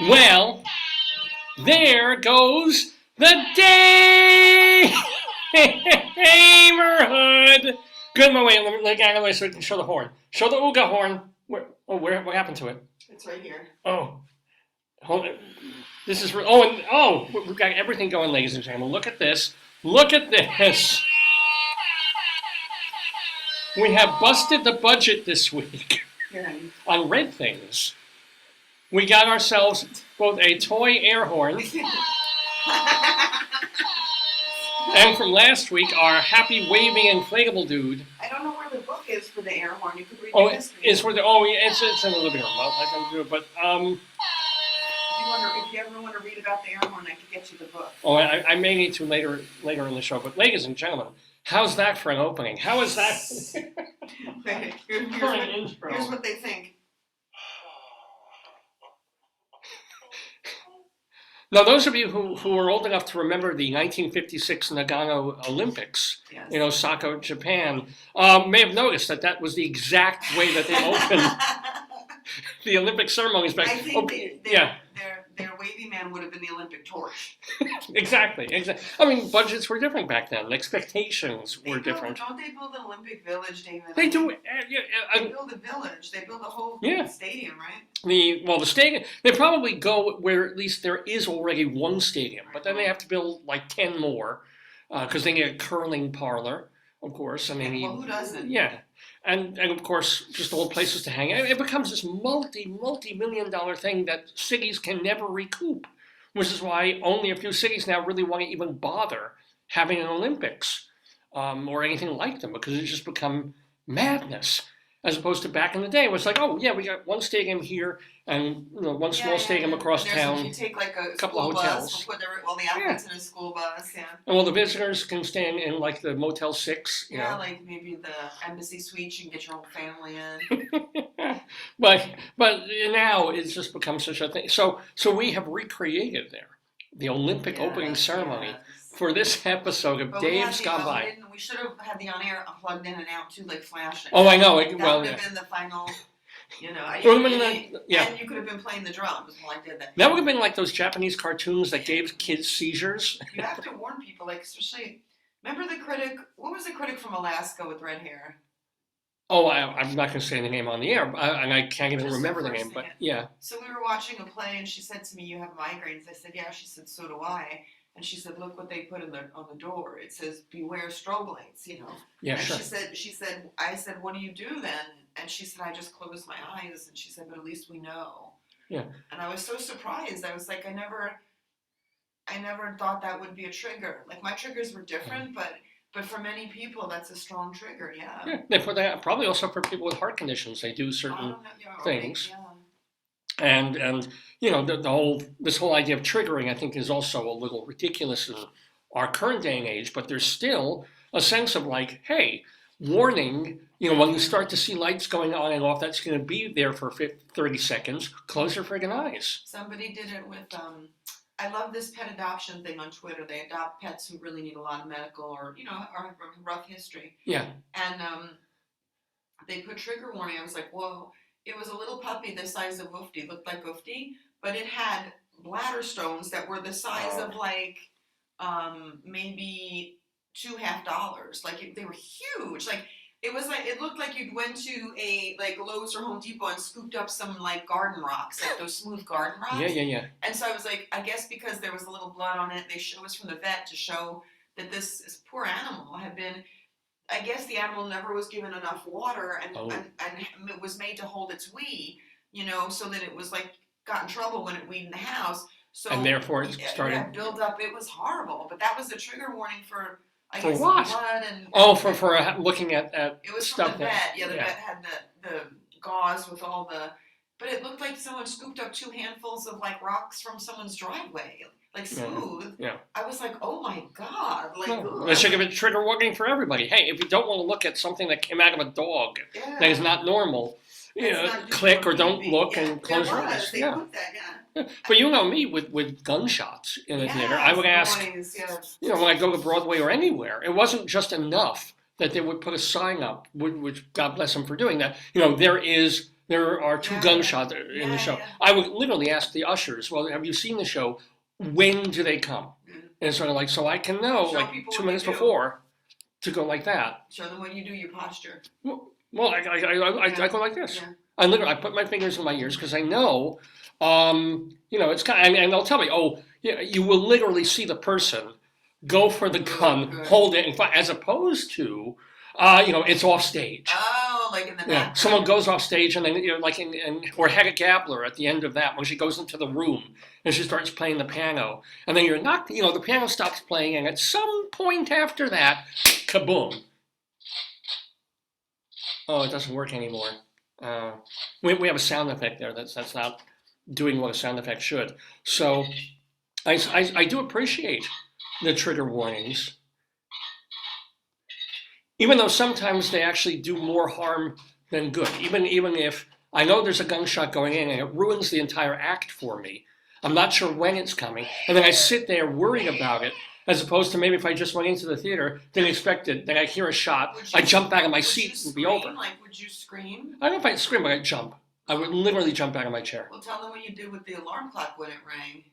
Well, there goes the Daverhood. Good, wait, let me get out of the way so we can show the horn. Show the Ooga horn. What happened to it? It's right here. Oh, hold it. This is, we've got everything going, ladies and gentlemen. Look at this. Look at this. We have busted the budget this week on red things. We got ourselves both a toy air horn and from last week, our happy waving inflatable dude. I don't know where the book is for the air horn. You could read the history. It's in the living room. I can do it, but if you ever want to read about the air horn, I could get you the book. Oh, I may need to later in the show. But ladies and gentlemen, how's that for an opening? How is that? Here's what they think. Now, those of you who are old enough to remember the 1956 Nagano Olympics Yes. in Osaka, Japan, may have noticed that was the exact way that they opened the Olympic ceremonies back. I think their wavy man would have been the Olympic torch. Exactly. I mean, budgets were different back then. Expectations were different. Don't they build an Olympic village, David? They do. They build a village. They build a whole stadium, right? The stadium, they probably go where at least there is already one stadium, but then they have to build like 10 more because they need a curling parlor, of course. I mean, who doesn't? Yeah. And of course, just old places to hang. It becomes this multi-million-dollar thing that cities can never recoup, which is why only a few cities now really want to even bother having an Olympics or anything like them, because it's just become madness. As opposed to back in the day, where it's like, oh yeah, we got one stadium here and one small stadium across town. You take like a couple of hotels. We'll put all the athletes in a school bus, And well, the visitors can stay in like the Motel 6. You know. Like maybe the embassy suite. You can get your whole family in. but now it's just become such a thing. So we have recreated the Olympic opening ceremony. For this episode of Dave's Gone By. We should have had the on-air plugged in and out too, like flashing. Oh, I know. That would have been the final, And you could have been playing the drums while I did that. That would have been like those Japanese cartoons that gave kids seizures. You have to warn people, like especially, remember the critic, what was the critic from Alaska with red hair? Oh, I'm not going to say the name on the air, and I can't even remember the name, but yeah. So we were watching a play and she said to me, "You have migraines?" I said, "Yeah." She said, "So do I." And she said, "Look what they put on the door. It says, beware strobe lights, Yeah, and sure. I said, "What do you do then?" And she said, "I just close my eyes." And she said, "But at least we know." Yeah. And I was so surprised. I was like, I never thought that would be a trigger. Like my triggers were different, but for many people, that's a strong trigger. Yeah. Yeah. They put that probably also for people with heart conditions. They do certain things. Yeah. And this whole idea of triggering, I think, is also a little ridiculous in our current day and age. But there's still a sense of like, hey, warning. When you start to see lights going on and off, that's going to be there for 30 seconds. Close your friggin' eyes. Somebody did it with. I love this pet adoption thing on Twitter. They adopt pets who really need a lot of medical or have a rough history. Yeah. And they put trigger warning. I was like, whoa. It was a little puppy the size of Woofty, looked like Woofty, but it had bladder stones that were the size of like maybe $2.50. Like they were huge. Like it looked like you'd went to a like Lowe's or Home Depot and scooped up some like garden rocks, like those smooth garden rocks. Yeah. And so I was like, I guess because there was a little blood on it, it was from the vet to show that this poor animal had been. I guess the animal never was given enough water and it was made to hold its wee, so that it was like got in trouble when it weed in the house. So and therefore it started build up. It was horrible, but that was a trigger warning for what? Blood and for looking at it was stuff from the vet. The vet had the gauze with all the, but it looked like someone scooped up 2 handfuls of like rocks from someone's driveway. Like smooth. Yeah. I was like, oh my God. That should give it trigger warning for everybody. Hey, if you don't want to look at something that came out of a dog that is not normal, click or don't look and close your eyes. Put that, But me with gunshots in the theater, I would ask, when I go to Broadway or anywhere, it wasn't just enough that they would put a sign up, which God bless them for doing that. There are two gunshots in the show. I would literally ask the ushers, well, have you seen the show? When do they come? And it's sort of like, so I can know, Show like, people 2 what minutes you do. before to go like that. Show them when you do your posture. Well, I go like this. Yeah. I put my fingers in my ears because I know, it's kind of, and they'll tell me, you will literally see the person go for the gun, hold it, and fire, as opposed to, it's off stage. Oh, like in the back. Someone goes off stage, and then or Hedda Gabler at the end of that when she goes into the room and she starts playing the piano, and then the piano stops playing, and at some point after that, kaboom. Oh, it doesn't work anymore. We have a sound effect there that's not doing what a sound effect should. So I do appreciate the trigger warnings, even though sometimes they actually do more harm than good. Even if I know there's a gunshot going in and it ruins the entire act for me, I'm not sure when it's coming, and then I sit there worried about it, as opposed to maybe if I just went into the theater, didn't expect it, then I hear a shot, I jump back in my seat and be over. Like, would you scream? I don't know if I'd scream, but I'd jump. I would literally jump out of my chair. Well, tell them what you did with the alarm clock when it rang.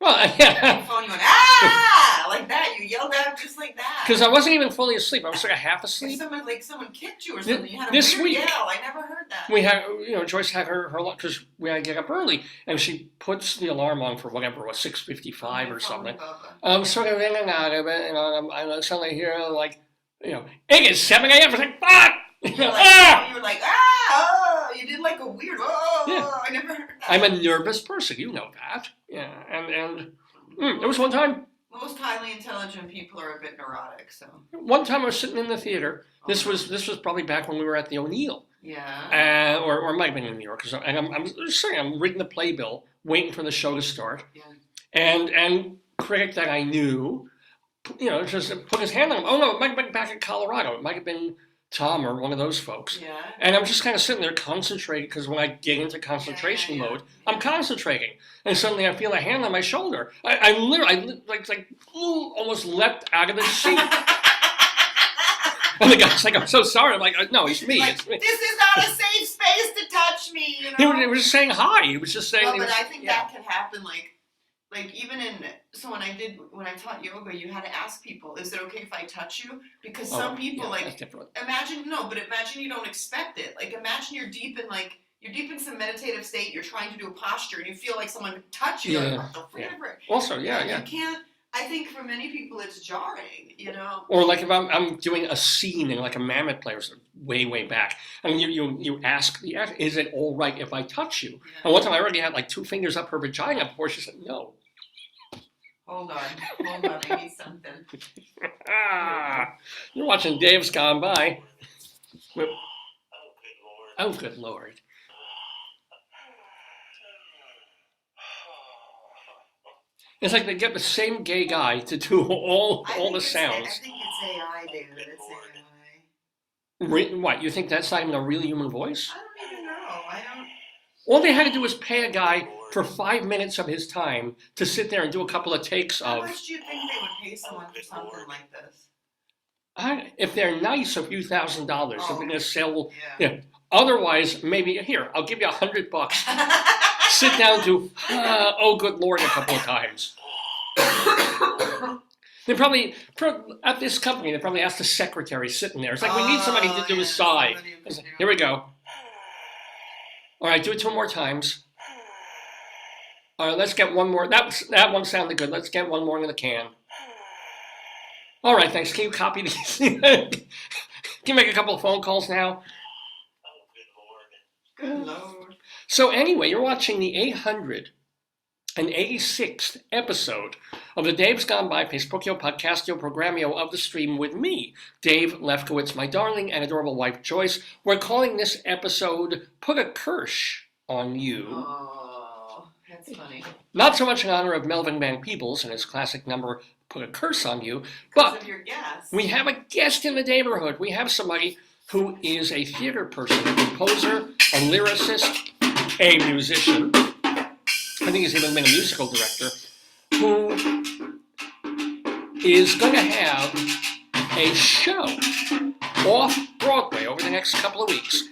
Well, The phone, you went, ah! Like that. You yelled out just like that. Because I wasn't even fully asleep. I was like half asleep. Someone kicked you or something. You had a This weird week, yell. I never heard that. We had, Joyce had her because we had to get up early, and she puts the alarm on for whatever it was, 6:55 or something. I'm sort of in and out of it, and I suddenly hear like, it is 7 a.m. I was like, fuck! You were like, ah! You did like a weird, Yeah. I never heard that. I'm a nervous person, you know that. Yeah, and there was one time. Most highly intelligent people are a bit neurotic, so. One time I was sitting in the theater. This was probably back when we were at the O'Neill. Yeah. Or it might have been in New York. And I'm reading the playbill, waiting for the show to start. Yeah. And critic that I knew, just put his hand on him. Oh no, it might have been back in Colorado. It might have been Tom or one of those folks. Yeah. And I'm just kind of sitting there concentrating, because when I get into concentration mode, I'm concentrating. And suddenly I feel a hand on my shoulder. I literally almost leapt out of the seat. And the guy's like, I'm so sorry. I'm like, no, it's me. It's me. This is not a safe space to touch me. He was just saying hi. He was just saying. No, but I think that can happen. Like even when I taught yoga, you had to ask people, is it okay if I touch you? Because some people imagine you don't expect it. Like imagine you're deep in some meditative state. You're trying to do a posture, and you feel like someone touch you. Yeah. Like, what the frick? Also, You can't. I think for many people it's jarring, Or like if I'm doing a scene in like a Mammoth play or way, way back, and you ask the actor, is it all right if I touch you? Yeah. And one time I already had like 2 fingers up her vagina before she said no. Hold on, I need something. You're watching Dave's Gone By. Oh, good Lord. Oh, good Lord. It's like they get the same gay guy to do all the sounds. I think it's AI, David. It's AI. What, you think that's not even a real human voice? I don't even know. All they had to do was pay a guy for 5 minutes of his time to sit there and do a couple of takes of... How much do you think they would pay someone for something like this? If they're nice, a few $1,000s. If they're going to sell... Yeah. Otherwise, maybe, here, I'll give you $100. Sit down to, oh, good Lord, a couple of times. They probably, at this company, they probably asked the secretary sitting there. It's like, we need somebody to do a sigh. Here we go. All right, do it 2 more times. All right, let's get one more. That one sounded good. Let's get one more in the can. All right, thanks. Can you copy these? Can you make a couple of phone calls now? Oh, good Lord. So anyway, you're watching the 886th episode of the Dave's Gone By Facebookio Podcastio Programmio of the Stream with me, Dave Lefkowitz, my darling and adorable wife, Joyce. We're calling this episode Put a KIRSH on You. Oh, that's funny. Not so much in honor of Melvin Van Peebles and his classic number, Put a Curse on You, but of your guest. We have a guest in the Daverhood. We have somebody who is a theater person, a composer, a lyricist, a musician. I think he's even been a musical director, who is going to have a show off-Broadway over the next couple of weeks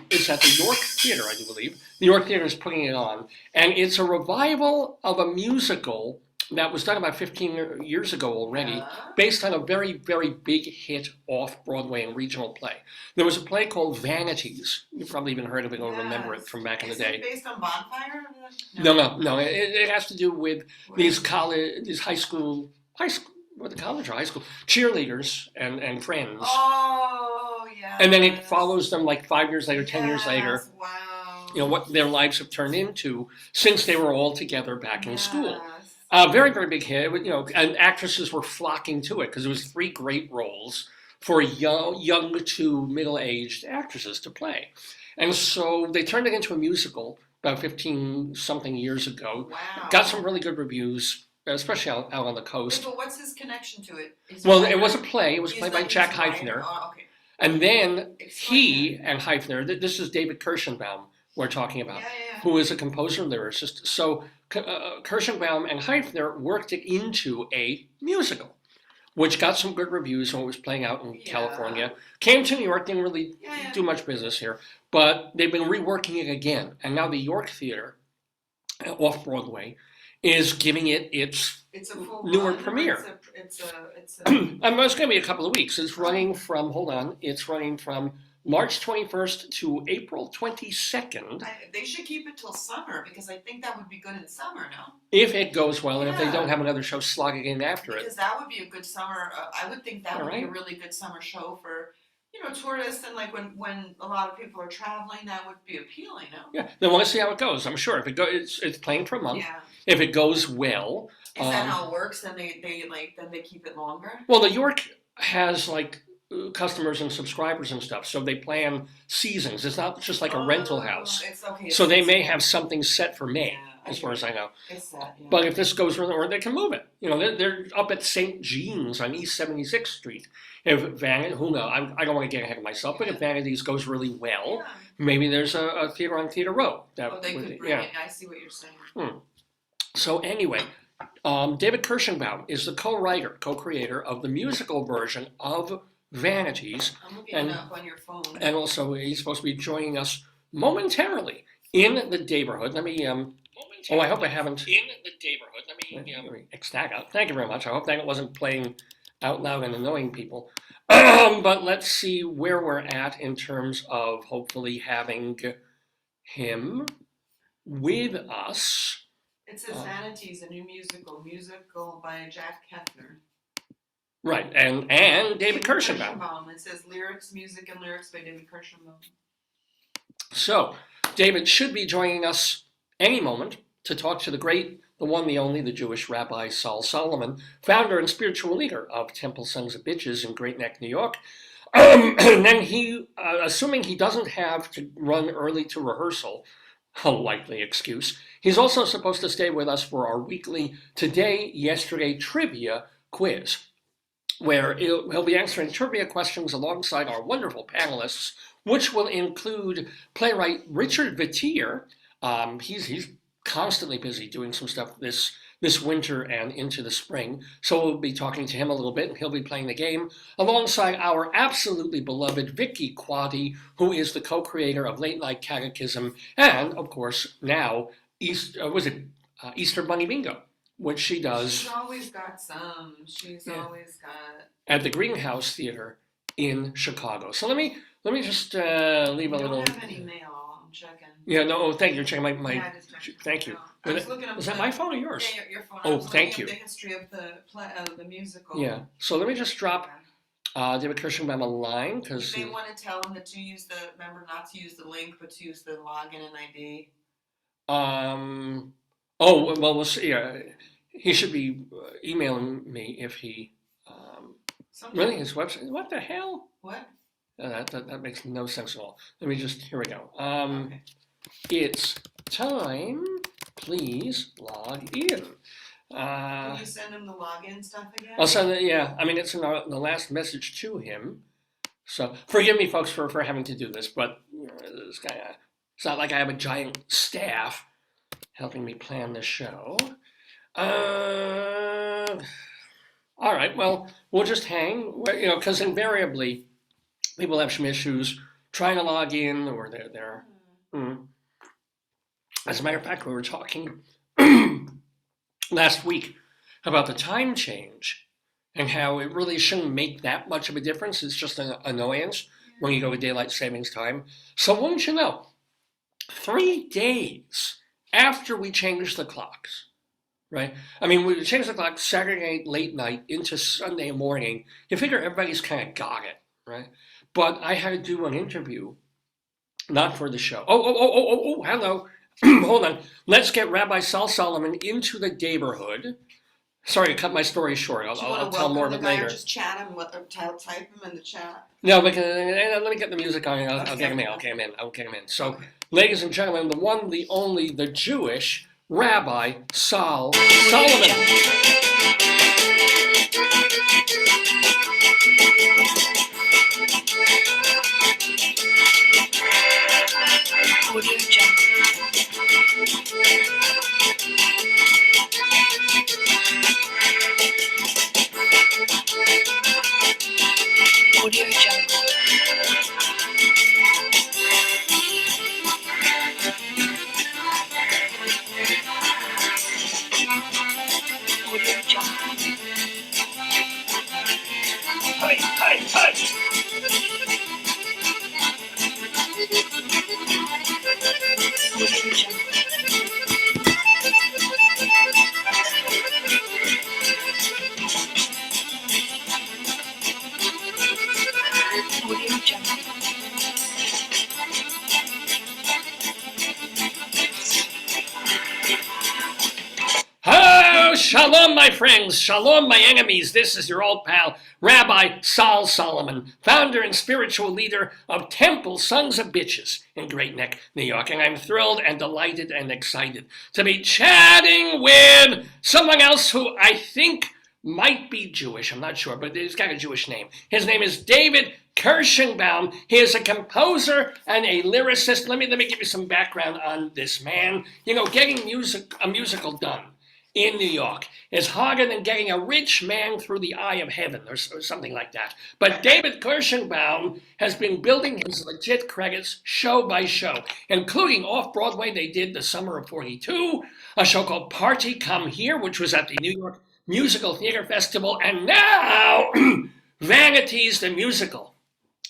it's at the York Theatre, I do believe. The York Theatre is putting it on, and it's a revival of a musical that was done about 15 years ago already, based on a very, very big hit off-Broadway and regional play. There was a play called Vanities. You've probably even heard of it or remember it from back in the day. Is it based on Bonfire? No. It has to do with these high school, what, the college or high school, cheerleaders and friends. Oh, yeah. And then it follows them like 5 years later, 10 years later. Wow. You know, what their lives have turned into since they were all together back in school. Very, very big hit. You know, and actresses were flocking to it because it was 3 great roles for young to middle-aged actresses to play. And so they turned it into a musical about 15-something years ago. Wow. Got some really good reviews, especially out on the coast. But what's his connection to it? Well, it was a play. It was played by Jack Heifner. Oh, okay. And then he and Heifner, this is David Kirshenbaum we're talking about, who is a composer-lyricist. So Kirshenbaum and Heifner worked it into a musical, which got some good reviews when it was playing out in California. Came to New York, didn't really do much business here, but they've been reworking it again. And now the York Theatre, off-Broadway, is giving it its newer premiere. It's it's going to be a couple of weeks. It's running from, March 21st to April 22nd. They should keep it till summer because I think that would be good in summer, no? If it goes well, and if they don't have another show slogging in after it. Because that would be a good summer, I would think that would be a really good summer show for, you know, tourists and like when a lot of people are traveling, that would be appealing, no? Yeah, they want to see how it goes, I'm sure. If it goes, it's playing for a month. Yeah. If it goes well. Is that how it works? Then they keep it longer? Well, the York has like customers and subscribers and stuff, so they plan seasons. It's not just like a rental house. So they may have something set for May, as far as I know. It's set, yeah. But if this goes really, or they can move it. You know, they're up at St. Jean's on East 76th Street. If who knows? I don't want to get ahead of myself, but if Vanities goes really well, maybe there's a theater on Theater Row. They could bring it. I see what you're saying. So anyway, David Kirshenbaum is the co-creator of the musical version of Vanities. I'm looking it up on your phone. And also he's supposed to be joining us momentarily in the Daverhood. Let me I hope I haven't in the Daverhood. Let me X that out. Thank you very much. I hope that wasn't playing out loud and annoying people. But let's see where we're at in terms of hopefully having him with us. It says Vanities, a new musical by Jack Heifner. Right, and David Kirshenbaum. It says music and lyrics by David Kirshenbaum. So, David should be joining us any moment to talk to the one, the only, the Jewish Rabbi Saul Solomon, founder and spiritual leader of Temple Sons of Bitches in Great Neck, New York. And then he, assuming he doesn't have to run early to rehearsal, a likely excuse, he's also supposed to stay with us for our weekly Today, Yesterday Trivia quiz, where he'll be answering trivia questions alongside our wonderful panelists, which will include playwright Richard Vetere. He's constantly busy doing some stuff this winter and into the spring, so we'll be talking to him a little bit, and he'll be playing the game alongside our absolutely beloved Vicki Quade, who is the co-creator of Late Night Catechism, and of course now Easter Bunny Bingo, which she does. She's always got some. She's always got at the Greenhouse Theater in Chicago. So let me just leave a little. I don't have any mail. I'm checking. Yeah, no. Thank you. You're checking my. Yeah, thank you. I was looking up is that my phone or yours? Yeah, your phone. Oh, thank you. The history of the musical. Yeah. So let me just drop David Kirshenbaum a line because they want to tell him that to use remember not to use the link, but to use the login and ID. Oh well, we'll see. He should be emailing me if he. Really, his website? What the hell? What? That makes no sense at all. Let me just. Here we go. Okay. It's time. Please log in. Can you send him the login stuff again? I'll send it. Yeah, I mean it's in the last message to him. So forgive me, folks, for having to do this, but this guy. It's not like I have a giant staff helping me plan this show. All right, well, we'll just hang, because invariably people have some issues trying to log in or they're there. As a matter of fact, we were talking last week about the time change and how it really shouldn't make that much of a difference. It's just an annoyance when you go with daylight savings time. So wouldn't you know, 3 days after we changed the clocks, right? I mean, we changed the clock Saturday late night into Sunday morning. You figure everybody's kind of got it, right? But I had to do an interview, not for the show. Oh, hello. Hold on. Let's get Rabbi Sal Solomon into the Daverhood. Sorry to cut my story short. I'll tell more of it later. Just chat him, type him in the chat. No, but let me get the music on. I'll get him in. I'll get him in. So, ladies and gentlemen, the one, the only, the Jewish Rabbi Sal Solomon. Shalom, my friends. Shalom, my enemies. This is your old pal, Rabbi Sal Solomon, founder and spiritual leader of Temple Sons of Bitches in Great Neck, New York. And I'm thrilled and delighted and excited to be chatting with someone else who I think might be Jewish. I'm not sure, but he's got a Jewish name. His name is David Kirshenbaum. He is a composer and a lyricist. Let me give you some background on this man. You know, getting a musical done in New York is harder than getting a rich man through the eye of heaven or something like that. But David Kirshenbaum has been building his legit credits show by show, including off-Broadway. They did the summer of '42, a show called Party Come Here, which was at the New York Musical Theater Festival, and now Vanities the Musical,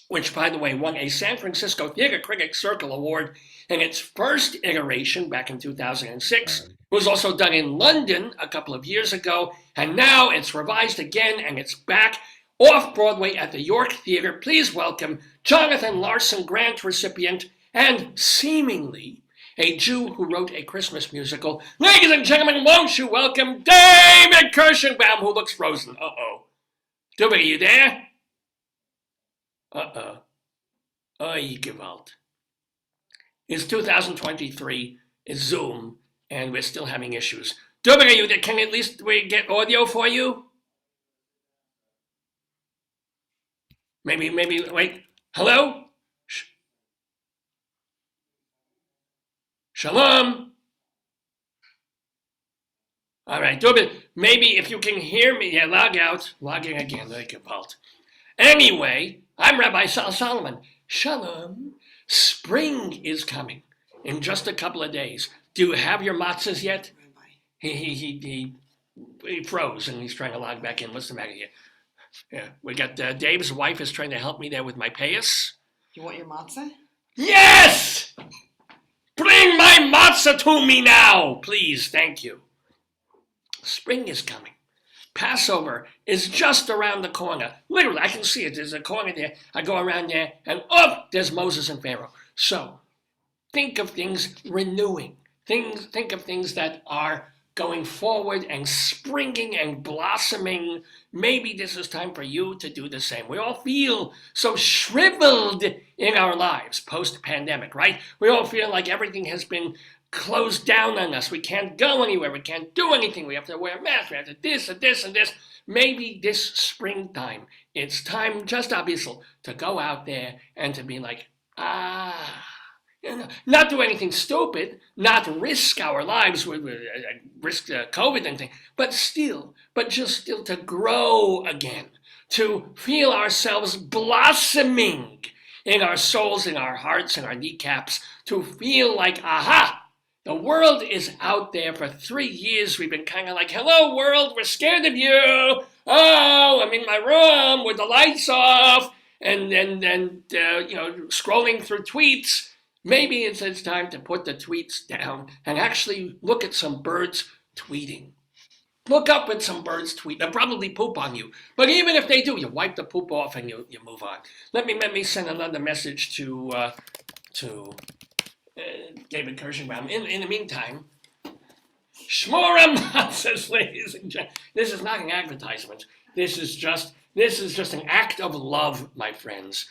which, by the way, won a San Francisco Theater Critics Circle Award in its first iteration back in 2006. It was also done in London a couple of years ago, and now it's revised again, and it's back off-Broadway at the York Theater. Please welcome Jonathan Larson Grant recipient and seemingly a Jew who wrote a Christmas musical. Ladies and gentlemen, won't you welcome David Kirshenbaum, who looks frozen. Uh-oh. David, are you there? Uh-oh. Oy, Gewalt. It's 2023, it's Zoom, and we're still having issues. David, are you there? Can at least we get audio for you? Maybe, wait. Hello? Shalom. All right, David, maybe if you can hear me, log out. Logging again, like a vault. Anyway, I'm Rabbi Sal Solomon. Shalom. Spring is coming in just a couple of days. Do you have your matzahs yet? He froze and he's trying to log back in. What's the matter here? Yeah, we got Dave's wife is trying to help me there with my payas. You want your matzah? Yes! Bring my matzah to me now, please. Thank you. Spring is coming. Passover is just around the corner. Literally, I can see it. There's a corner there. I go around there, and there's Moses and Pharaoh. So, think of things renewing. Think of things that are going forward and springing and blossoming. Maybe this is time for you to do the same. We all feel so shriveled in our lives post-pandemic, right? We all feel like everything has been closed down on us. We can't go anywhere. We can't do anything. We have to wear masks. We have to this and this and this. Maybe this springtime, it's time, just obviously, to go out there and to be like, Not do anything stupid, not risk our lives, risk COVID and things, but just still to grow again, to feel ourselves blossoming in our souls, in our hearts, in our kneecaps, to feel like, aha, the world is out there. For 3 years, we've been kind of like, hello, world, we're scared of you. Oh, I'm in my room with the lights off and scrolling through tweets. Maybe it's time to put the tweets down and actually look at some birds tweeting. Look up at some birds tweet. They'll probably poop on you. But even if they do, you wipe the poop off and you move on. Let me send another message to David Kirshenbaum. In the meantime, Shmorem says, ladies and gentlemen, this is not an advertisement. This is just an act of love, my friends.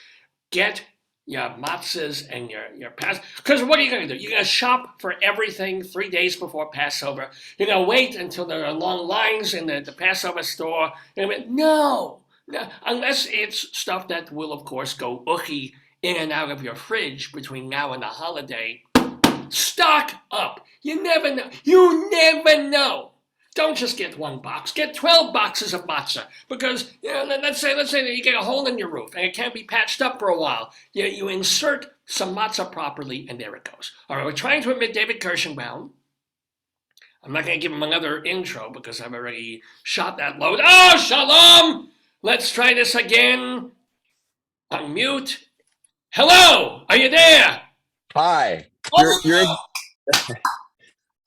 Get your matzahs and your Passover. Because what are you going to do? You're going to shop for everything 3 days before Passover. You're going to wait until there are long lines in the Passover store. No, unless it's stuff that will, of course, go uchi in and out of your fridge between now and the holiday. Stock up. You never know. You never know. Don't just get one box. Get 12 boxes of matzah. Because, let's say that you get a hole in your roof and it can't be patched up for a while. You insert some matzah properly and there it goes. All right, we're trying to admit David Kirshenbaum. I'm not going to give him another intro because I've already shot that load. Oh, shalom! Let's try this again. Unmute. Hello, are you there? Hi.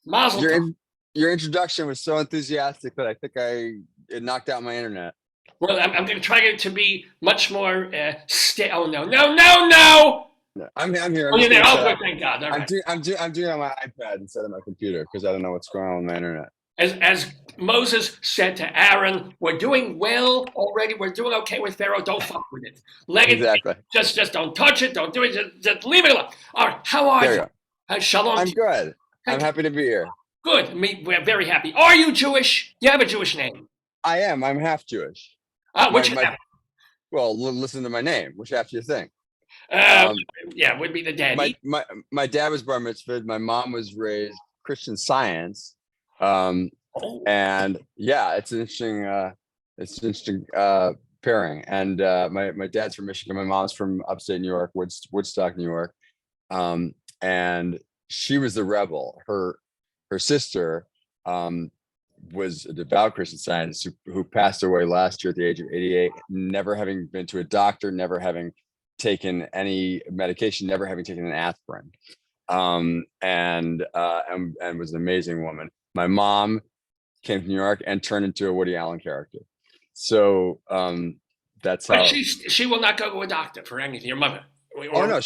Mazel. Your introduction was so enthusiastic that I think it knocked out my internet. Well, I'm going to try to be much more oh no! I'm here. Oh, you're there. Oh, good, thank God. All I'm right. doing it on my iPad instead of my computer because I don't know what's going on with my internet. As Moses said to Aaron, we're doing well already. We're doing okay with Pharaoh. Don't fuck with it. Let it Exactly. Just don't touch it. Don't do it. Just leave it alone. All right. How are you? Shalom. I'm good. I'm happy to be here. Good. We're very happy. Are you Jewish? You have a Jewish name. I am. I'm half Jewish. Which half? Well, listen to my name. Which half do you think? Would be the daddy. My dad was bar mitzvahed. My mom was raised Christian Science. And yeah, it's an interesting pairing. And my dad's from Michigan. My mom's from upstate New York, Woodstock, New York. And she was the rebel. Her sister was a devout Christian Scientist who passed away last year at the age of 88, never having been to a doctor, never having taken any medication, never having taken an aspirin, and was an amazing woman. My mom came to New York and turned into a Woody Allen character. So that's how. She will not go to a doctor for anything. Your mother. Oh no,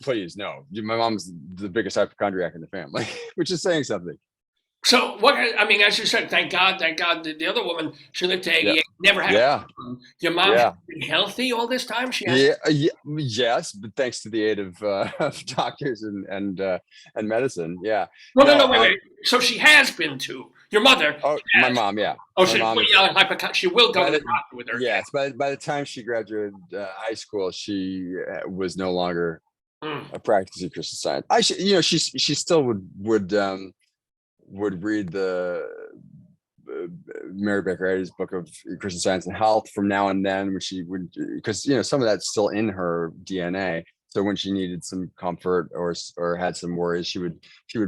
please no. My mom's the biggest hypochondriac in the family, which is saying something. So what? I mean, as you said, thank God. The other woman, she lived to 88, never had. Yeah. Your mom has been healthy all this time. Yes, but thanks to the aid of doctors and medicine. Yeah. No, wait. So she has been to your mother. Oh, my mom. Yeah. Oh, she will go to the doctor with her. Yes, by the time she graduated high school, she was no longer a practicing Christian Science. She still would read the Mary Baker Eddy's book of Christian Science and Health from now and then, when she would, because some of that's still in her DNA. So when she needed some comfort or had some worries, she would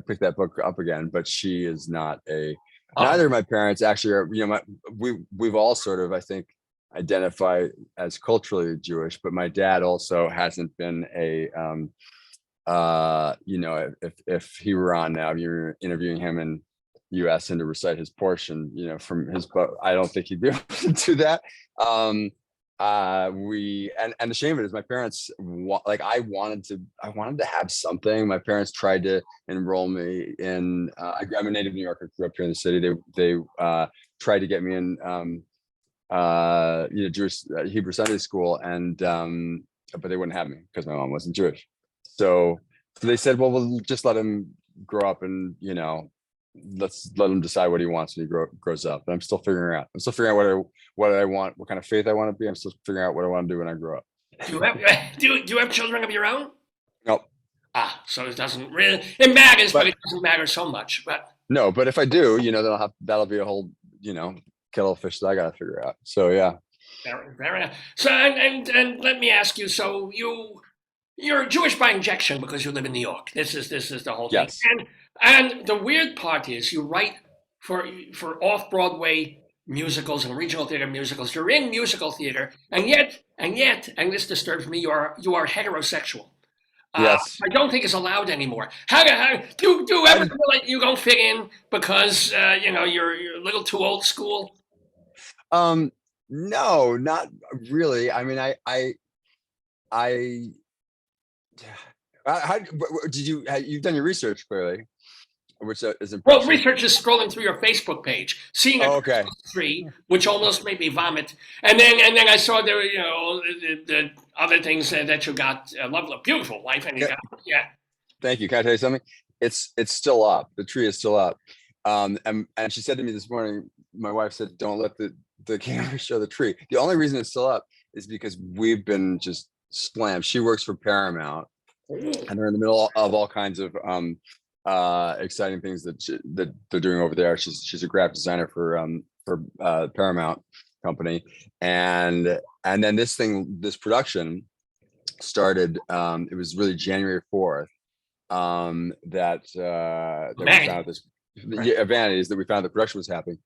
pick that book up again. But she is not neither of my parents actually are. We've all sort of, I think, identify as culturally Jewish, but my dad also hasn't been if he were on now, you're interviewing him and you asked him to recite his portion, from his book, I don't think he'd be able to do that. And the shame of it is my parents, I wanted to have something. My parents tried to enroll me in, I'm a native New Yorker, grew up here in the city. They tried to get me in, Jewish Hebrew Sunday school, and but they wouldn't have me because my mom wasn't Jewish. So they said, well, we'll just let him grow up and, let's let him decide what he wants when he grows up. And I'm still figuring out what I want, what kind of faith I want to be. I'm still figuring out what I want to do when I grow up. Do you have children of your own? Nope. So it doesn't really, it matters, but But it doesn't matter so much. But no, but if I do, that'll be a whole, kettle of fish that I got to figure out. So yeah. fair enough. So, and let me ask you, so you're Jewish by injection because you live in New York. This is the whole thing. Yes. And the weird part is you write for off-Broadway musicals and regional theater musicals. You're in musical theater, and yet, and this disturbs me. You are heterosexual. Yes. I don't think it's allowed anymore. How do you ever feel like you don't fit in because you're a little too old school? No, not really. I mean, I how did you've done your research clearly, which is Well, impressive. research is scrolling through your Facebook page, seeing a Okay. tree, which almost made me vomit, and then I saw there, the other things that you got, a lovely, beautiful wife, and you got, yeah. Thank you. Can I tell you something? It's still up. The tree is still up. And she said to me this morning, my wife said, "Don't let the camera show the tree." The only reason it's still up is because we've been just slammed. She works for Paramount, and they're in the middle of all kinds of exciting things that they're doing over there. She's a graphic designer for Paramount company, and then this production started. It was really January 4th that we found this Vanities, that we found the production was happening,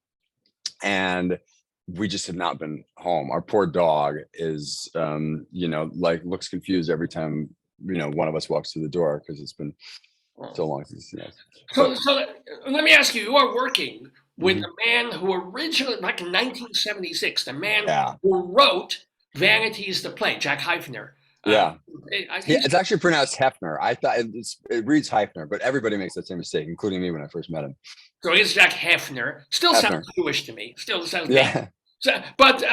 and we just had not been home. Our poor dog is looks confused every time one of us walks through the door because it's been so long since So let me ask you: you are working with the man who originally, back in 1976, the man who wrote Vanities, the play, Jack Heifner. It's actually pronounced Hefner. I thought it reads Heifner, but everybody makes that same mistake, including me when I first met him. So it's Jack Hefner. Still sounds Jewish to me. Still sounds So, but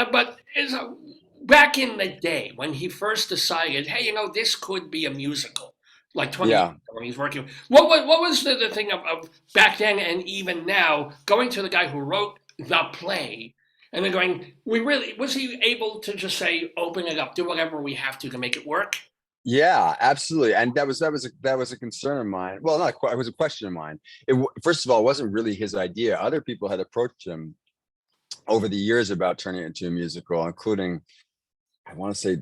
back in the day when he first decided, hey, this could be a musical, like 20 years ago when he's working. What was the thing of back then and even now, going to the guy who wrote the play and then going, was he able to just say, open it up, do whatever we have to make it work? Yeah, absolutely. And that was a concern of mine. Well, it was a question of mine. First of all, it wasn't really his idea. Other people had approached him over the years about turning it into a musical, including, I want to say,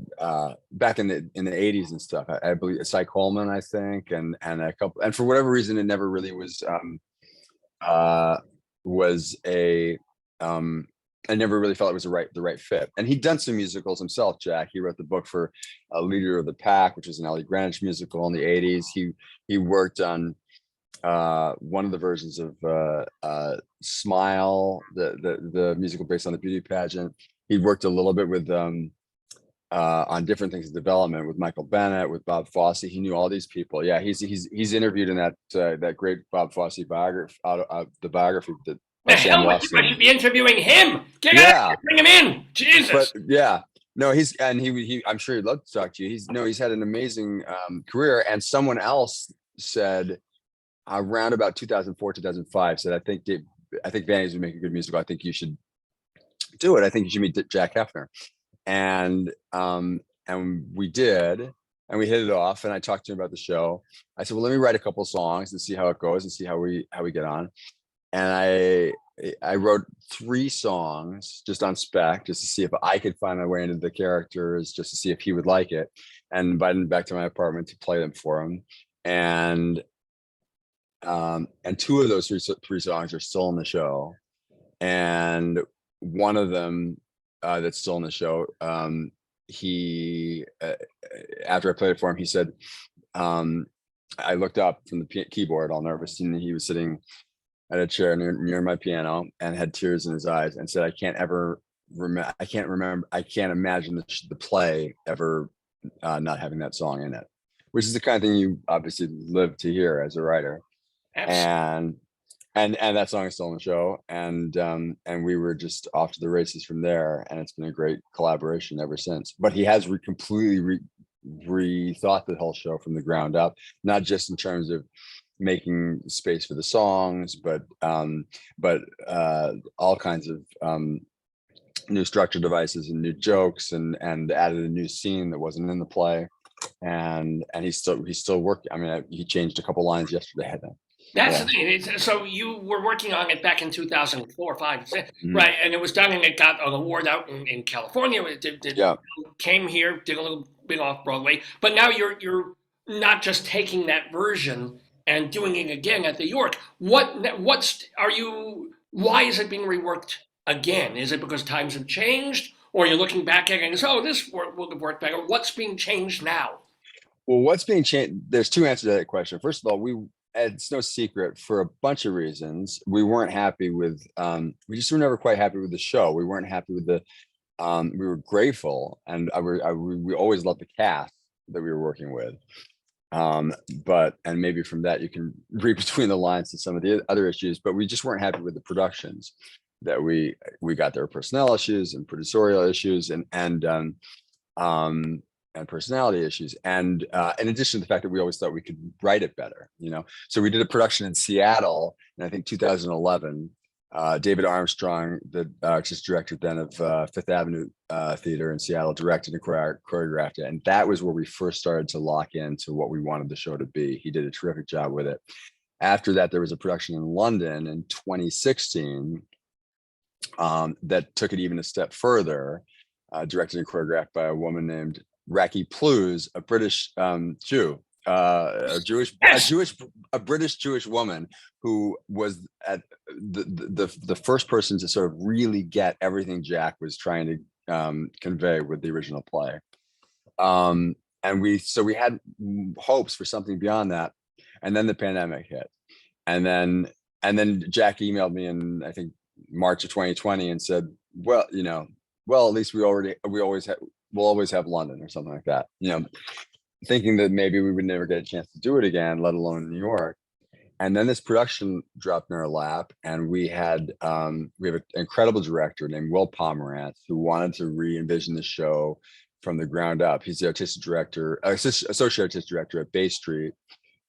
back in the 80s and stuff. I believe Cy Coleman, I think, and a couple. And for whatever reason, it never really was I never really felt it was the right fit. And he'd done some musicals himself, Jack. He wrote the book for Leader of the Pack, which was an Ellie Greenwich musical in the 80s. He worked on one of the versions of Smile, the musical based on the beauty pageant. He worked a little bit with on different things in development with Michael Bennett, with Bob Fosse. He knew all these people. Yeah, he's interviewed in that great Bob Fosse biography, the biography that I should be interviewing him. Get out, bring him in. Jesus. But no, he I'm sure he'd love to talk to you. He's had an amazing career. And someone else said around about 2004, 2005, said, I think Vanities would make a good musical. I think you should do it. I think you should meet Jack Hefner. And we did, and we hit it off. And I talked to him about the show. I said, well, let me write a couple of songs and see how it goes and see how we get on. And I wrote 3 songs just on spec, just to see if I could find my way into the characters, just to see if he would like it, and invited him back to my apartment to play them for him. And 2 of those 3 songs are still in the show, and one of them that's still in the show, he after I played it for him, he said, I looked up from the keyboard all nervous, and he was sitting at a chair near my piano and had tears in his eyes and said, I can't imagine the play ever not having that song in it, which is the kind of thing you obviously live to hear as a writer. Absolutely. And that song is still in the show, and we were just off to the races from there, and it's been a great collaboration ever since. But he has completely rethought the whole show from the ground up, not just in terms of making space for the songs, but all kinds of new structure devices and new jokes, and added a new scene that wasn't in the play. and he's still working. I mean, he changed a couple lines yesterday, I think. That's the thing. So you were working on it back in 2004, 5, Mhm. right? And it was done, and it got an award out in California. It came here, did a little bit off Broadway, but now you're not just taking that version and doing it again at the York. Why is it being reworked again? Is it because times have changed, or you're looking back at it and say, oh, this would have worked better? What's being changed now? Well, what's being changed? There's two answers to that question. First of all, it's no secret, for a bunch of reasons, we weren't happy with. We just were never quite happy with the show. We weren't happy with the. We were grateful, and we always loved the cast that we were working with. But maybe from that you can read between the lines to some of the other issues, but we just weren't happy with the productions that we got. There were personnel issues and producerial issues and personality issues, and in addition to the fact that we always thought we could write it better, so we did a production in Seattle in, I think, 2011. David Armstrong, the artistic director then of Fifth Avenue Theater in Seattle, directed and choreographed it, and that was where we first started to lock into what we wanted the show to be. He did a terrific job with it. After that, there was a production in London in 2016 that took it even a step further, directed and choreographed by a woman named Raki Plews, a British Jew, a British Jewish woman who was at the first person to sort of really get everything Jack was trying to convey with the original play. And we had hopes for something beyond that, and then the pandemic hit, and then Jack emailed me in, I think, March of 2020 and said, well, at least we'll always have London, or something like that, thinking that maybe we would never get a chance to do it again, let alone New York. And then this production dropped in our lap, and we have an incredible director named Will Pomerantz, who wanted to re-envision the show from the ground up. He's the associate artistic director at Bay Street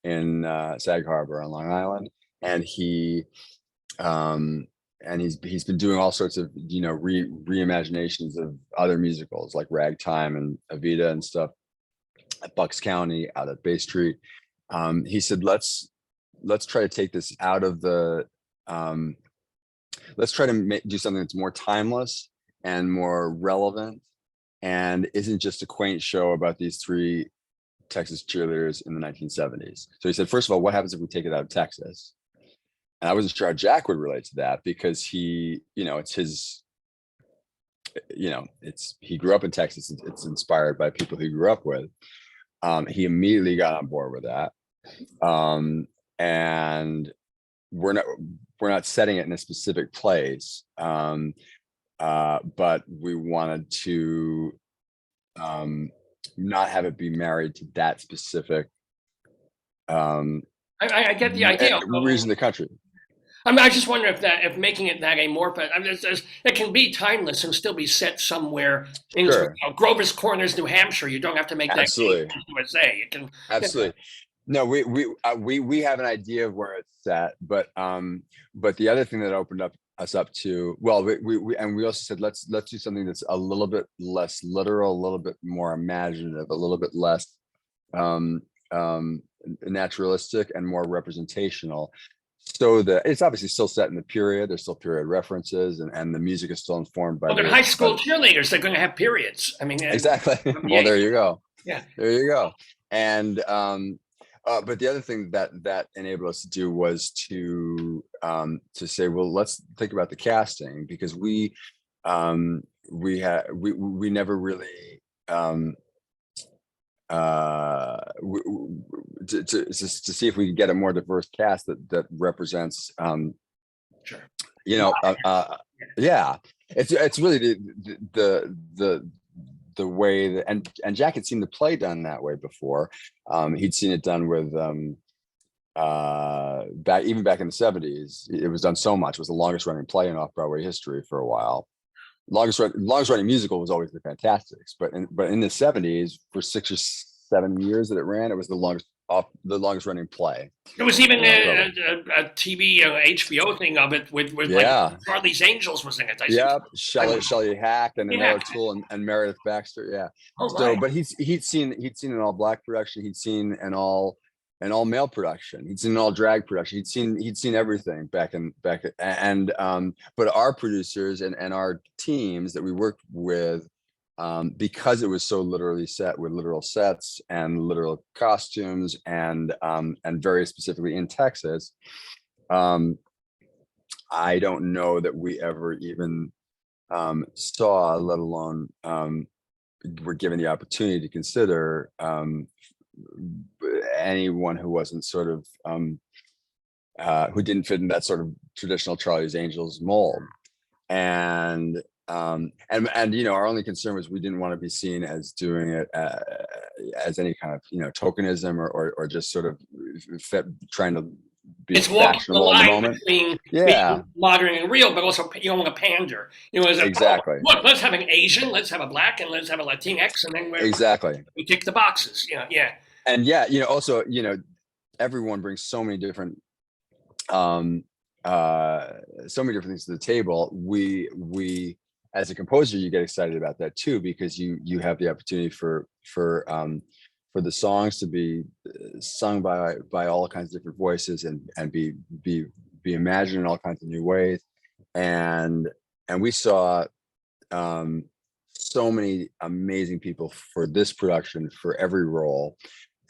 in Sag Harbor on Long Island, and he's been doing all sorts of reimaginations of other musicals like Ragtime and Evita and stuff at Bucks County, out at Bay Street. He said, let's try to take this out of the let's try to do something that's more timeless and more relevant, and isn't just a quaint show about these three Texas cheerleaders in the 1970s. So he said, first of all, what happens if we take it out of Texas? And I wasn't sure how Jack would relate to that, because he grew up in Texas. It's inspired by people he grew up with. He immediately got on board with that. And we're not setting it in a specific place, but we wanted to not have it be married to that specific I get the idea. Region of the country. I mean, I just wonder if making it that amorphous, I mean, it can be timeless and still be set somewhere in Grover's Corners, New Hampshire. You don't have to make that USA. You can absolutely. No, we have an idea of where it's set, but the other thing that opened us up to, well, we also said let's do something that's a little bit less literal, a little bit more imaginative, a little bit less naturalistic, and more representational. So that it's obviously still set in the period. There's still period references, and the music is still informed by. Well, they're high school cheerleaders. They're going to have periods. I mean, exactly. Well, there you go. Yeah, there you go. And but the other thing that enabled us to do was to say, well, let's think about the casting, because we never really to see if we could get a more diverse cast that represents sure. Yeah, it's really the way that, and Jack had seen the play done that way before. He'd seen it done with back in the 70s. It was done so much. It was the longest running play in off-Broadway history for a while. Longest running musical was always The Fantastics, but in the 70s, for 6 or 7 years that it ran, it was the longest the longest running play. There was even Yeah. a TV HBO thing of it with like Yeah. Charlie's Angels was in it. Yep. Shelley Hack and Yeah. Nella Toole and Meredith Baxter. Yeah. Oh So, my. but he'd seen an all black production. He'd seen an all male production. He'd seen an all drag production. He'd seen everything back and but our producers and our teams that we worked with, because it was so literally set with literal sets and literal costumes and very specifically in Texas, I don't know that we ever even saw, let alone were given the opportunity to consider anyone who wasn't sort of who didn't fit in that sort of traditional Charlie's Angels mold. And our only concern was we didn't want to be seen as doing it as any kind of tokenism or just sort of trying to be it's walking the fashionable in the line moment. between Yeah, being modern and real, but also you don't want to pander. exactly. Look, let's have an Asian, let's have a black, and let's have a Latinx, and then Exactly. we tick the boxes. Yeah. And also everyone brings so many different things to the table. We as a composer, you get excited about that too, because you have the opportunity for the songs to be sung by all kinds of different voices and be imagined in all kinds of new ways. And we saw so many amazing people for this production, for every role.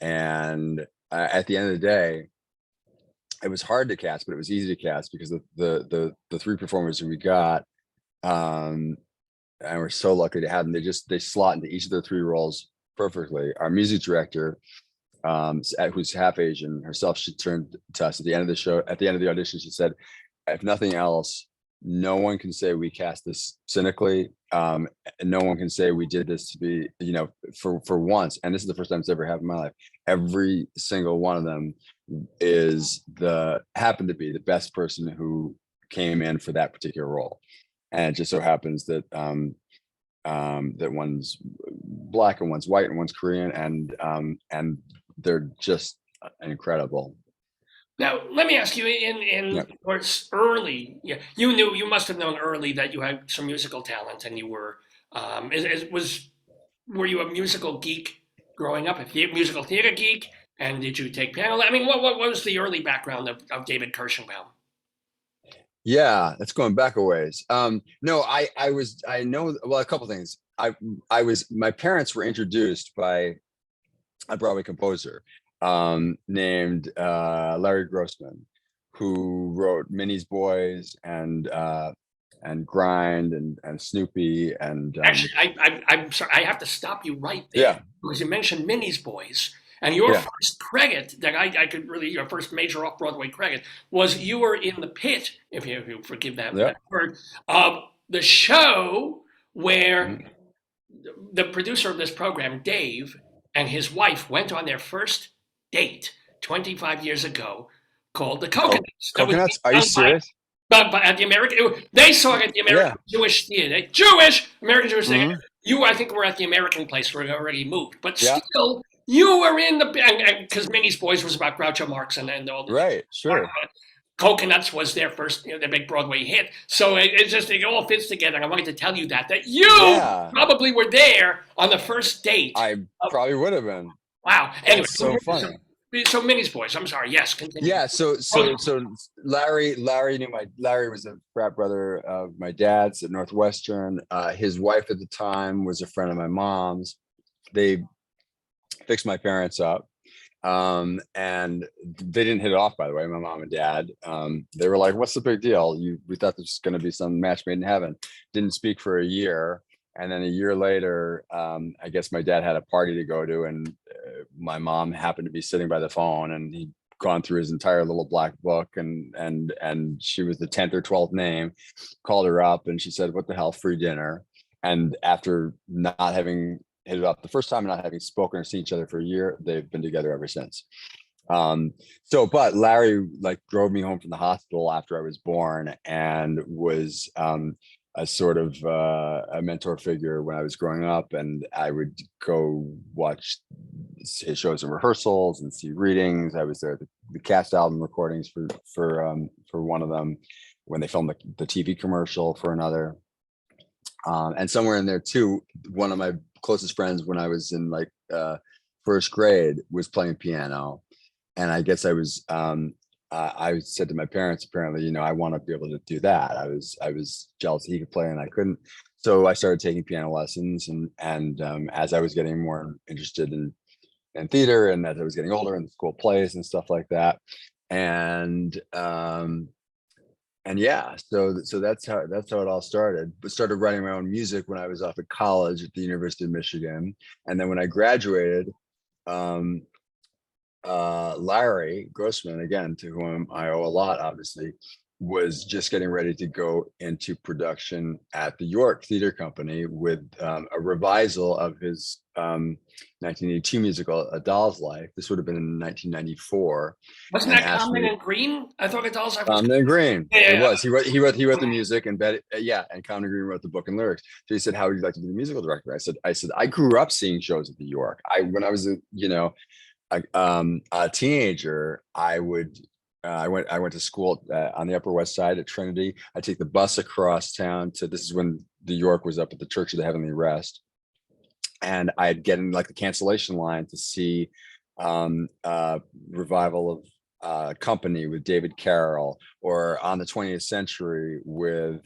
And at the end of the day, it was hard to cast, but it was easy to cast because the three performers who we got, and we're so lucky to have them. They slot into each of the three roles perfectly. Our music director, who's half Asian herself, she turned to us at the end of the show, at the end of the audition. She said, if nothing else, no one can say we cast this cynically. And no one can say we did this to be, for once. And this is the first time it's ever happened in my life. Every single one of them happened to be the best person who came in for that particular role. And it just so happens that that one's black and one's white and one's Korean, and they're just incredible. Now, let me ask you, in course, early, you must have known early that you had some musical talent, and you were, were you a musical geek growing up, a musical theater geek, and did you take piano? I mean, what was the early background of David Kirshenbaum? Yeah, that's going back a ways. No, I know, well, a couple things. My parents were introduced by a Broadway composer named Larry Grossman, who wrote Minnie's Boys and Grind and Snoopy and actually, I'm sorry, I have to stop you right there. Yeah, because you mentioned Minnie's Boys, and your first credit that I could really, your first major off-Broadway credit was you were in the pit, if you forgive that word, of the show where the producer of this program, Dave, and his wife went on their first date 25 years ago, called the Coconuts. Coconuts? Are you serious? But at the American, they saw it at the American Jewish Theater. American Jewish Theater. You, I think, were at the American place where it already moved, but still, you were in the, because Minnie's Boys was about Groucho Marx and all the right, sure. Coconuts was their first, their big Broadway hit. So it all fits together. And I wanted to tell you that you probably were there on the first date. I probably would have been. Wow. Anyway, that's so funny. So Minnie's Boys. I'm sorry. Yes, continue. Yeah. So Larry was a frat brother of my dad's at Northwestern. His wife at the time was a friend of my mom's. They fixed my parents up. And they didn't hit it off, by the way, my mom and dad. They were like, what's the big deal? We thought this was going to be some match made in heaven. Didn't speak for a year. And then a year later, I guess my dad had a party to go to, and my mom happened to be sitting by the phone, and he'd gone through his entire little black book, and she was the 10th or 12th name, called her up, and she said, what the hell, free dinner. And after not having hit it up the first time, not having spoken or seen each other for a year, they've been together ever since. But Larry drove me home from the hospital after I was born, and was a sort of a mentor figure when I was growing up, and I would go watch his shows and rehearsals and see readings. I was there at the cast album recordings for one of them, when they filmed the TV commercial for another. And somewhere in there too, one of my closest friends when I was in like first grade was playing piano, and I guess I said to my parents, apparently, I want to be able to do that. I was jealous that he could play and I couldn't. So I started taking piano lessons, and as I was getting more interested in theater, and as I was getting older, in school plays and stuff like that, and yeah, so that's how it all started. But started writing my own music when I was off at college at the University of Michigan, and then when I graduated, Larry Grossman, again, to whom I owe a lot, obviously, was just getting ready to go into production at the York Theatre Company with a revisal of his 1982 musical, A Doll's Life. This would have been in 1994. Wasn't that Common and Green? I thought A Doll's Life was Common and Green. Yeah. It was. He wrote the music, and and Common and Green wrote the book and lyrics. So he said, "How would you like to be the musical director?" I said, I grew up seeing shows at the York. When I was a teenager, I went to school on the Upper West Side at Trinity. I take the bus across town this is when the York was up at the Church of the Heavenly Rest, and I'd get in like the cancellation line to see revival of Company with David Carroll, or On the 20th Century with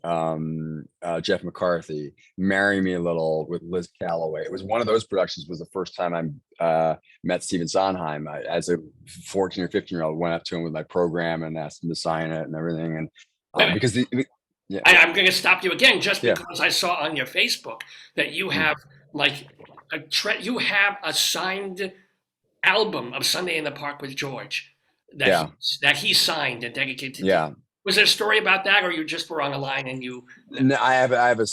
Jeff McCarthy, Marry Me a Little with Liz Calloway. It was one of those productions. Was the first time I met Stephen Sondheim. As a 14 or 15-year-old, went up to him with my program and asked him to sign it and everything. And because I'm going to stop you again, just because I saw on your Facebook that you have like you have a signed album of Sunday in the Park with George that he signed and dedicated to you. Was there a story about that, or you just were on the line and you? No, I have a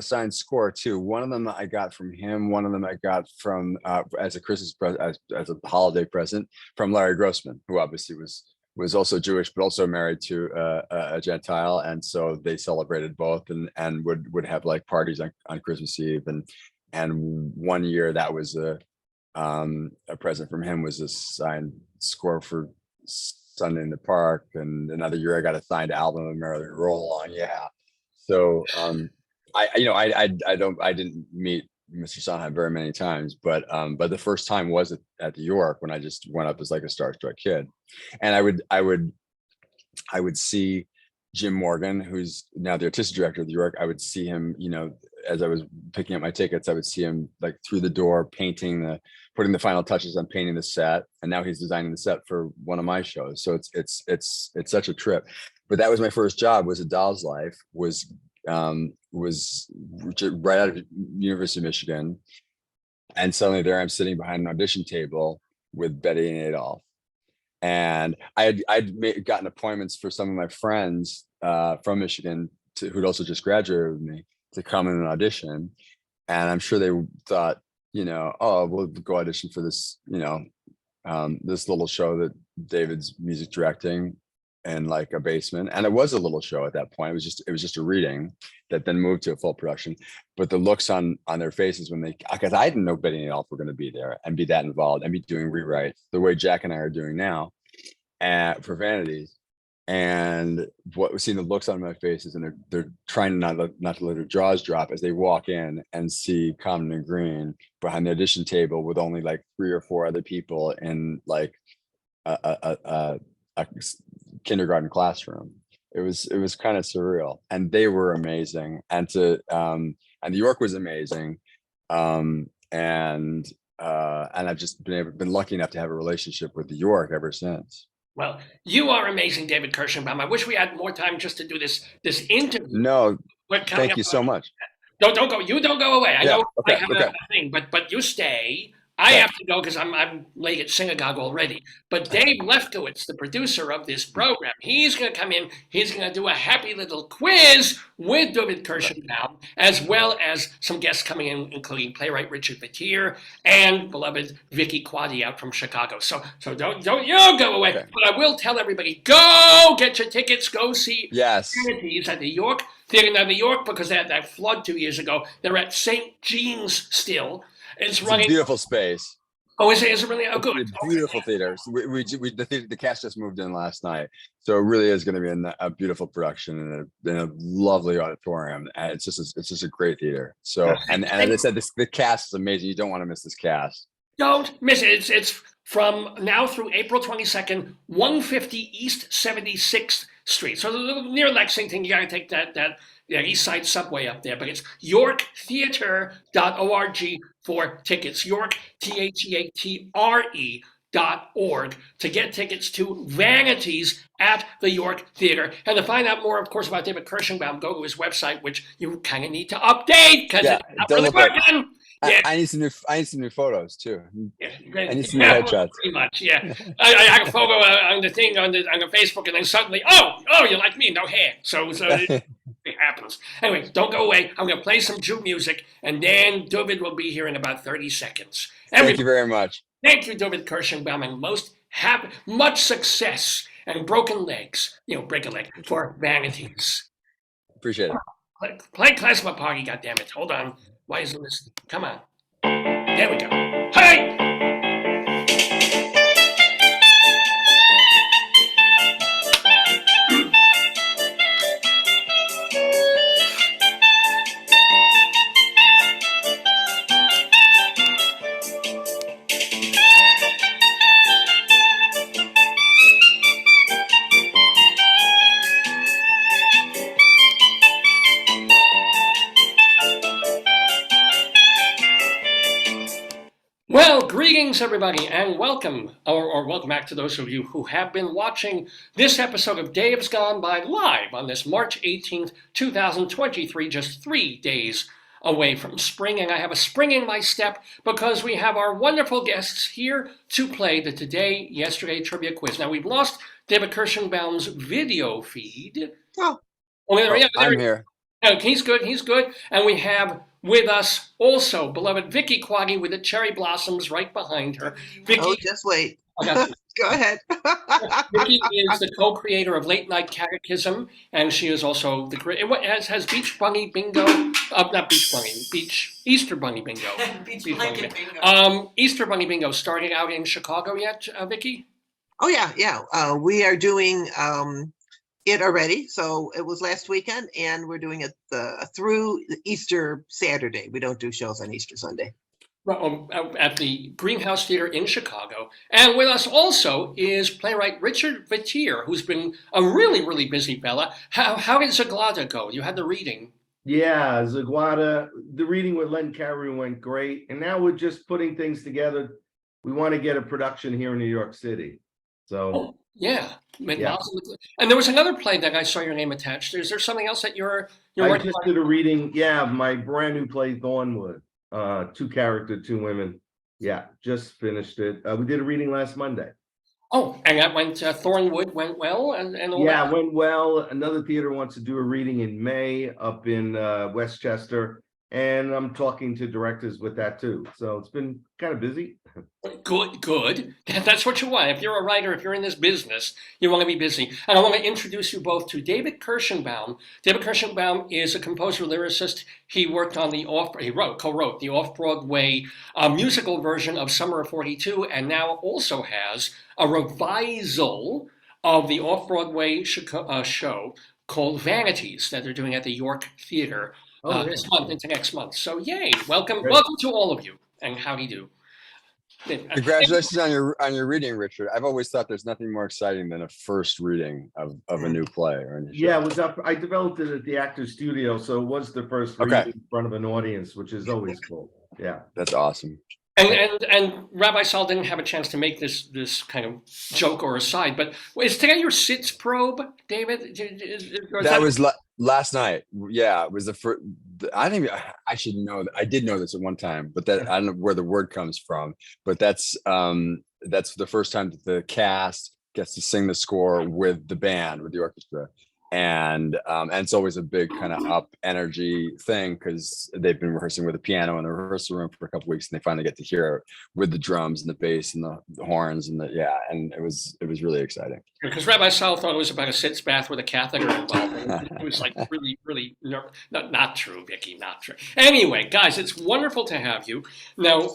signed score too. One of them I got from him. One of them I got from as a Christmas present, as a holiday present, from Larry Grossman, who obviously was also Jewish, but also married to a Gentile, and so they celebrated both, and would have like parties on Christmas Eve, and one year that was a present from him, was a signed score for Sunday in the Park, and another year I got a signed album of Marilyn Roll on. So I didn't meet Mr. Sondheim very many times, but the first time was at the York, when I just went up as like a starstruck kid, and I would see Jim Morgan, who's now the artistic director of the York. I would see him, as I was picking up my tickets, I would see him like through the door putting the final touches on painting the set, and now he's designing the set for one of my shows. So it's such a trip. But that was my first job. Was A Doll's Life. Was right out of University of Michigan, and suddenly there I'm sitting behind an audition table with Betty and Adolph, and I'd gotten appointments for some of my friends from Michigan who'd also just graduated with me to come in and audition, and I'm sure they thought, oh, we'll go audition for this, this little show that David's music directing in like a basement. And it was a little show at that point. It was just a reading that then moved to a full production. But the looks on their faces because I didn't know Betty and Adolph were going to be there and be that involved and be doing rewrites the way Jack and I are doing now for Vanities. And seeing the looks on my faces, and they're trying not to let their jaws drop as they walk in and see Common and Green behind the audition table with only like 3 or 4 other people in like a kindergarten classroom. It was kind of surreal, and they were amazing, and the York was amazing, and I've just been lucky enough to have a relationship with the York ever since. Well, you are amazing, David Kirshenbaum. I wish we had more time just to do this interview. No, thank you so much. Don't go. You don't go away. I know okay, I have a thing, but you stay. I have to go because I'm late at synagogue already. But Dave Lefkowitz, the producer of this program, he's going to come in. He's going to do a happy little quiz with David Kirshenbaum, as well as some guests coming in, including playwright Richard Vetere and beloved Vicki Quade out from Chicago. So don't you go away. Okay. But I will tell everybody, go get your tickets. Go see Yes. Vanities at the York Theater. Now, the York, because they had that flood 2 years ago, they're at St. Jean's still. It's It's running. a beautiful space. Oh, is it really? Oh, good. It's a beautiful theater. So the cast just moved in last night, so it really is going to be a beautiful production in a lovely auditorium. And it's just a great theater. So and as I said, the cast is amazing. You don't want to miss this cast. Don't miss it. It's from now through April 22nd, 150 East 76th Street. So near Lexington, you got to take that East Side subway up there. But it's yorktheatre.org for tickets. York, THEATRE.org to get tickets to Vanities at the York Theater. And to find out more, of course, about David Kirshenbaum, go to his website, which you kind of need to update because it's not really working. Yeah. I need some new photos too. Yeah. I need some new headshots. Pretty much, yeah. I had a photo on the thing on the Facebook, and then suddenly, oh, you like me? No hair. So it happens. Anyway, don't go away. I'm going to play some Jew music, and then David will be here in about 30 seconds. Thank you very much. Thank you, David Kirshenbaum, and much success and broken legs. Break a leg for Vanities. Appreciate it. Play Classical Party, goddammit. Hold on. Why isn't this? Come on. There we go. Hey! Well, greetings, everybody, and welcome, or welcome back to those of you who have been watching this episode of Dave's Gone By live on this March 18th, 2023, just 3 days away from spring. And I have a spring in my step because we have our wonderful guests here to play the Today, Yesterday Trivia Quiz. Now, we've lost David Kirshenbaum's video feed. I'm here. He's good. And we have with us also beloved Vicki Quade with the cherry blossoms right behind her. Vicki, just wait. Go ahead. Vicki is the co-creator of Late Night Catechism, and she is also the creator. Has Beach Bunny Bingo? Not Beach Bunny. Easter Bunny Bingo. Beach Blanket Bingo. Easter Bunny Bingo started out in Chicago yet, Vicki? Oh yeah. We are doing it already. So it was last weekend, and we're doing it through Easter Saturday. We don't do shows on Easter Sunday. At the Greenhouse Theater in Chicago. And with us also is playwright Richard Vetere, who's been a really, really busy fella. How did Zaglada go? You had the reading. Yeah, Zaglada, the reading with Len Carew went great. And now we're just putting things together. We want to get a production here in New York City. So yeah. And there was another play that I saw your name attached. Is there something else that you're working on? I just did a reading, my brand new play, Thornwood. 2-character, 2 women. Yeah, just finished it. We did a reading last Monday. Oh, and that went, Thornwood went well? And all yeah, that? It went well. Another theater wants to do a reading in May up in Westchester. And I'm talking to directors with that too. So it's been kind of busy. Good. That's what you want. If you're a writer, if you're in this business, you want to be busy. And I want to introduce you both to David Kirshenbaum. David Kirshenbaum is a composer-lyricist. He worked on co-wrote the off-Broadway musical version of Summer of 42, and now also has a revisal of the off-Broadway show called Vanities that they're doing at the York Theater this month into next month. So yay! Welcome to all of you, and howdy do. Congratulations on your reading, Richard. I've always thought there's nothing more exciting than a first reading of a new play or a new show. Yeah, it was up. I developed it at the Actors Studio, so it was the first reading in front of an audience, which is always cool. Yeah, that's awesome. And Rabbi Saul didn't have a chance to make this kind of joke or aside, but is today your SITS probe, David? That was last night. Yeah, it was I think I should know that. I did know this at one time, but that I don't know where the word comes from. But that's the first time that the cast gets to sing the score with the band, with the orchestra. And it's always a big kind of up energy thing because they've been rehearsing with a piano in the rehearsal room for a couple weeks, and they finally get to hear it with the drums and the bass and the horns and and it was really exciting. Because Rabbi Sal thought it was about a sitz bath with a catheter involved. It was like really not true, Vicki, not true. Anyway, guys, it's wonderful to have you. Now,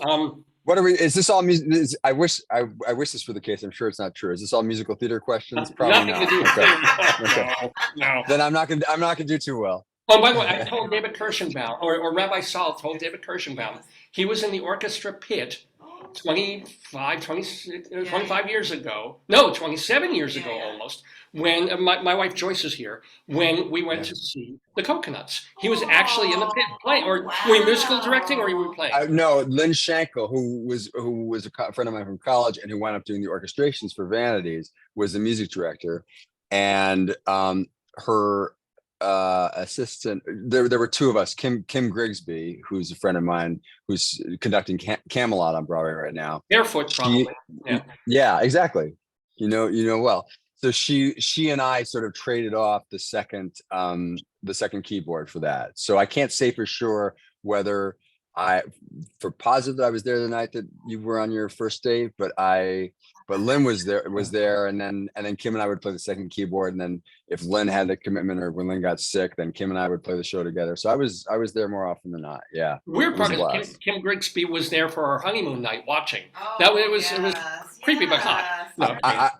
what are we? Is this all music? I wish this were the case. I'm sure it's not true. Is this all musical theater questions? Probably nothing not. to do with Okay. No. Then I'm not gonna do too well. Oh, by the way, I told David Kirshenbaum, or Rabbi Sal told David Kirshenbaum, he was in the orchestra pit 25 years ago. No, 27 years ago almost. When my wife Joyce is here, when we went to see the Coconuts, he was actually in the pit playing. Or were you musical directing, or were you playing? No, Lynn Schenkel, who was a friend of mine from college and who wound up doing the orchestrations for Vanities, was the music director, and her assistant. There were two of us. Kim Grigsby, who's a friend of mine, who's conducting Camelot on Broadway right now. Barefoot, probably. Yeah, exactly. You know well. So she and I sort of traded off the second keyboard for that. So I can't say for sure whether for positive that I was there the night that you were on your first date, but Lynn was there, and then Kim and I would play the second keyboard, and then if Lynn had the commitment or when Lynn got sick, then Kim and I would play the show together. So I was there more often than not. Yeah. Weird part is Kim Grigsby was there for our honeymoon night watching. Oh, It was creepy but hot. No, I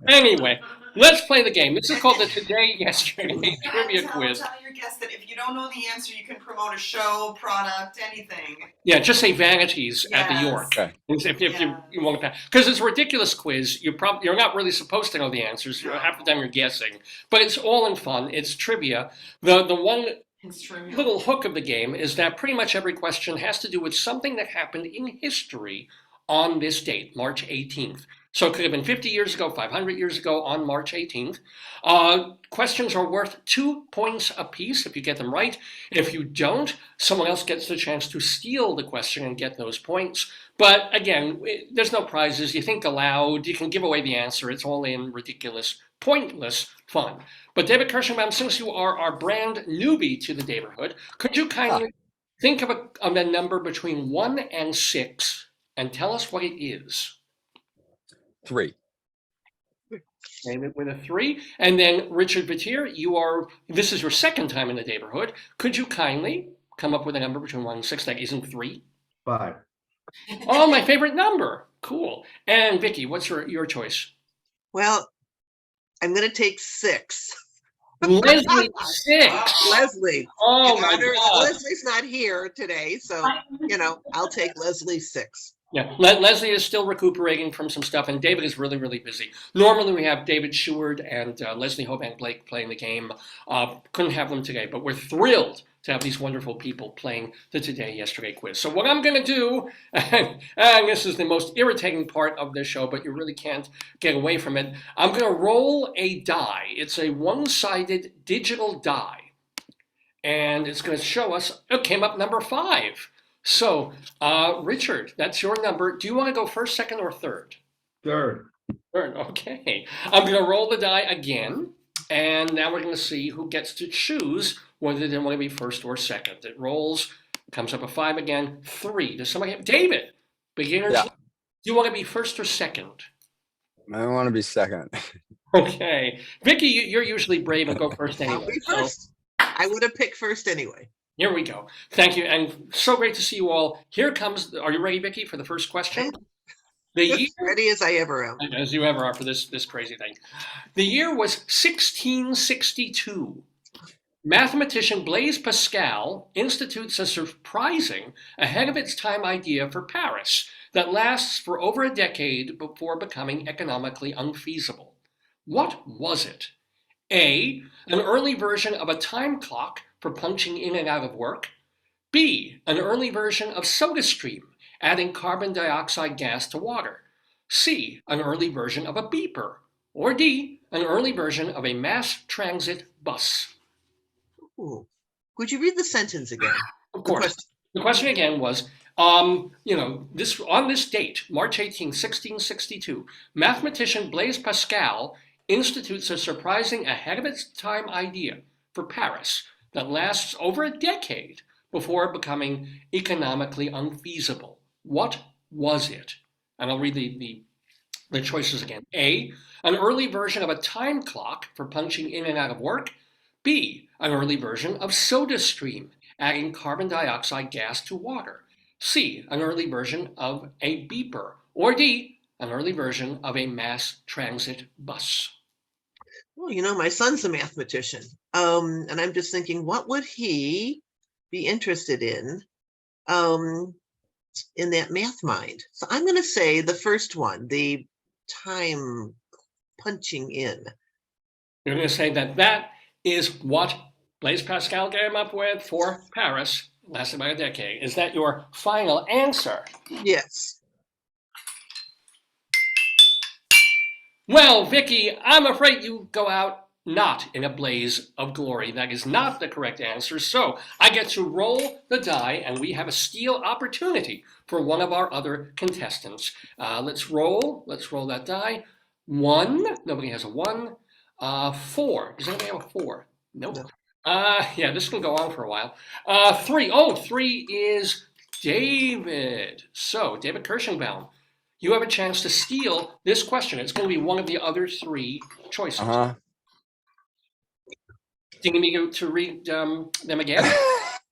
anyway, let's play the game. This is called the Today Yesterday Trivia Quiz. Tell your guests that if you don't know the answer, you can promote a show, product, anything. Yeah, just say Vanities at the Yes. York. Okay. If you want to, because it's a ridiculous quiz. You're not really supposed to know the answers. Half the time you're guessing, but it's all in fun. It's trivia. The one It's true. little hook of the game is that pretty much every question has to do with something that happened in history on this date, March 18th. So it could have been 50 years ago, 500 years ago on March 18th. Questions are worth 2 points apiece if you get them right. If you don't, someone else gets the chance to steal the question and get those points. But again, there's no prizes. You think aloud. You can give away the answer. It's all in ridiculous, pointless fun. But David Kirshenbaum, since you are our brand newbie to the Daverhood, could you kindly think of a number between 1 and 6 and tell us what it is? 3. Name it with a 3. And then Richard Vetere, this is your second time in the Daverhood. Could you kindly come up with a number between 1 and 6 that isn't 3? 5. Oh, my favorite number. Cool. And Vicki, what's your choice? Well, I'm going to take 6. Leslie, 6. Leslie. Oh, In my honor- God. Leslie's not here today, so, I'll take Leslie 6. Yeah, Leslie is still recuperating from some stuff, and David is really, really busy. Normally, we have David Sheward and Leslie Hobank Blake playing the game. Couldn't have them today, but we're thrilled to have these wonderful people playing the Today Yesterday quiz. So what I'm going to do, and this is the most irritating part of this show, but you really can't get away from it. I'm going to roll a die. It's a one-sided digital die, and it's going to show us. It came up number 5. So, Richard, that's your number. Do you want to go first, second, or third? Third. Third, okay. I'm going to roll the die again, and now we're going to see who gets to choose whether they want to be first or second. It rolls, comes up a 5 again, 3. Does somebody have? David, beginner's. Yeah. Do you want to be first or second? I want to be second. Okay. Vicki, you're usually brave and go first anyway. I'll be so- first. I would have picked first anyway. Here we go. Thank you, and so great to see you all. Here comes. Are you ready, Vicki, for the first question? The year, As ready as I ever am. as you ever are for this crazy thing. The year was 1662. Mathematician Blaise Pascal institutes a surprising, ahead of its time idea for Paris that lasts for over a decade before becoming economically unfeasible. What was it? A, an early version of a time clock for punching in and out of work. B, an early version of SodaStream, adding carbon dioxide gas to water. C, an early version of a beeper. Or D, an early version of a mass transit bus. Ooh. Could you read the sentence again? Of The course. question. The question again was, this on this date, March 18, 1662, mathematician Blaise Pascal institutes a surprising ahead of its time idea for Paris that lasts over a decade before becoming economically unfeasible. What was it? And I'll read the choices again. A, an early version of a time clock for punching in and out of work. B, an early version of SodaStream, adding carbon dioxide gas to water. C, an early version of a beeper. Or D, an early version of a mass transit bus. Well, my son's a mathematician. And I'm just thinking, what would he be interested in that math mind? So I'm going to say the first one, the time punching in. You're going to say that is what Blaise Pascal came up with for Paris, lasted about a decade. Is that your final answer? Yes. Well, Vicki, I'm afraid you go out not in a blaze of glory. That is not the correct answer. So I get to roll the die, and we have a steal opportunity for one of our other contestants. Let's roll that die. 1. Nobody has a 1. 4. Does anybody have a 4? Nope. No. Yeah, this will go on for a while. 3. 3 is David. So, David Kirshenbaum, you have a chance to steal this question. It's going to be one of the other 3 choices. Do you need me to read them again?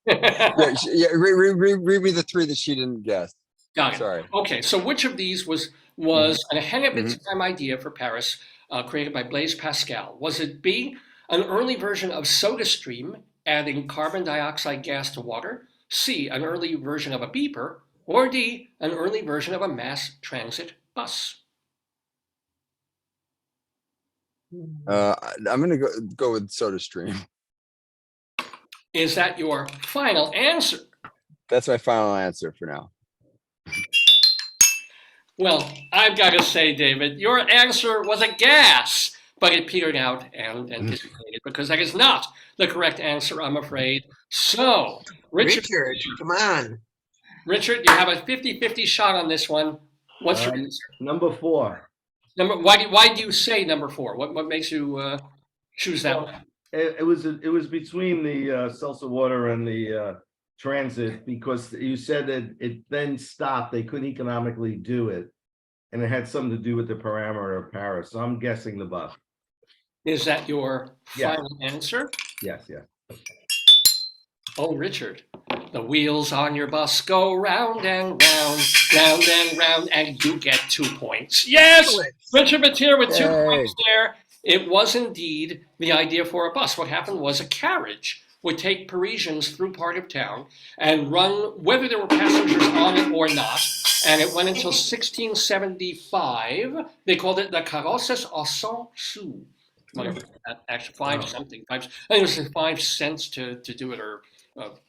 Yeah, read me the 3 that she didn't guess. Got it. Sorry. Okay, so which of these was an ahead of its time idea for Paris created by Blaise Pascal? Was it B, an early version of SodaStream adding carbon dioxide gas to water? C, an early version of a beeper? Or D, an early version of a mass transit bus? I'm gonna go with SodaStream. Is that your final answer? That's my final answer for now. Well, I've got to say, David, your answer was a guess, but it petered out and dissipated because that is not the correct answer, I'm afraid. So, Richard, come on. Richard, you have a 50-50 shot on this one. What's your answer? Number 4. Why do you say number 4? What makes you choose that one? It was between the seltzer water and the transit, because you said that it then stopped. They couldn't economically do it, and it had something to do with the parameter of Paris. So I'm guessing the bus. Is that your Yes. final answer? Yes. Oh, Richard, the wheels on your bus go round and round, and you get 2 points. Yes! Excellent. Richard Vetere with 2 Yay. points there. It was indeed the idea for a bus. What happened was a carriage would take Parisians through part of town and run whether there were passengers on it or not. And it went until 1675. They called it the carrosses à 100 sous. Whatever, actually 5 something. I think it was 5 cents to do it, or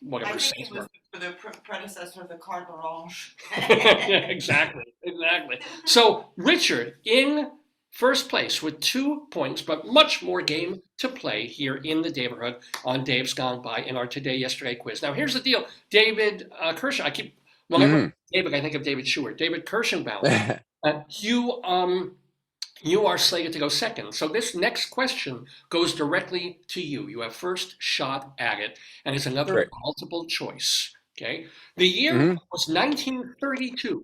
whatever. I think cents it was were. for the predecessor of the carte blanche. Yeah, exactly. So Richard in first place with 2 points, but much more game to play here in the Daverhood on Dave's Gone By in our Today Yesterday quiz. Now here's the deal, David Kirshenbaum. Whenever David, I think of David Stewart. David Kirshenbaum. You are slated to go second. So this next question goes directly to you. You have first shot at it, and it's another multiple choice. Okay. The year was 1932.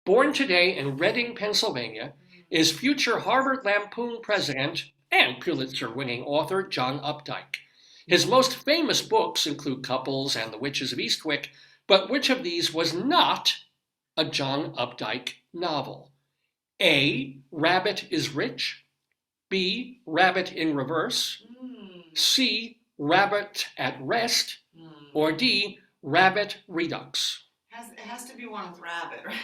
Born today in Reading, Pennsylvania, is future Harvard Lampoon president and Pulitzer-winning author John Updike. His most famous books include Couples and The Witches of Eastwick, but which of these was not a John Updike novel? A, Rabbit is Rich. B, Rabbit in Reverse. C, Rabbit at Rest. Or D, Rabbit Redux. It has to be one with rabbit, right?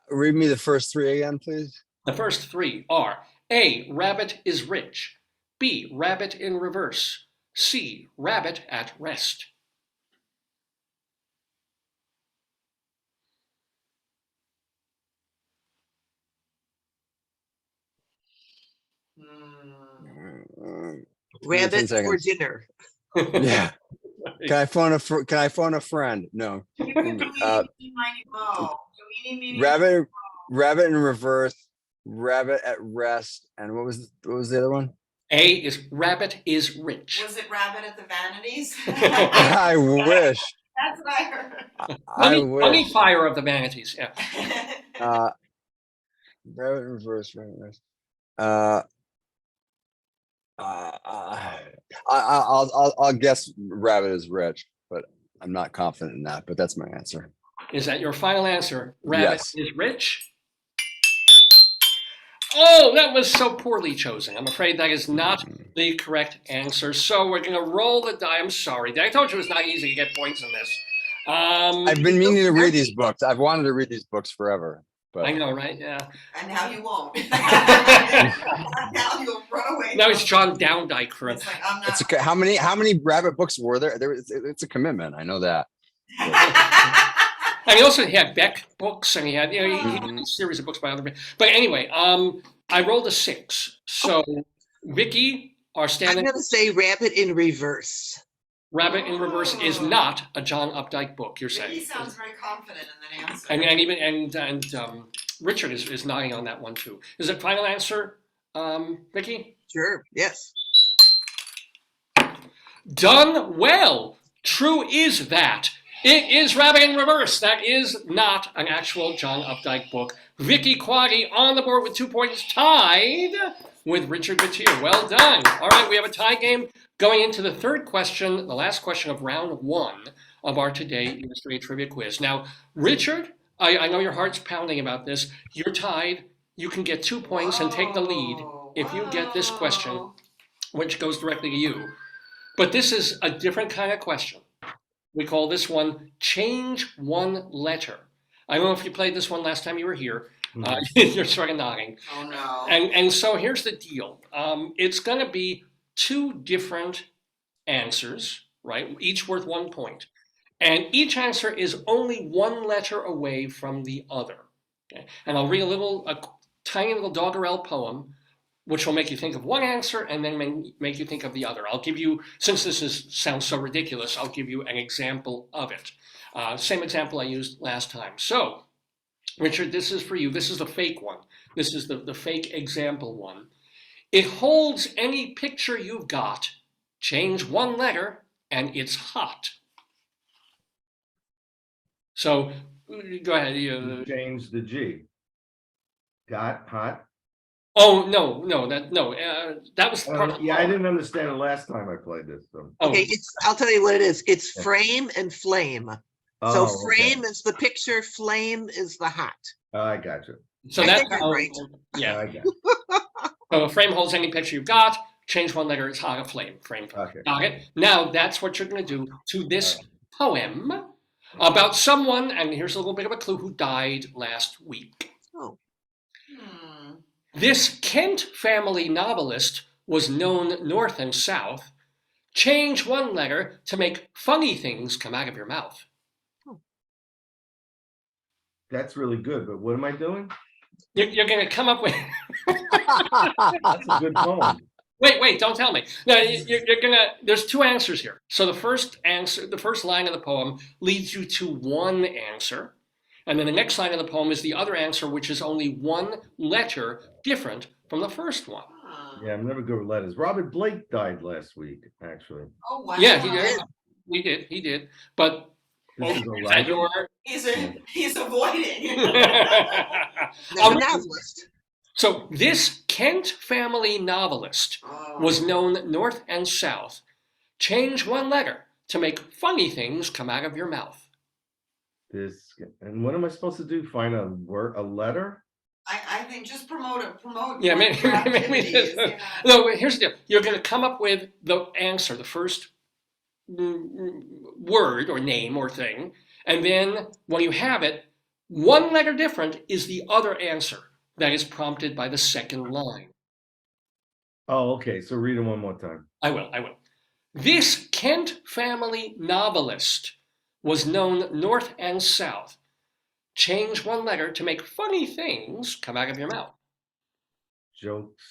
Read me the first 3 again, please. The first 3 are A, Rabbit is Rich. B, Rabbit in Reverse. C, Rabbit at Rest. Rabbit for seconds. dinner. Yeah. Can I phone a friend? No. Rabbit in reverse, rabbit at rest, and what was the other one? A is rabbit is rich. Was it rabbit at the vanities? I wish. That's what I heard. I wish. Funny fire of the vanities. Yeah. Rabbit in reverse, rabbit in reverse. I'll guess rabbit is rich, but I'm not confident in that. But that's my answer. Is that your final answer? Rabbit Yes. is rich? Oh, that was so poorly chosen. I'm afraid that is not the correct answer. So we're going to roll the die. I'm sorry. I told you it's not easy to get points in this. I've been meaning to read these books. I've wanted to read these books forever. But I know, right? Yeah. And now you won't. Now you'll run away. Now it's John Downdike for it. It's like, I'm not. it's how many rabbit books were there? It's a commitment. I know that. And he also had Beck books, and he had, he had a series of books by other people. But anyway, I rolled a 6. So, Vicki, our I'm standing gonna say Rabbit in Reverse. Rabbit in Reverse is not a John Updike book. You're saying? He sounds very confident in that answer. And even Richard is nodding on that one too. Is it final answer, Vicki? Sure, yes. Done well. True is that. It is Rabbit in Reverse. That is not an actual John Updike book. Vicki Quade on the board with 2 points, tied with Richard Vetere. Well done. All right, we have a tie game going into the third question, the last question of round 1 of our Today Illustrated Trivia Quiz. Now, Richard, I know your heart's pounding about this. You're tied. You can get 2 points and take the lead if you get this question, which goes directly to you. But this is a different kind of question. We call this one Change One Letter. I don't know if you played this one last time you were here. You're sort of nodding. Oh no. And so here's the deal. It's going to be 2 different answers, right? Each worth 1 point. And each answer is only 1 letter away from the other. Okay? And I'll read a tiny little doggerel poem, which will make you think of one answer and then make you think of the other. I'll give you, since this sounds so ridiculous, I'll give you an example of it. Same example I used last time. So, Richard, this is for you. This is the fake one. This is the fake example one. It holds any picture you've got, change 1 letter, and it's hot. So, go ahead. Change the G. Got hot. Oh, no, that was part of the Yeah, I poem. didn't understand it last time I played this. So. Oh, Okay, I'll tell you what it is. It's frame and flame. So Oh, frame is the picture, flame is the hot. I got you. so I that's think you're right. Yeah. I got you. So a frame holds any picture you've got, change 1 letter, it's hot, a flame. Frame. Okay. Got it? Now that's what you're going to do to this poem about someone, and here's a little bit of a clue, who died last week. Oh, This Kent family novelist was known north and south. Change 1 letter to make funny things come out of your mouth. That's really good, but what am I doing? You're going to come up with... That's a good poem. Wait, don't tell me. No, you're gonna. There's 2 answers here. So the first answer, the first line of the poem leads you to 1 answer, and then the next line of the poem is the other answer, which is only 1 letter different from the first one. Yeah, I'm never good with letters. Robert Blake died last week, actually. Oh wow. Yeah, he did. But This is is a that writer. your? He's avoiding. now novelist. So this Kent family novelist was known north and south. Change 1 letter to make funny things come out of your mouth. This, and what am I supposed to do? Find a letter? I think just promote. Yeah, maybe. your activities, No, here's the deal. You're going to come up with the answer, the first word or name or thing, and then when you have it, 1 letter different is the other answer that is prompted by the second line. Oh, okay. So read it one more time. I will. This Kent family novelist was known north and south. Change 1 letter to make funny things come out of your mouth. Jokes.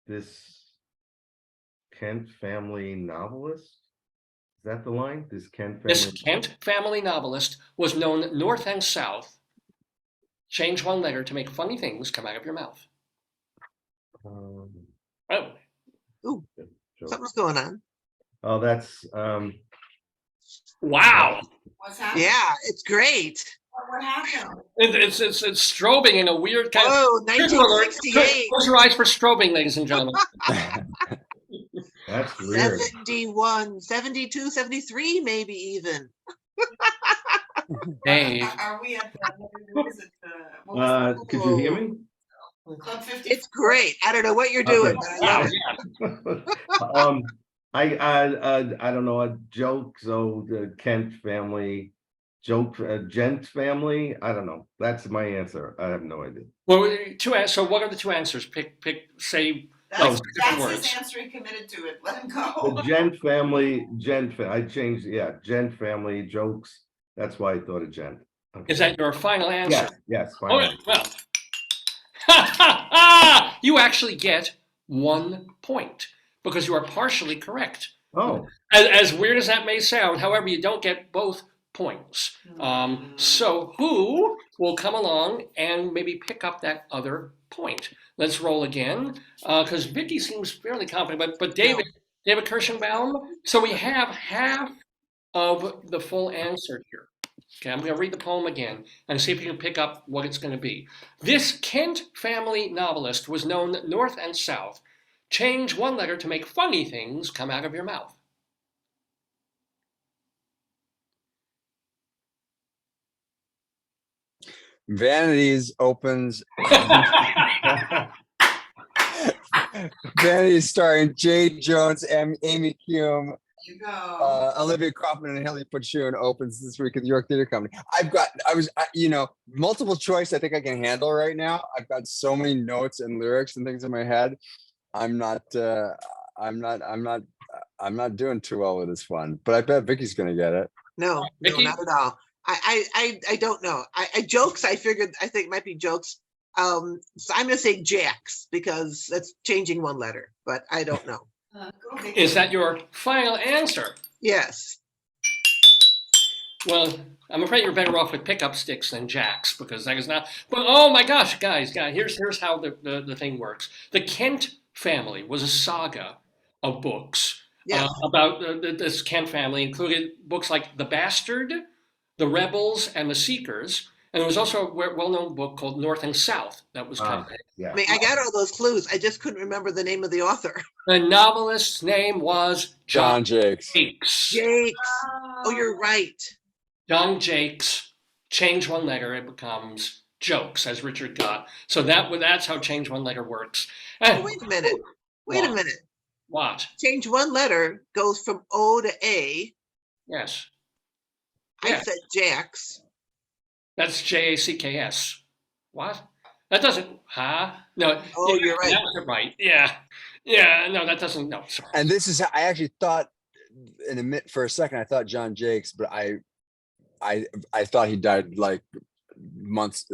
This Kent family novelist? Is that the line? This Kent This family? Kent family novelist was known north and south. Change one letter to make funny things come out of your mouth. Um, Oh, Ooh, joke. something's going on. Oh, that's wow. What's happening? Yeah, it's great. What happened? It's strobing in a weird kind Oh, of. Critical alert. 1968. Close your eyes for strobing, ladies and gentlemen. that's weird. 71, 72, 73, maybe even. Dave. Are we at the, what was it? What was Could you hear me? the Club 50? It's great. I don't know what you're doing, but I love it. I don't know, a joke, so the Kent family, joke, Gent family, I don't know. That's my answer. I have no idea. Well, so what are the two answers? Say That's, different that's words. his answer. He committed to it. Let him go. The Gent family, I changed, yeah, Gent family jokes. That's why I thought of Gent. Okay. Is that your final answer? Yes, All fine. right, well, you actually get 1 point because you are partially correct. Oh, As weird as that may sound, however, you don't get both points. So who will come along and maybe pick up that other point? Let's roll again, because Vicki seems fairly confident, but David Kirshenbaum. So we have half of the full answer here. Okay, I'm going to read the poem again and see if you can pick up what it's going to be. This Kent family novelist was known north and south. Change one letter to make funny things come out of your mouth. Vanities opens. Vanities starring Jade Jones, Amy Kuhn, You go. Olivia Kaufman, and Haley Pachun opens this week at the York Theater Company. Multiple choice. I think I can handle right now. I've got so many notes and lyrics and things in my head. I'm not doing too well with this one, but I bet Vicky's gonna get it. No, Vicki? not at all. I don't know. I jokes, I think it might be jokes. So I'm gonna say Jax because that's changing one letter, but I don't know. Go, Vicki. Is that your final answer? Yes. Well, I'm afraid you're better off with pickup sticks than jacks because that is not. But oh my gosh, guys, here's how the thing works. The Kent family was a saga of books Yes. about this Kent family, included books like The Bastard, The Rebels, and The Seekers. And there was also a well-known book called North and South that was kind of. yeah. I mean, I got all those clues. I just couldn't remember the name of the author. The novelist's name was John Jakes. Jakes. Jakes. Oh, you're right. John Jakes. Change one letter, it becomes jokes, as Richard got. So that's how change one letter works. Oh, wait a minute. Wait a minute. What? Change one letter goes from O to A. Yes. I Yeah. said Jax. That's Jacks. What? That doesn't, No. Oh, you're right. That was right. Yeah, no, that doesn't, no, sorry. And this is how I actually thought for a second, I thought John Jakes, but I thought he died like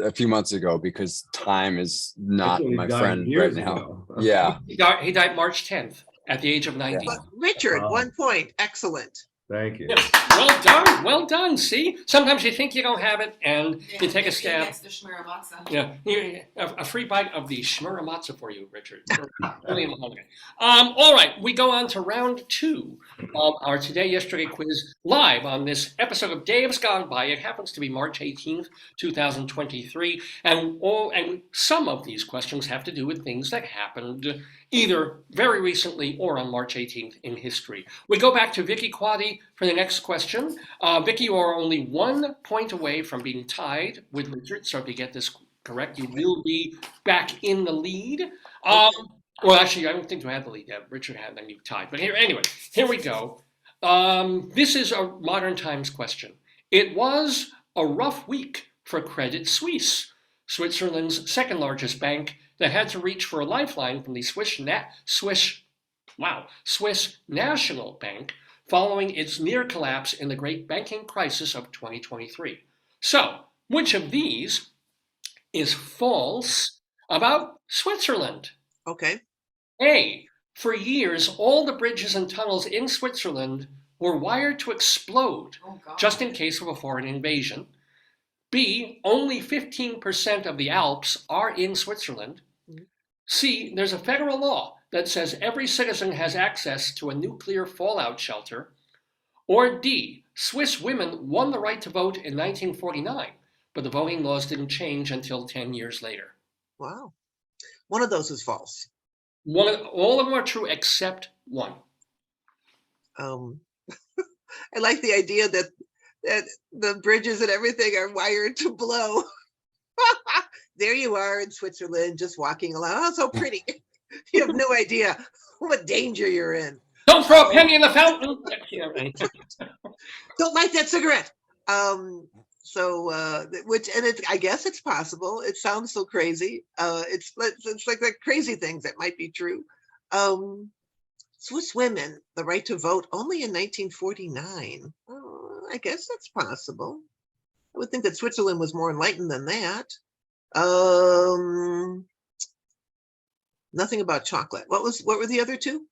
a few months ago because time is not thought he my died friend right years now. ago. Yeah. He died March 10th at the age of 90. But Richard, Wow. 1 point. Excellent. Thank you. Yeah. Well done. See, sometimes you think you don't have it, and you take a He stab. gets the shmira matzah. Yeah, here, a free bite of the shmura matzah for you, Richard. Really hungry. All right, we go on to round 2 of our Today Yesterday quiz live on this episode of Dave's Gone By. It happens to be March 18th, 2023, and some of these questions have to do with things that happened either very recently or on March 18th in history. We go back to Vicki Quade for the next question. Vicki, you are only 1 point away from being tied with Richard, so if you get this correct, you will be back in the lead. Well, actually, I don't think you had the lead yet. Richard had, then you tied. But anyway, here we go. This is a modern times question. It was a rough week for Credit Suisse, Switzerland's second largest bank, that had to reach for a lifeline from the Swiss National Bank following its near collapse in the great banking crisis of 2023. So, which of these is false about Switzerland? Okay. A. For years, all the bridges and tunnels in Switzerland were wired to explode Oh, God. just in case of a foreign invasion. B, only 15% of the Alps are in Switzerland. C, there's a federal law that says every citizen has access to a nuclear fallout shelter. Or D, Swiss women won the right to vote in 1949, but the voting laws didn't change until 10 years later. Wow. One of those is false. All of them are true except one. I like the idea that the bridges and everything are wired to blow. There you are in Switzerland, just walking along. Oh, so pretty. You have no idea what danger you're in. Don't throw a penny in the fountain. Don't light that cigarette. Which, and it's, I guess it's possible. It sounds so crazy. It's like the crazy things that might be true. Swiss women, the right to vote only in 1949. I guess that's possible. I would think that Switzerland was more enlightened than that. Nothing about chocolate. What were the other two?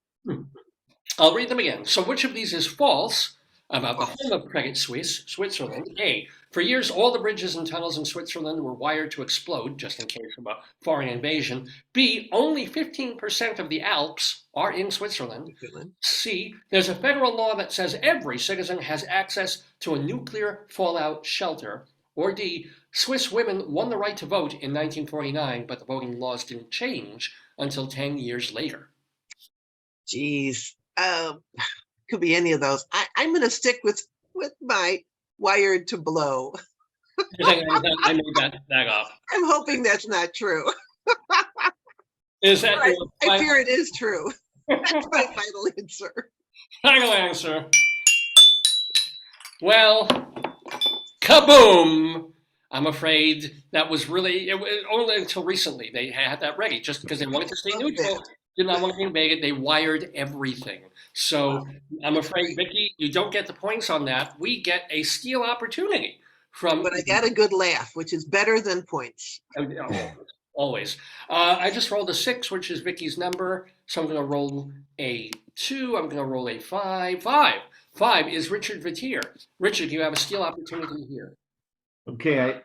I'll read them again. So which of these is false about the home of Credit Suisse, Switzerland? A, for years, all the bridges and tunnels in Switzerland were wired to explode just in case of a foreign invasion. B, only 15% of the Alps are in Switzerland. C, there's a federal law that says every citizen has access to a nuclear fallout shelter. Or D, Swiss women won the right to vote in 1949, but the voting laws didn't change until 10 years later. Geez, could be any of those. I'm going to stick with my wired to blow. I made that up. I'm hoping that's not true. Is that I fear it is true. That's my final answer. Final answer. Well, kaboom! I'm afraid that was really, it was only until recently they had that ready, just because they wanted to stay neutral, did not want to be invaded. They wired everything. So I'm afraid, Vicki, you don't get the points on that. We get a steal opportunity from. But I got a good laugh, which is better than points. Always. I just rolled a 6, which is Vicki's number. So I'm going to roll a 2. I'm going to roll a 5. 5 is Richard Vetere. Richard, you have a steal opportunity here. Okay,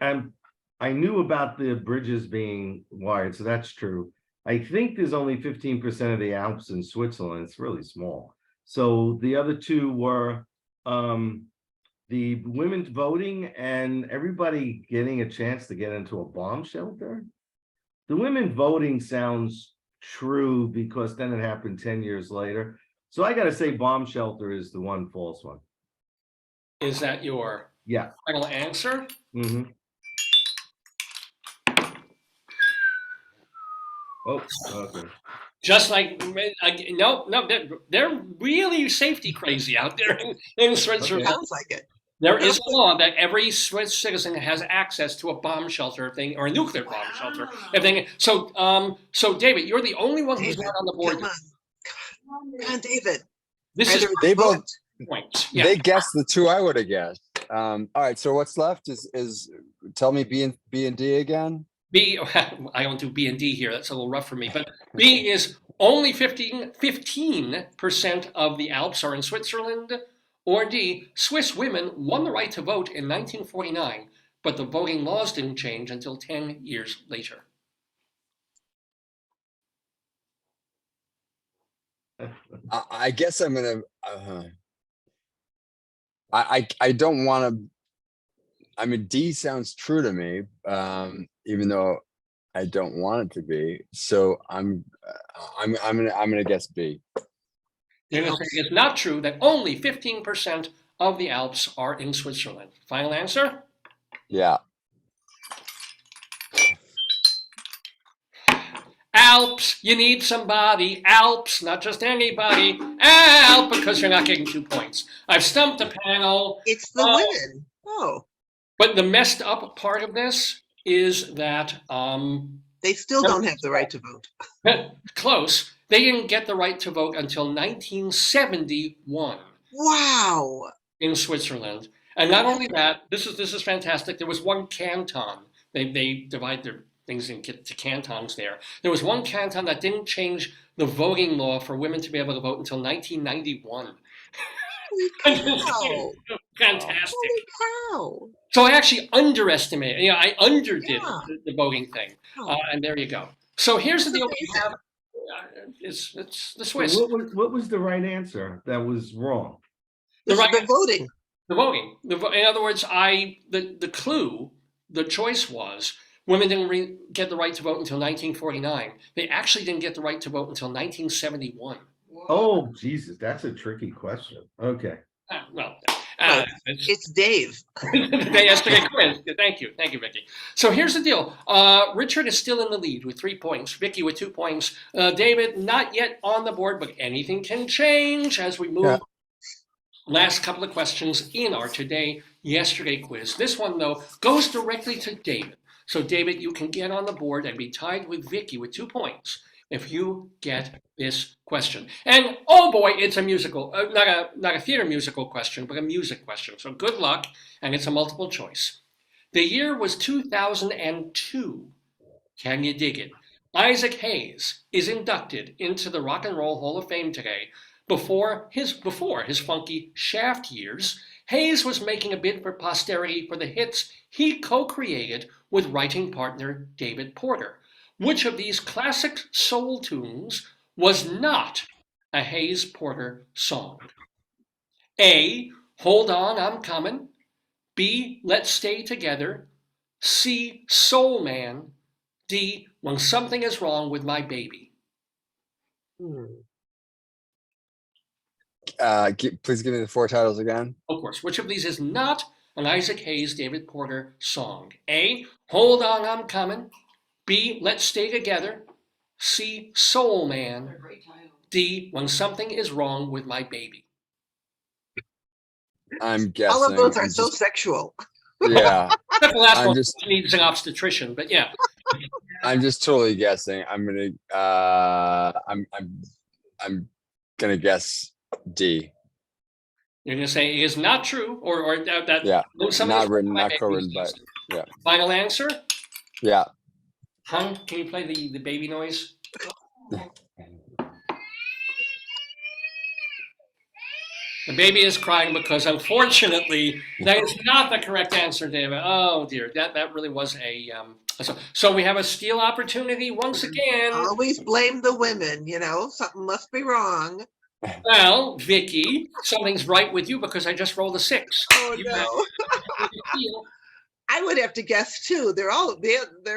I knew about the bridges being wired, so that's true. I think there's only 15% of the Alps in Switzerland. It's really small. So the other two were the women's voting and everybody getting a chance to get into a bomb shelter. The women voting sounds true because then it happened 10 years later. So I got to say bomb shelter is the one false one. Is that your final answer? Mm-hmm. Oh, okay. Just like, no, they're really safety crazy out there in Switzerland. Sounds like it. There is a law that every Swiss citizen has access to a bomb shelter thing, or a nuclear bomb shelter. Everything. So David, you're the only one who's not on the board. Come on, David. This is They both. points. Yeah. They guessed the two I would have guessed. All right. So what's left is tell me B and D again. B, I don't do B and D here. That's a little rough for me. But B is only 15% of the Alps are in Switzerland. Or D, Swiss women won the right to vote in 1949, but the voting laws didn't change until 10 years later. I guess I'm gonna. I don't want to. I mean, D sounds true to me, even though I don't want it to be. So I'm gonna guess B. You're going to say it's not true that only 15% of the Alps are in Switzerland. Final answer? Yeah. Alps, you need somebody. Alps, not just anybody. Alp, because you're not getting 2 points. I've stumped the panel. It's the women. Oh. But the messed up part of this is that they still don't have the right to vote. Close. They didn't get the right to vote until 1971. Wow. In Switzerland. And not only that, this is fantastic. There was one canton. They divide things didn't get to cantons there. There was one canton that didn't change the voting law for women to be able to vote until 1991. Holy cow. Fantastic. Holy cow. So I actually underestimated, I underdid Yeah. the voting thing. Oh. And there you go. So here's the deal we have. It's the So Swiss. what was the right answer that was wrong? The This is right- the voting. The voting. In other words, the clue, the choice was women didn't get the right to vote until 1949. They actually didn't get the right to vote until 1971. Whoa. Oh, Jesus, that's a tricky question. Okay. It's Dave. They asked a quiz. Thank you, Vicki. So here's the deal. Richard is still in the lead with 3 points. Vicki with 2 points. David not yet on the board, but anything can change as we move. Yeah. Last couple of questions in our yesterday quiz. This one though goes directly to David. So David, you can get on the board and be tied with Vicki with 2 points if you get this question. And oh boy, it's a musical, not a theater musical question, but a music question. So good luck, and it's a multiple choice. The year was 2002. Can you dig it? Isaac Hayes is inducted into the Rock and Roll Hall of Fame today. Before his funky Shaft years, Hayes was making a bid for posterity for the hits he co-created with writing partner David Porter. Which of these classic soul tunes was not a Hayes Porter song? A, Hold On, I'm Coming. B, Let's Stay Together. C, Soul Man. D, When Something Is Wrong with My Baby. Please give me the 4 titles again. Of course, which of these is not an Isaac Hayes, David Porter song? A, Hold On, I'm Coming. B, Let's Stay Together. C, Soul Man. What a great title. D, When Something Is Wrong with My Baby. I'm guessing. All of those are I'm so just- sexual. Yeah, Except the last I'm one just- needs an obstetrician, but yeah. I'm just totally guessing. I'm gonna guess D. You're going to say it is not true, or that Yeah, when something not is wrong written, with my not baby. co-written, but yeah. Final answer? Yeah. Hun, can you play the baby noise? The baby is crying because, unfortunately, that is not the correct answer, David. Oh dear, that really was a. So we have a steal opportunity once again. Always blame the women, something must be wrong. Well, Vicki, something's right with you because I just rolled a 6. Oh You no. I would have to guess too. They're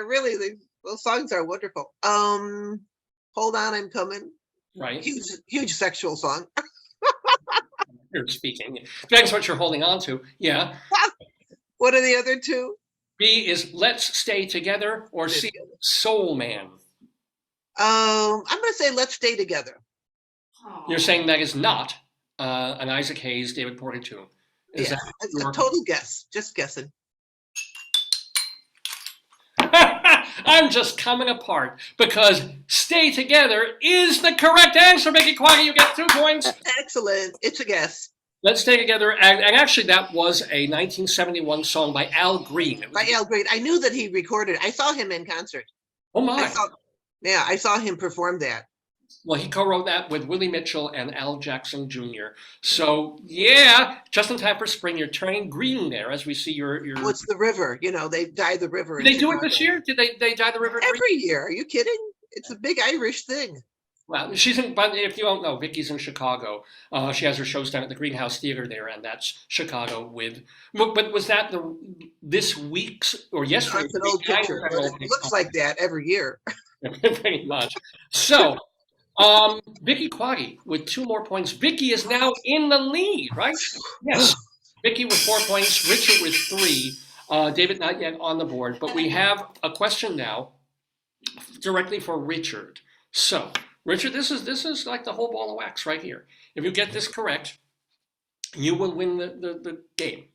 really, those songs are wonderful. Hold On, I'm Coming. Right. Huge sexual song. You're speaking. Depends what you're holding on to. Yeah. What are the other two? B is Let's Stay Together, or C, Soul Man. I'm gonna say Let's Stay Together. Oh. You're saying that is not an Isaac Hayes, David Porter tune. Is Yeah, that a total guess. Just guessing. I'm just coming apart because Stay Together is the correct answer, Vicki Quade. You get 2 points. Excellent. It's a guess. Let's Stay Together. And actually, that was a 1971 song by Al Green. It was- By Al Green. I knew that he recorded. I saw him in concert. Oh, my. I saw him perform that. Well, he co-wrote that with Willie Mitchell and Al Jackson Jr. So, yeah, just in time for spring. You're turning green there as we see your... Oh, it's the river. They dye the river. Did in they do it Chicago. this year? Did they dye the river green? Every year. Are you kidding? It's a big Irish thing. Well, she's in, but if you don't know, Vicki's in Chicago. She has her shows down at the Greenhouse Theater there, and that's Chicago with, but was that this week's or yesterday? It's an old picture, but it looks like that every year. Pretty much. So, Vicki Quade with 2 more points. Vicki is now in the lead, right? Yes. Vicki with 4 points, Richard with 3. David not yet on the board, but we have a question now directly for Richard. So, Richard, this is like the whole ball of wax right here. If you get this correct, you will win the game.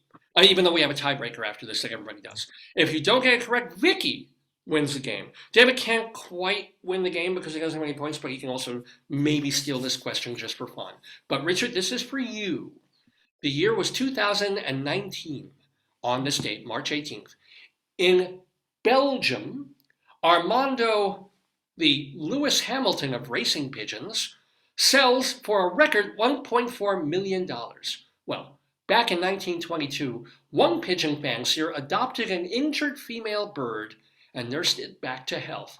Even though we have a tiebreaker after this, like everybody does. If you don't get it correct, Vicki wins the game. David can't quite win the game because he doesn't have any points, but he can also maybe steal this question just for fun. But Richard, this is for you. The year was 2019 on this date, March 18th. In Belgium, Armando, the Lewis Hamilton of racing pigeons, sells for a record $1.4 million. Well, back in 1922, one pigeon fancier adopted an injured female bird and nursed it back to health.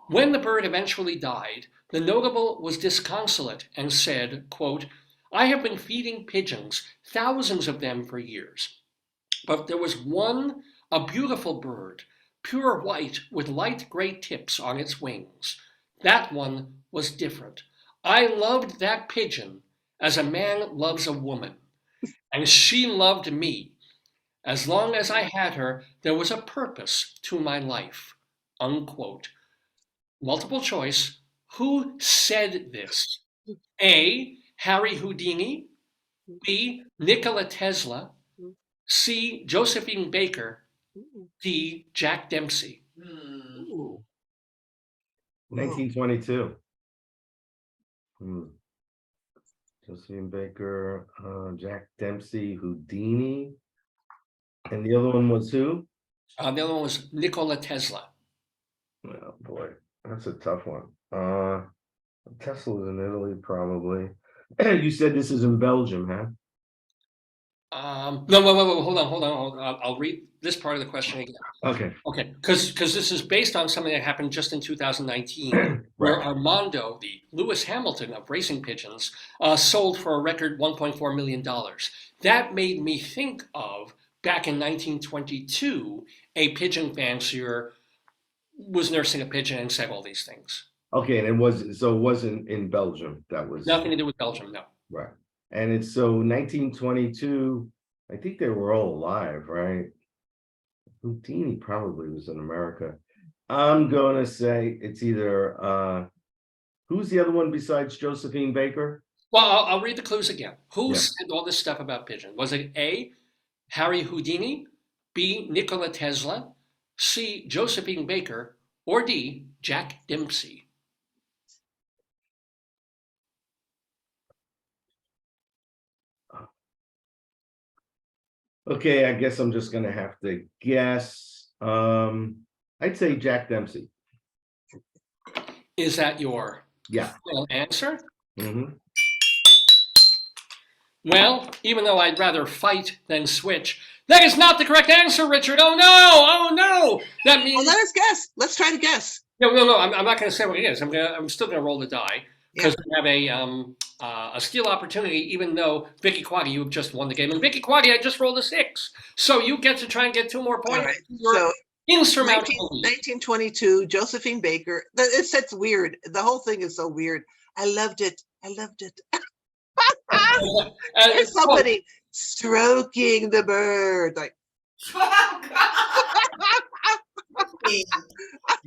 When the bird eventually died, the notable was disconsolate and said, quote, "I have been feeding pigeons, thousands of them for years. But there was one, a beautiful bird, pure white with light gray tips on its wings. That one was different. I loved that pigeon as a man loves a woman, and she loved me. As long as I had her, there was a purpose to my life," unquote. Multiple choice. Who said this? A. Harry Houdini. B. Nikola Tesla. C. Josephine Baker. D. Jack Dempsey. Ooh. 1922. Josephine Baker, Jack Dempsey, Houdini. And the other one was who? The other one was Nikola Tesla. Oh boy, that's a tough one. Tesla was in Italy, probably. You said this is in Belgium, huh? No, wait, hold on. I'll read this part of the question again. Okay. Okay, because this is based on something that happened just in 2019, where Right. Armando, the Lewis Hamilton of racing pigeons, sold for a record $1.4 million. That made me think of, back in 1922, a pigeon fancier was nursing a pigeon and said all these things. Okay, and it wasn't in Belgium. That was Nothing to do with Belgium, no. right. And it's so 1922. I think they were all alive, right? Houdini probably was in America. I'm gonna say it's either who's the other one besides Josephine Baker? Well, I'll read the clues again. Who Yeah. said all this stuff about pigeon? Was it A, Harry Houdini, B, Nikola Tesla, C, Josephine Baker, or D, Jack Dempsey? Okay, I guess I'm just gonna have to guess. I'd say Jack Dempsey. Is that your Yeah. final answer? Mm-hmm. Well, even though I'd rather fight than switch, that is not the correct answer, Richard. Oh no! That means Well, let us guess. Let's try to guess. no. I'm not going to say what it is. I'm still going to roll the die because we have a steal opportunity. Even though Vicki Quade, you have just won the game, and Vicki Quade, I just rolled a 6, so you get to try and get 2 more All points. right. You're So insurmountable. 1922, Josephine Baker. It's weird. The whole thing is so weird. I loved it. There's somebody stroking the bird. Like,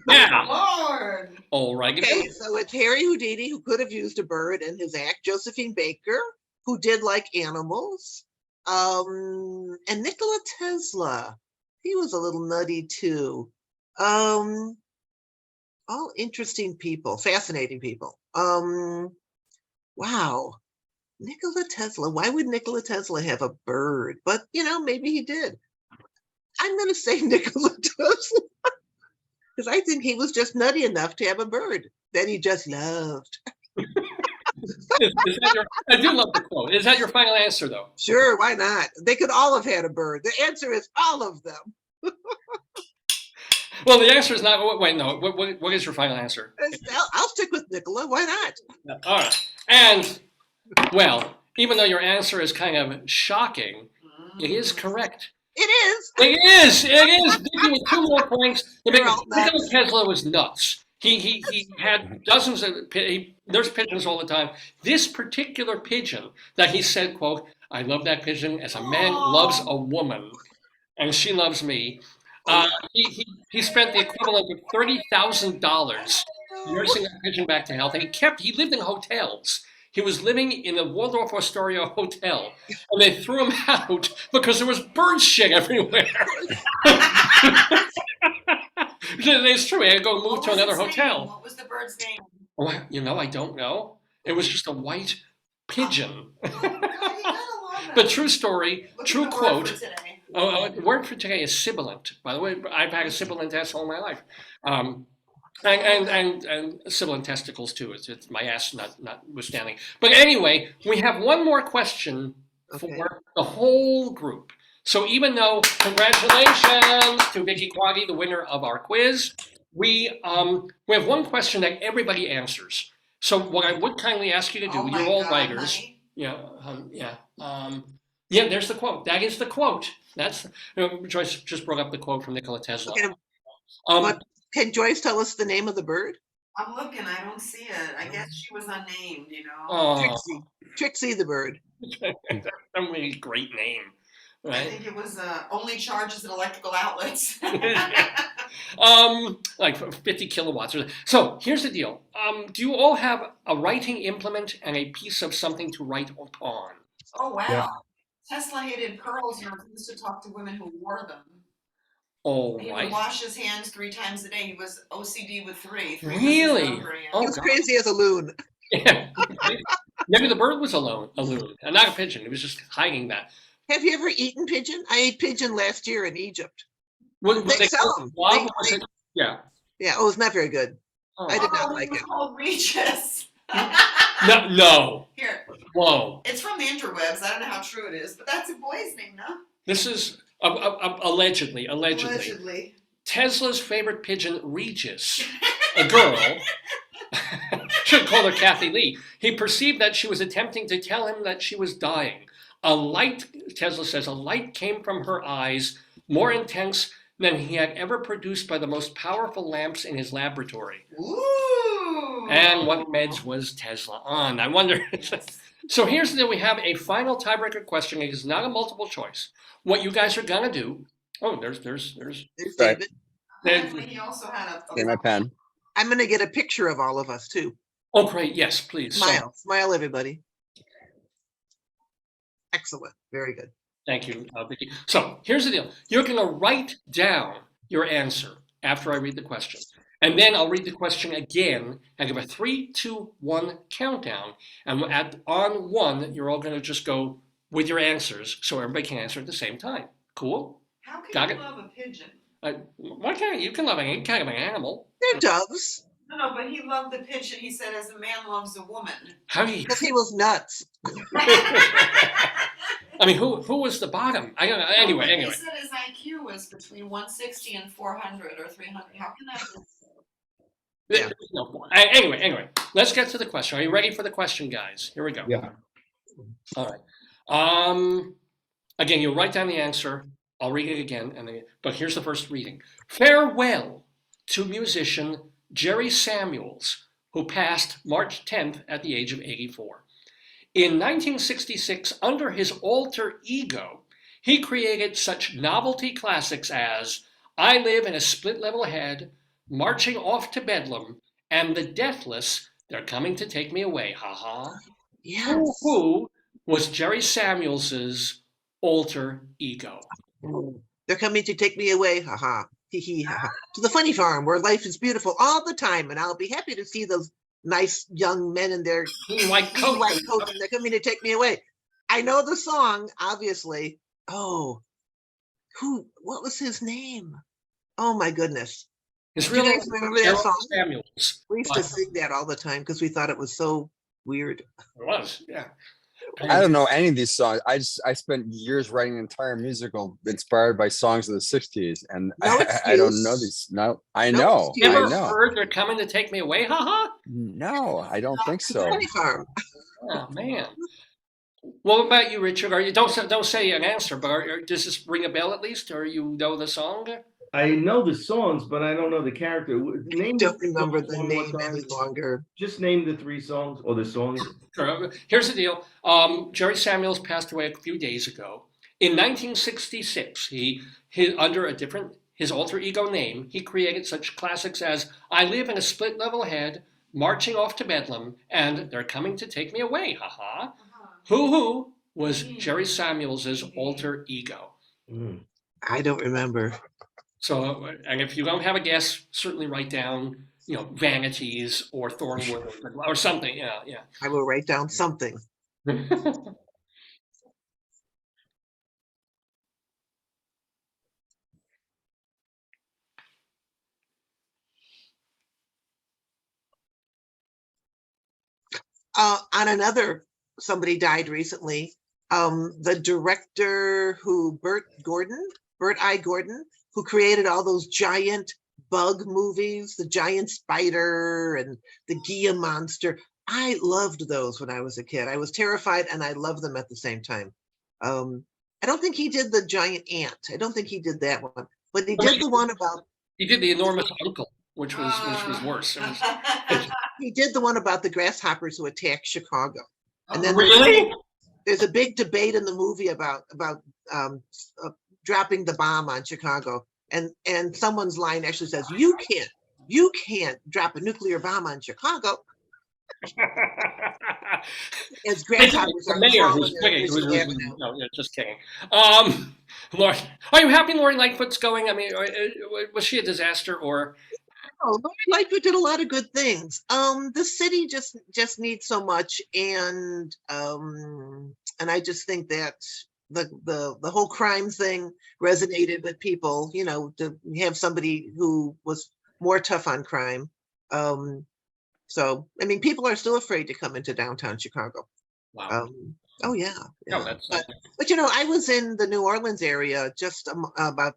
Yeah. Lord. All right. okay, so it's Harry Houdini, who could have used a bird in his act. Josephine Baker, who did like animals. And Nikola Tesla. He was a little nutty too. All interesting people, fascinating people. Wow. Nikola Tesla. Why would Nikola Tesla have a bird? But maybe he did. I'm going to say Nikola Tesla because I think he was just nutty enough to have a bird that he just loved. I do love the quote. Is that your final answer, though? Sure, why not? They could all have had a bird. The answer is all of them. Well, the answer is not. Wait, no. What is your final answer? I'll stick with Nikola. Why not? All right. And, well, even though your answer is kind of shocking, it is correct. It is. It is. Vicki with 2 more points. You're all nuts. Nikola Tesla was nuts. He had dozens of there's pigeons all the time. This particular pigeon that he said, quote, "I love that pigeon as a man loves a woman, and she loves me." He spent the equivalent of $30,000 nursing that pigeon back to health, and he lived in hotels. He was living in the Waldorf Astoria hotel, and they threw him out because there was bird shit everywhere. It's true. He had to go move to another hotel. What was the bird's name? Oh, I don't know. It was just a white pigeon. Oh, God, you gotta love But that. true story, Look at true the word quote. for today. The word for today is sibilant. By the way, I've had a sibilant ass all my life. And sibilant testicles too. It's my ass notwithstanding. But anyway, we have one more question Okay. for the whole group. So even though, congratulations to Vicki Quade, the winner of our quiz, we have one question that everybody answers. So what I would kindly ask you to do, Oh my you're all God, writers. honey. Yeah, there's the quote. That is the quote. That's Joyce just brought up the quote from Nikola Tesla. Okay, Um, Can Joyce tell us the name of the bird? I'm looking, I don't see it. I guess she was unnamed, you know? oh, Trixie the bird. a really great name, I right? think it was only charges at electrical outlets. Like 50 kilowatts. So here's the deal. Do you all have a writing implement and a piece of something to write upon? Oh, wow. Yeah. Tesla hated pearls and refused to talk to women who wore them. All He would right. wash his hands 3 times a day. He was OCD with 3. 3 was his Really? number, yeah. Oh, He was God. crazy as a loon. Yeah. Maybe the bird was a loon, and not a pigeon. It was just hiding that. Have you ever eaten pigeon? I ate pigeon last year in Egypt. What, They sell call it them. guava, They- was it? Yeah. Yeah, oh, it's not very good. Oh. I did not Oh, like he was it. called Regis. No. Here, Whoa. it's from the interwebs. I don't know how true it is, but that's a boy's name, no? This is allegedly. Allegedly. Tesla's favorite pigeon, Regis, a girl, should call her Kathy Lee. He perceived that she was attempting to tell him that she was dying. Tesla says, a light came from her eyes, more intense than he had ever produced by the most powerful lamps in his laboratory. Ooh. And what meds was Tesla on? I wonder. So here's the deal. We have a final tiebreaker question. It is not a multiple choice. What you guys are gonna do? Oh, there's. There's Right. David. Apparently he also had a Get my pen. I'm going to get a picture of all of us too. Oh, great. Yes, please. So, Smile, smile, everybody. Excellent. Very good. thank you, Vicki. So here's the deal. You're gonna write down your answer after I read the question. And then I'll read the question again and give a 3, 2, 1 countdown. And on 1, you're all gonna just go with your answers so everybody can answer at the same time. Cool? How can Got you it. love a pigeon? Why can't you can love any kind of an animal? They're doves No, but he loved the pigeon. He said, as a man loves a woman. How do you? because he was nuts. I mean, who was the bottom? I don't know. Anyway. He said his IQ was between 160 and 400 or 300. How can that be? Yeah. No, anyway, let's get to the question. Are you ready for the question, guys? Here we go. Yeah. All right. Again, you'll write down the answer. I'll read it again, but here's the first reading. Farewell to musician Jerry Samuels, who passed March 10th at the age of 84. In 1966, under his alter ego, he created such novelty classics as I Live in a Split Level Head, Marching Off to Bedlam, and The Deathless, They're Coming to Take Me Away, haha. Yes. Who was Jerry Samuels's alter ego? They're coming to take me away. Haha. Hee hee ha. To the funny farm where life is beautiful all the time. And I'll be happy to see those nice young men in their White coat. white coats, and they're coming to take me away. I know the song, obviously. Oh, what was his name? Oh my goodness. It's Do you really guys remember that song? Samuels. We used to sing that all the time because we thought it was so weird. It was, yeah. I don't know any of these songs. I spent years writing an entire musical inspired by songs of the 60s, and No I don't know excuse. these. No, I No know. excuse. Never I know. heard They're Coming to Take Me Away, haha? No, I don't think To the so. funny farm. Oh man. What about you, Richard? Are you don't say an answer, but does this ring a bell at least, or you know the song? I know the songs, but I don't know the character. Name Don't the remember songs the one more name time. any longer. Just name the 3 songs or the songs. Sure. Here's the deal. Jerry Samuels passed away a few days ago. In 1966, he under his alter ego name, he created such classics as I Live in a Split Level Head, Marching Off to Bedlam, and They're Coming to Take Me Away, haha. Who was Jerry Samuels's alter ego? Mm. I don't remember. So, and if you don't have a guess, certainly write down, Vanities or Thornwood or something. Yeah. I will write down something. On another, somebody died recently. The director Bert I. Gordon, who created all those giant bug movies, the giant spider and the Gia monster. I loved those when I was a kid. I was terrified and I loved them at the same time. I don't think he did the giant ant. I don't think he did that one, but he did the one about. He did the enormous uncle, which was worse. He did the one about the grasshoppers who attacked Chicago. And then Really? there's a big debate in the movie about dropping the bomb on Chicago. And someone's line actually says, you can't drop a nuclear bomb on Chicago. As grasshoppers The mayor who's no, just kidding. Lori, are you happy Lori Lightfoot's going? I mean, was she a disaster or? Oh, Lori Lightfoot did a lot of good things. The city just needs so much, and I just think that the whole crime thing resonated with people. You know, to have somebody who was more tough on crime. So, I mean, people are still afraid to come into downtown Chicago. Wow. Oh yeah. No, but you know, I was in the New Orleans area just about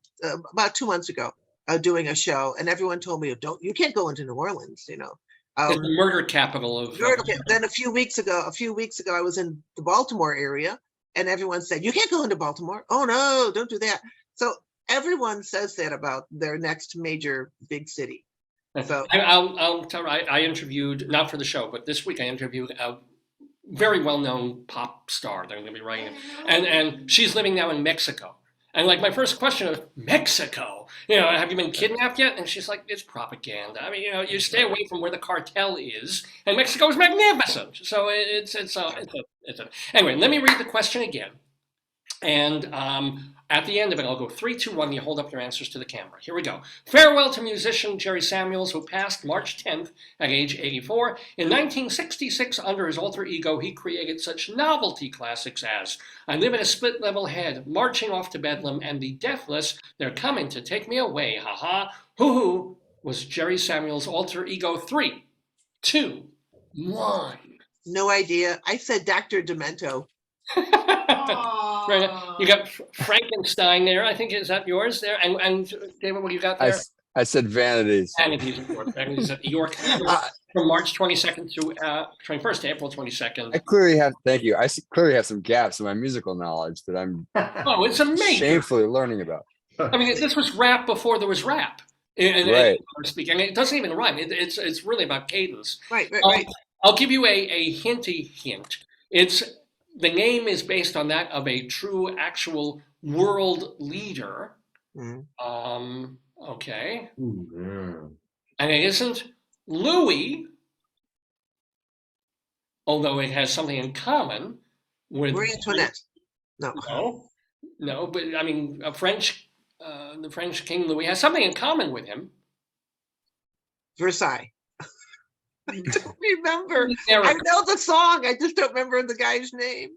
2 months ago doing a show, and everyone told me, you can't go into New Orleans, you know. It's the murder capital of. Then a few weeks ago, I was in the Baltimore area, and everyone said, you can't go into Baltimore. Oh no, don't do that. So everyone says that about their next major big city. So I'll tell you, I interviewed, not for the show, but this week I interviewed a very well-known pop star that I'm going to be writing, and she's living now in Mexico. And like my first question is, Mexico, you know, have you been kidnapped yet? And she's like, it's propaganda. I mean, you know, you stay away from where the cartel is, and Mexico is magnificent. So anyway. Let me read the question again, and at the end of it, I'll go 3, 2, 1. You hold up your answers to the camera. Here we go. Farewell to musician Jerry Samuels, who passed March 10th at age 84. In 1966, under his alter ego, he created such novelty classics as I Live in a Split-Level Head, Marching Off to Bedlam, and The Deathless, They're Coming to Take Me Away. Ha-ha. Who was Jerry Samuels' alter ego? 3, 2, 1. No idea. I said Dr. Demento. Right. You got Frankenstein there. I think, is that yours there? And David, what do you got there? I said Vanities. Vanities, of course. Vanities at York from March 22nd through 21st to April 22nd. I clearly have. Thank you. I clearly have some gaps in my musical knowledge that I'm. Oh, it's amazing. Shamefully learning about. I mean, this was rap before there was rap. Right. Speaking, it doesn't even rhyme. It's really about cadence. Right. I'll give you a hinty hint. The name is based on that of a true, actual world leader. Mm. Okay. Ooh, yeah. And it isn't Louis, although it has something in common with Marie Antoinette. No. No, but I mean, the French King Louis has something in common with him. Versailles. I don't remember. I know the song. I just don't remember the guy's name.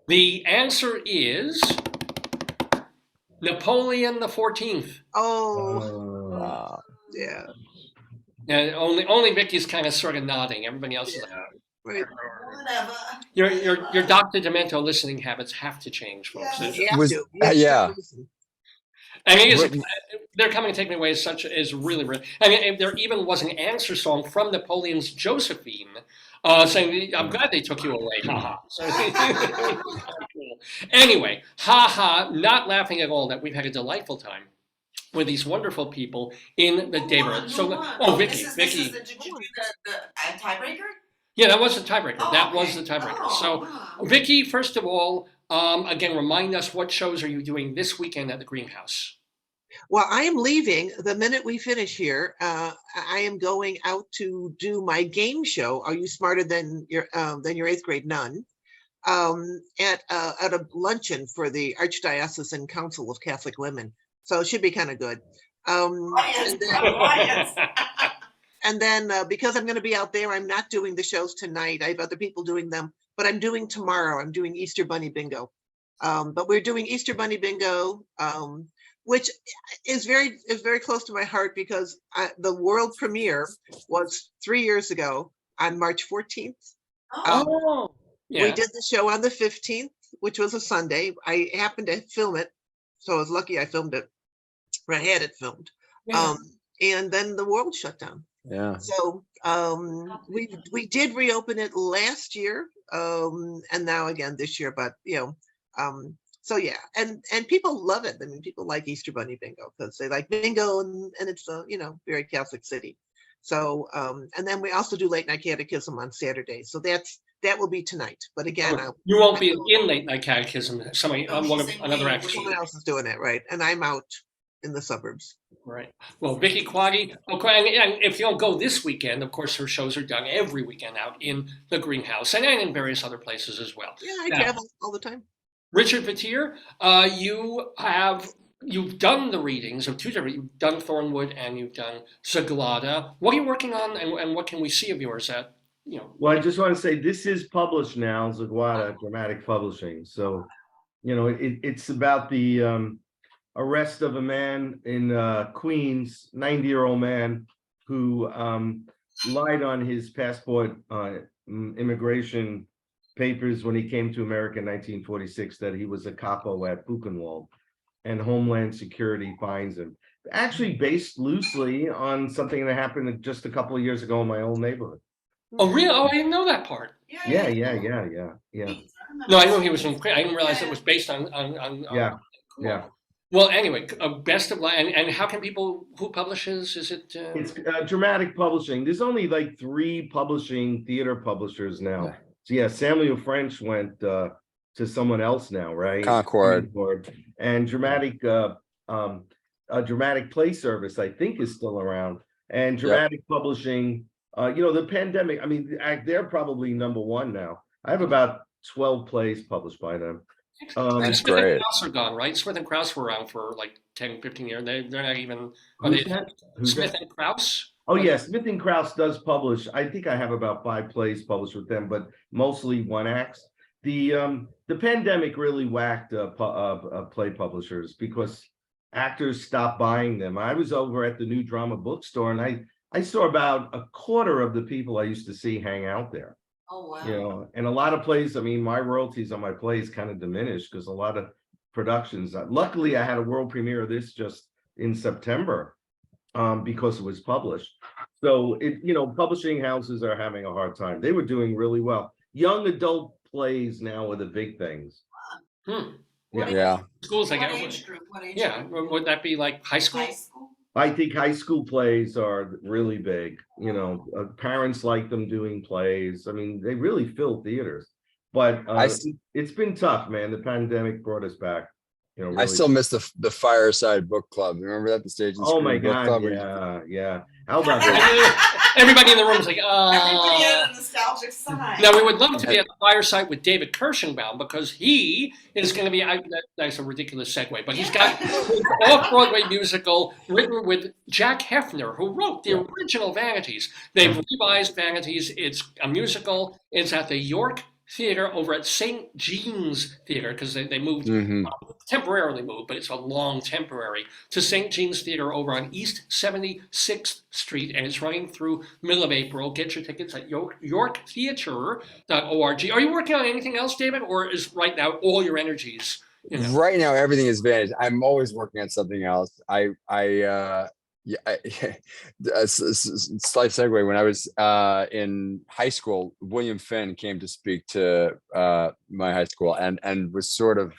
The answer is Napoleon the 14th. Oh, yeah. And only Vicky's kind of sort of nodding. Everybody else is right. Whatever. Your Dr. Demento listening habits have to change, folks. Yeah. I mean, They're Coming to Take Me Away is really, really. I mean, there even was an answer song from Napoleon's Josephine saying, "I'm glad they took you away." Ha ha. So, cool. Anyway, ha ha. Not laughing at all. That we've had a delightful time with these wonderful people in the Daverhood. Vicki. Did you do the tiebreaker? Yeah, that was the tiebreaker. Oh, was the tiebreaker. Vicki, first of all, again, remind us, what shows are you doing this weekend at the Greenhouse? Well, I am leaving the minute we finish here. I am going out to do my game show. Are You Smarter Than Your 8th Grade Nun? At a luncheon for the Archdiocesan Council of Catholic Women. So it should be kind of good. And then because I'm going to be out there, I'm not doing the shows tonight. I have other people doing them, but I'm doing tomorrow. I'm doing Easter Bunny Bingo. But we're doing Easter Bunny Bingo, which is very close to my heart because the world premiere was 3 years ago on March 14th. Oh, We yeah. did the show on the 15th, which was a Sunday. I happened to film it, so I was lucky I filmed it, or I had it filmed. Yeah. And then the world shut down. Yeah. So we did reopen it last year, and now again this year. But so yeah, and people love it. I mean, people like Easter Bunny Bingo because they like bingo, and it's a very Catholic city. So and then we also do late night catechism on Saturday. So that will be tonight. But again, You won't be in late night catechism. Somebody, No, one she's of saying another we- actress. someone else is doing it, right? And I'm out in the suburbs. Right. Well, Vicki Quade, okay, and if you don't go this weekend, of course, her shows are done every weekend out in the greenhouse and in various other places as well. Yeah, I Now, travel all the time. Richard Vetere, you've done the readings of two different. You've done Thornwood and you've done Zaglada. What are you working on, and what can we see of yours at? Well, I just want to say this is published now, Zaguata Dramatic Publishing. So, it's about the arrest of a man in Queens, 90-year-old man who lied on his passport immigration papers when he came to America in 1946 that he was a capo at Buchenwald, and Homeland Security finds him. Actually based loosely on something that happened just a couple of years ago in my old neighborhood. Oh, really? Oh, I didn't know that part. Yeah. No, I knew he was in. I didn't realize it was based on. Yeah. Yeah. Well, anyway, best of luck. And how can people? Who publishes? Is it? It's Dramatic Publishing. There's only like 3 publishing theater publishers now. Yeah. So yeah, Samuel French went to someone else now, right? Concord. And Dramatic Dramatic Play Service, I think, is still around. And Dramatic Publishing, the pandemic, I mean, they're probably #1 now. I have about 12 plays published by them. That's Smith great. and Krauss are gone, right? Smith and Krauss were around for like 10, 15 years. They're not even. Who's that? Smith and Krauss? Oh yeah, Smith and Krauss does publish. I think I have about 5 plays published with them, but mostly one acts. The pandemic really whacked play publishers because actors stopped buying them. I was over at the New Drama Bookstore, and I saw about a quarter of the people I used to see hang out there. Oh, wow. And a lot of plays, I mean, my royalties on my plays kind of diminished because a lot of productions. Luckily, I had a world premiere of this just in September because it was published. So publishing houses are having a hard time. They were doing really well. Young adult plays now are the big things. Yeah. Schools, I What guess. age group? What age Yeah. group? Would that be like high school? High school? I think high school plays are really big. Parents like them doing plays. I mean, they really fill theaters. But it's been tough, man. The pandemic brought us back. Really. I still miss the Fireside Book Club. Remember that, the Stage and Oh Screen my Book God! Club? Yeah. How about that? Everybody in the room is like, Everybody had a nostalgic side. Now, we would love to be at the fireside with David Kirshenbaum because he is going to be, that's a ridiculous segue, but he's got an off-Broadway musical written with Jack Hefner, who wrote the original Vanities. They've revised Vanities. It's a musical. It's at the York Theater over at St. Jean's Theater because they moved, temporarily moved, but it's a long temporary, to St. Jean's Theater over on East 76th Street, and it's running through middle of April. Get your tickets at yorktheatre.org. Are you working on anything else, David, or is right now all your energies? Right now, everything is Vanities. I'm always working on something else. A slight segue. When I was in high school, William Finn came to speak to my high school and was sort of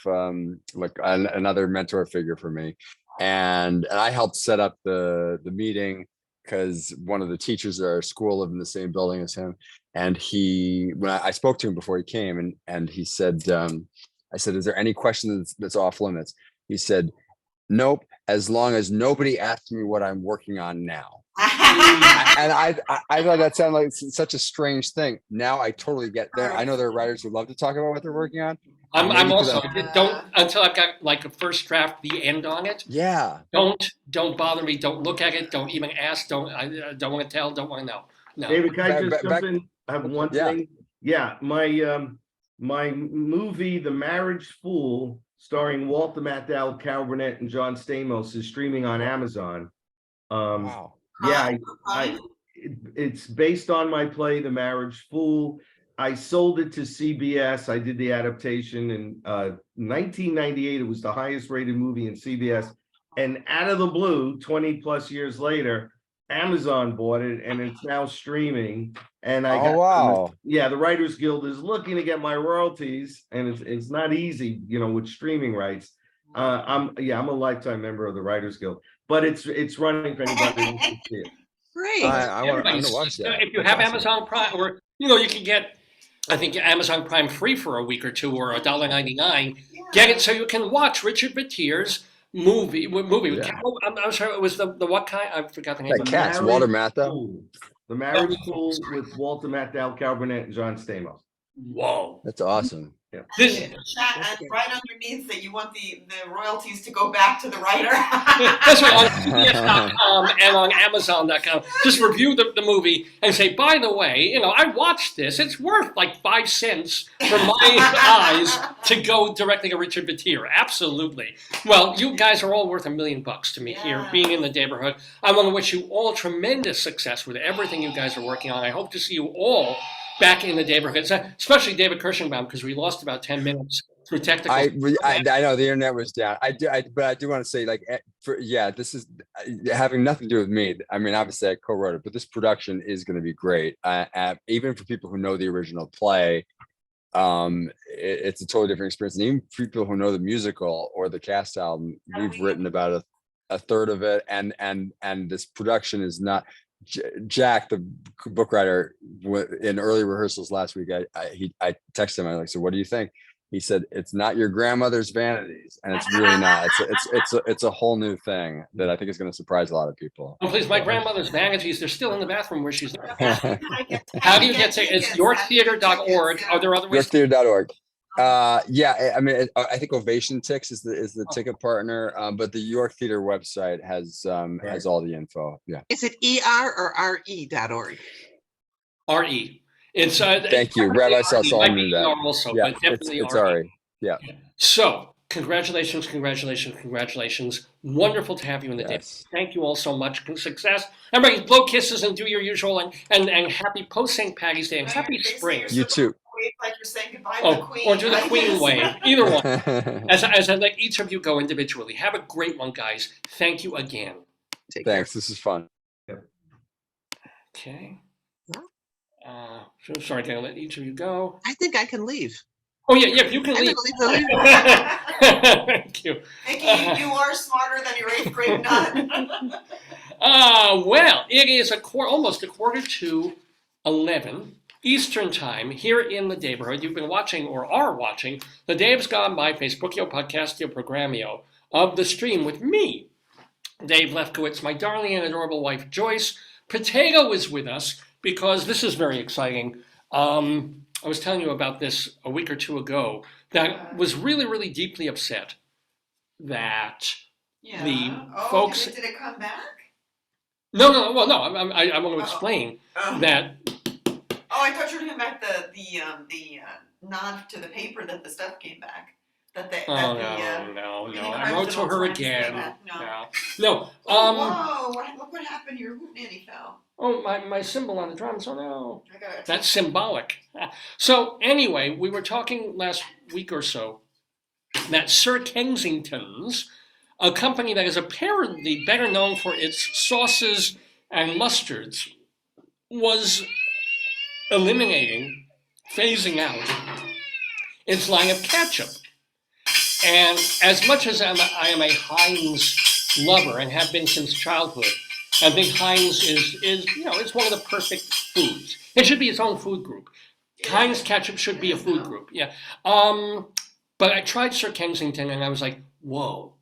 like another mentor figure for me. And I helped set up the meeting because one of the teachers at our school lived in the same building as him. And when I spoke to him before he came, and he said, I said, "Is there any question that's off limits?" He said, "Nope, as long as nobody asks me what I'm working on now." And I thought that sounded like such a strange thing. Now I totally get there. I know there are writers who love to talk about what they're working on. I'm also don't until I've got like a first draft, the end on it. Yeah. Don't bother me. Don't look at it. Don't even ask. I don't want to tell. Don't want to know. No. David, can I just jump in? I have one Yeah. thing. Yeah, my movie, The Marriage Fool, starring Walter Matthau, Carol Burnett, and John Stamos, is streaming on Amazon. Wow. Yeah, it's based on my play, The Marriage Fool. I sold it to CBS. I did the adaptation in 1998. It was the highest rated movie in CBS. And out of the blue, 20 plus years later, Amazon bought it and it's now streaming. And I got, wow. yeah, the Writers Guild is looking to get my royalties, and it's not easy, with streaming rights. I'm a lifetime member of the Writers Guild, but it's running for anybody who can see it. Great. I want to watch that. If you That's have awesome. Amazon Prime, or you can get, I think, Amazon Prime free for a week or two, or $1.99. Get it so you can watch Richard Vetere's movie. With Yeah. I'm sorry, it was the what kind? I forgot the name. Like Cats, Walter Matthau. The Marriage Pool with Walter Matthau, Cal Burnett, and John Stamos. Whoa. That's awesong. This, Chat, and right underneath that, you want the royalties to go back to the writer. that's right, on CBS.com and on Amazon.com. Just review the movie and say, by the way, I watched this. It's worth like 5 cents for my eyes to go directly to Richard Vetere. Absolutely. Well, you guys are all worth $1 million to me here, being in the Daverhood. I want to wish you all tremendous success with everything you guys are working on. I hope to see you all back in the Daverhood, especially David Kirshenbaum, because we lost about 10 minutes through technical. I know the internet was down. But I do want to say, this is having nothing to do with me. I mean, obviously I co-wrote it, but this production is going to be great. Even for people who know the original play, it's a totally different experience. And even for people who know the musical or the cast album, we've written about a third of it, and this production is not. Jack, the book writer, in early rehearsals last week, I texted him. I was like, so what do you think? He said, it's not your grandmother's vanities, and it's really not. It's a whole new thing that I think is going to surprise a lot of people. Oh, please, my grandmother's vanities, they're still in the bathroom where she's there. How do you get tickets? It's yorktheater.org. Are there other ways? Yorktheater.org. I mean, I think Ovation Tix is the ticket partner, but the York Theater website has all the info. Yeah. Is it ER or RE.org? RE. It's thank you, Rabbi Salsal knew that. Also, Yeah, but definitely it's RE. Yeah. So congratulations. Wonderful to have you in the day. Thank you all so much. Success. Everybody, blow kisses and do your usual and happy post St. Patty's Day and happy spring. You too. Like you're saying goodbye to the Queen. Or do the Queen wave. Either one. As I let each of you go individually. Have a great one, guys. Thank you again. Thanks. This is fun. Okay. So sorry, can I let each of you go? I think I can leave. Oh yeah, you can leave. Thank you. Vicki, you are smarter than your 8th grade nun. Well, it is almost 11:45 Eastern Time here in the Daverhood. You've been watching or are watching the Dave's Gone By Facebookio Podcastio Programmio of the stream with me, Dave Lefkowitz, my darling and adorable wife, Joyce. Potato is with us because this is very exciting. I was telling you about this a week or two ago that was really, really deeply upset that the folks... Did it come back? No. Well, no. I want to explain that... Oh, I thought you were talking about the nod to the paper that the stuff came back. No. I wrote to her again. No. Whoa! Look what happened. Your hootenanny fell. Oh, my symbol on the drums. Oh no. That's symbolic. So anyway, we were talking last week or so that Sir Kensington's, a company that is apparently better known for its sauces and mustards, was phasing out its line of ketchup. And as much as I am a Heinz lover and have been since childhood, I think Heinz is it's one of the perfect foods. It should be its own food group. Heinz ketchup should be a food group. Yeah. But I tried Sir Kensington and I was like, whoa,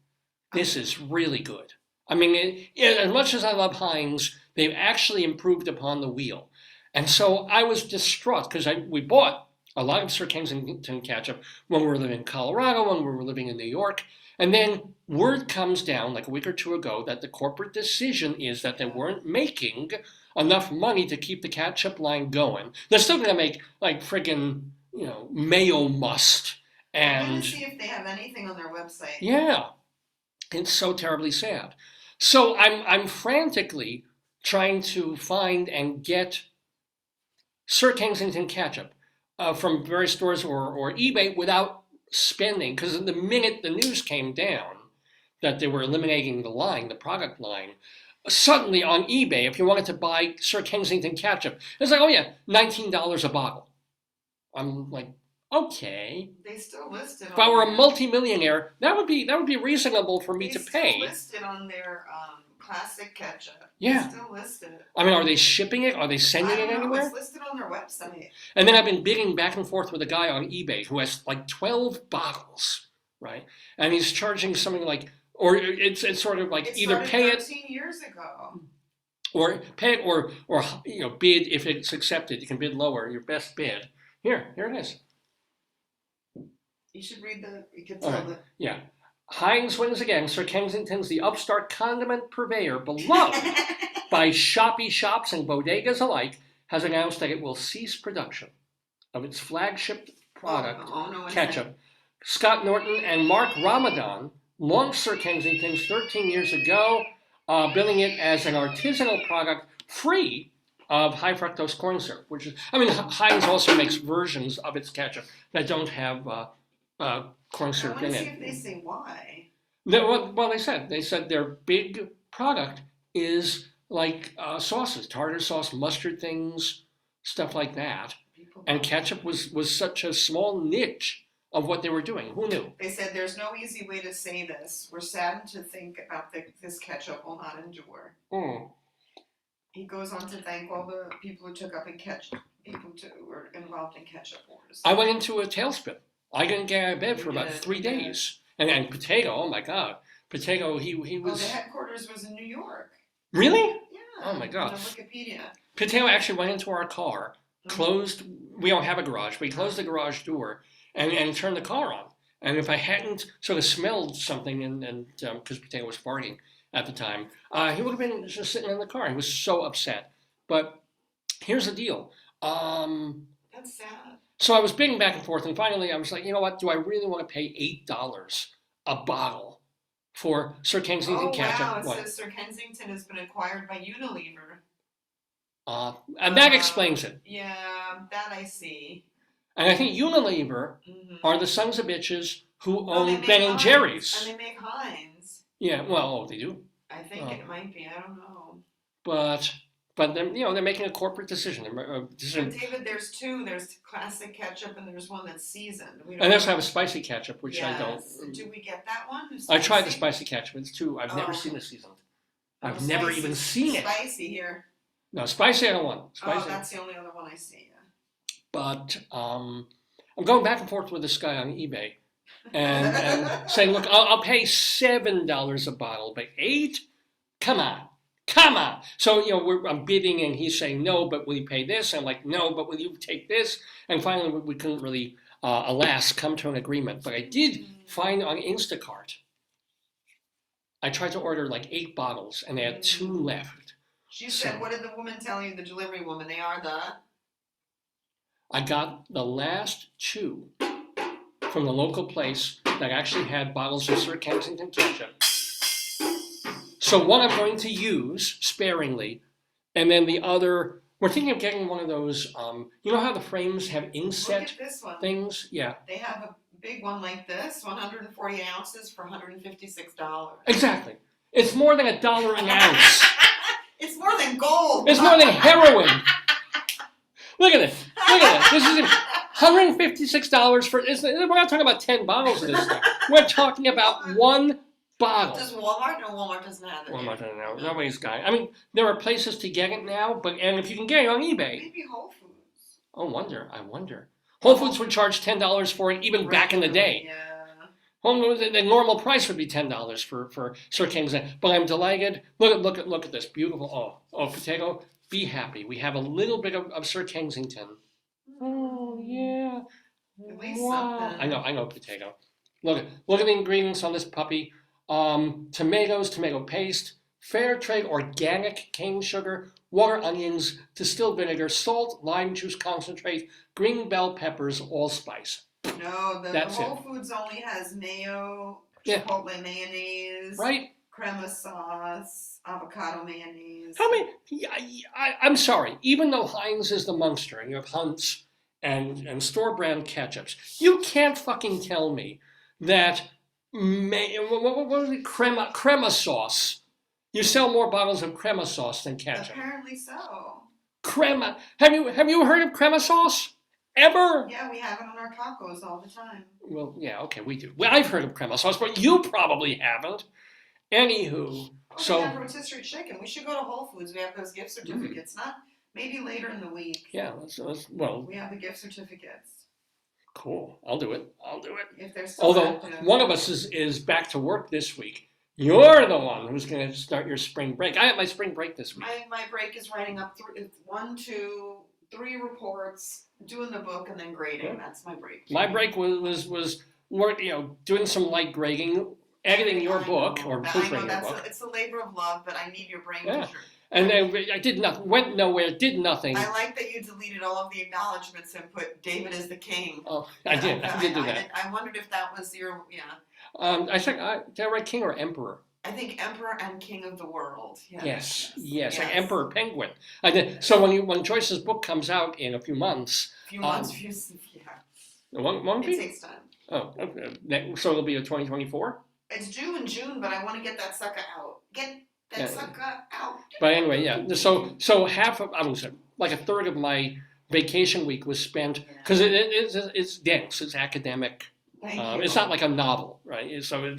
this is really good. I mean, as much as I love Heinz, they've actually improved upon the wheel. And so I was distraught because we bought a lot of Sir Kensington ketchup when we were living in Colorado, when we were living in New York. And then word comes down like a week or two ago that the corporate decision is that they weren't making enough money to keep the ketchup line going. They're still going to make like friggin', mayo must. And I want to see if they have anything on their website. Yeah, it's so terribly sad. So I'm frantically trying to find and get Sir Kensington ketchup. from various stores or eBay without spending, because the minute the news came down that they were eliminating the product line, suddenly on eBay, if you wanted to buy Sir Kensington ketchup, it's like, oh yeah, $19 a bottle. I'm like, okay. They still listed. If I were a multimillionaire, that would be reasonable for me to pay. They still listed on their classic ketchup. Yeah. They still listed. I mean, are they shipping it? Are they sending it anywhere? It's listed on their website. And then I've been bidding back and forth with a guy on eBay who has like 12 bottles, right? And he's charging something like, or it's sort of like either pay it 13 years ago. or pay it or bid if it's accepted. You can bid lower, your best bid. Here it is. You should read you can tell the. Yeah. Heinz wins again. Sir Kensington's the upstart condiment purveyor, beloved by shoppy shops and bodegas alike, has announced that it will cease production of its flagship product, ketchup. Scott Norton and Mark Ramadan launched Sir Kensington's 13 years ago, billing it as an artisanal product free of high fructose corn syrup, which is, I mean, Heinz also makes versions of its ketchup that don't have corn syrup in it. I want to see if they say why. Well, they said their big product is like sauces, tartar sauce, mustard things, stuff like that. And ketchup was such a small niche of what they were doing. Who knew? They said there's no easy way to say this. We're saddened to think about this ketchup will not endure. He goes on to thank all the people who took up in ketchup, people who were involved in ketchup wars. I went into a tailspin. I didn't get out of bed for about 3 days. And Potato, oh my God. Potato, he was... the headquarters was in New York. Really? Yeah. Oh my God. On Wikipedia. Potato actually went into our car, closed, we don't have a garage, but he closed the garage door and turned the car on. And if I hadn't sort of smelled something, and because Potato was farting at the time, he would have been just sitting in the car. He was so upset. But here's the deal. That's sad. So I was bidding back and forth, and finally I was like, you know what? Do I really want to pay $8 a bottle for Sir Kensington ketchup? Wow, it says Sir Kensington has been acquired by Unilever. And that explains it. Yeah, that I see. And I think Unilever are the sons of bitches who own Ben and Heinz. Jerry's. And they make Heinz. Yeah, well, they do. I think it might be. I don't know. But then, they're making a corporate decision. But David, there's two. There's classic ketchup and there's one that's seasoned. And they also have a spicy ketchup, which I don't. Do we get that one? I tried the spicy ketchup. It's too. I've never seen the seasoned. I've never even seen it. Spicy here. No, spicy I don't want. Spicy. That's the only other one I see. But I'm going back and forth with this guy on eBay and saying, look, I'll pay $7 a bottle, but $8? Come on. So, I'm bidding and he's saying, no, but will you pay this? And I'm like, no, but will you take this? And finally, we couldn't really, alas, come to an agreement. But I did find on Instacart, I tried to order like 8 bottles and they had 2 left. She said, what did the woman tell you, the delivery woman? They are I got the last 2 from the local place that actually had bottles of Sir Kensington ketchup. So one I'm going to use sparingly, and then the other, we're thinking of getting one of those, you know how the frames have inset Look at this one. things? Yeah. They have a big one like this, 140 ounces for $156. Exactly. It's more than $1 an ounce. It's more than gold. It's more than heroin. Look at it. This is $156 for, we're not talking about 10 bottles of this stuff. We're talking about 1 bottle. Does Walmart? No, Walmart doesn't have it. Walmart doesn't know. Nobody's got it. I mean, there are places to get it now, and if you can get it on eBay. Maybe Whole Foods. I wonder. Whole Foods would charge $10 for it even back in the day. Yeah. The normal price would be $10 for Sir Kensington. But I'm delighted. Look at this beautiful. Oh, Potato, be happy. We have a little bit of Sir Kensington. Oh yeah. At least something. I know, Potato. Look at the ingredients on this puppy. Tomatoes, tomato paste, fair trade organic cane sugar, water, onions, distilled vinegar, salt, lime juice concentrate, green bell peppers, allspice. No, the That's Whole Foods only has mayo, chipotle mayonnaise, right? crema sauce, avocado mayonnaise. I'm sorry. Even though Heinz is the monster, and you have Hunt's and store brand ketchups. You can't fucking tell me that what was it? Crema sauce. You sell more bottles of crema sauce than ketchup. Apparently so. Crema. Have you heard of crema sauce? Ever? Yeah, we have it on our tacos all the time. Well, yeah, okay, we do. Well, I've heard of crema sauce, but you probably haven't. Anywho, We have rotisserie chicken. We should go to Whole Foods. We have those gift certificates. Not maybe later in the week. yeah, well, We have the gift certificates. cool. I'll do it. If they're still Although active. one of us is back to work this week. You're the one who's going to start your spring break. I have my spring break this week. My break is writing up 1, 2, 3 reports, doing the book, and then grading. Yeah. That's my break. My break was work, doing some light grading, editing your book or proofreading your book. It's a labor of love, but I need your brain Yeah. to sure. And then I did nothing, went nowhere, did nothing. I like that you deleted all of the acknowledgments and put David is the king. Oh, I did do that. I wondered if that was your, I think, did I write king or emperor? I think emperor and king of the world. Yes, like Emperor Penguin. I did. So when Joyce's book comes out in a few months, Few months, yeah. won't It be? takes time. Oh, okay. So it'll be a 2024. It's due in June, but I want to get that sucker out. Get that Yeah. sucker out. But anyway, yeah. So half of, I would say, like a third of my vacation week was spent because it's dense, it's academic. Thank you. It's not like a novel, right? So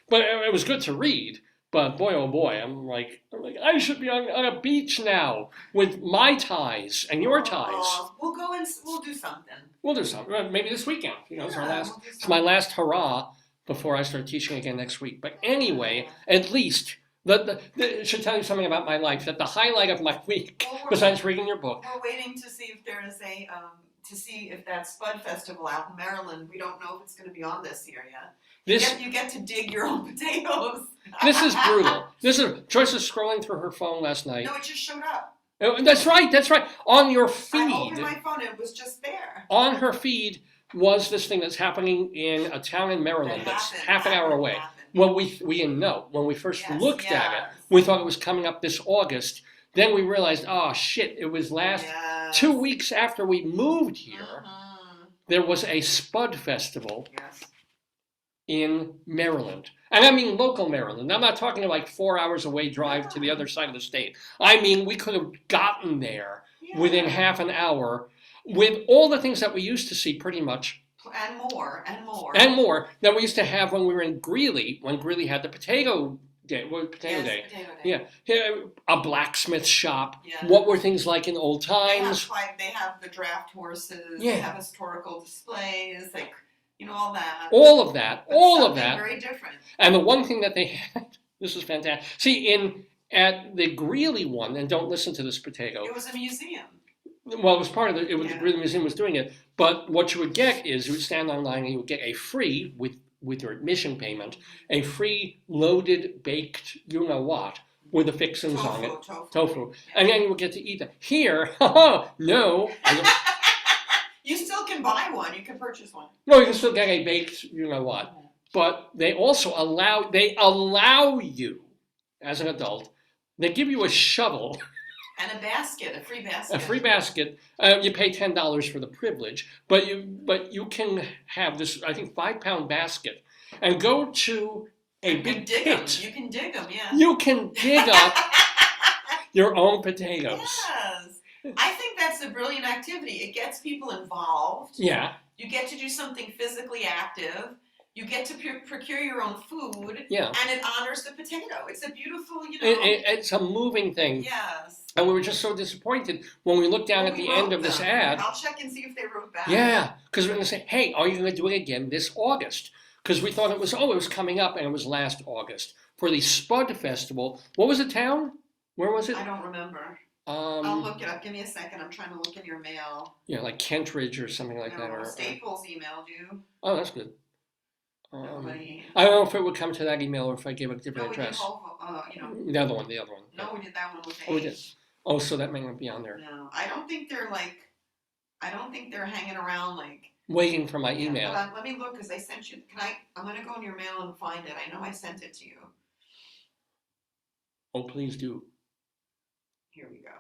but it was good to read. But boy, oh boy, I'm like I should be on a beach now with my ties and your ties. We'll go and we'll do something. We'll do something. Maybe this weekend. It's our last. We'll do It's my something. last hurrah before I start teaching again next week. But anyway, at least it should tell you something about my life. That the highlight of my week, Well, besides reading your book, We're waiting to see if there is that Spud Festival out in Maryland. We don't know if it's going to be on this year yet. You get to dig your own potatoes. this is brutal. Joyce was scrolling through her phone last night. No, it just showed up. Oh, that's right. On your I feed, opened my phone and it was just there. on her feed was this thing that's happening in a town in Maryland that's half an hour away. Well, we didn't know. When we first looked at it, we thought it was coming up this August. Then we realized, oh shit, it was 2 weeks after we moved here. There was a Spud Festival Yes. in Maryland. And I mean local Maryland. I'm not talking like 4 hours away drive to the other side of the state. I mean, we could have gotten there within half an hour with all the things that we used to see pretty much. And more. And more than we used to have when we were in Greeley, when Greeley had the potato day. Potato day. Yeah. A blacksmith shop. Yeah. What were things like in old times? They have the draft horses. Yeah. They have historical displays. Like, all that. All of that. But All of something that. Very different. And the one thing that they had, this is fantastic. See, at the Greeley one, and don't listen to this potato. It was a museum. Well, it was part of the Yeah. Greeley Museum was doing it. But what you would get is you would stand online and you would get a free, with your admission payment, a free loaded baked you-know-what with the fixings on it. Tofu. And then you would get to eat that. Here, no. You still can buy one. You can purchase one. No, you can still get a baked you-know-what. But they also allow you, as an adult, they give you a shovel. And a basket, a free basket. A free basket. You pay $10 for the privilege, but you can have this, I think, 5-pound basket, and go to a big pit. You can dig them, yeah. You can dig up your own potatoes. Yes. I think that's a brilliant activity. It gets people involved. Yeah. You get to do something physically active. You get to procure your own food. Yeah. And it honors the potato. It's a beautiful, It's a moving thing. Yes. And we were just so disappointed when we looked down at the end of this ad. I'll check and see if they wrote back. Yeah, because we're going to say, hey, are you going to do it again this August? Because we thought it was coming up, and it was last August for the Spud Festival. What was the town? Where was it? I don't remember. I'll look it up. Give me a second. I'm trying to look in your mail. Yeah, like Kentridge or something like that. Or Staples emailed you. Oh, that's good. Nobody. I don't know if it would come to that email or if I gave a different address. The other one. No, we did that one with Oh, we H. did. Oh, so that may not be on there. No, I don't think they're hanging around like. Waiting for my email. Hold on, let me look because I sent you. I'm gonna go in your mail and find it. I know I sent it to you. Oh, please do. Here we go.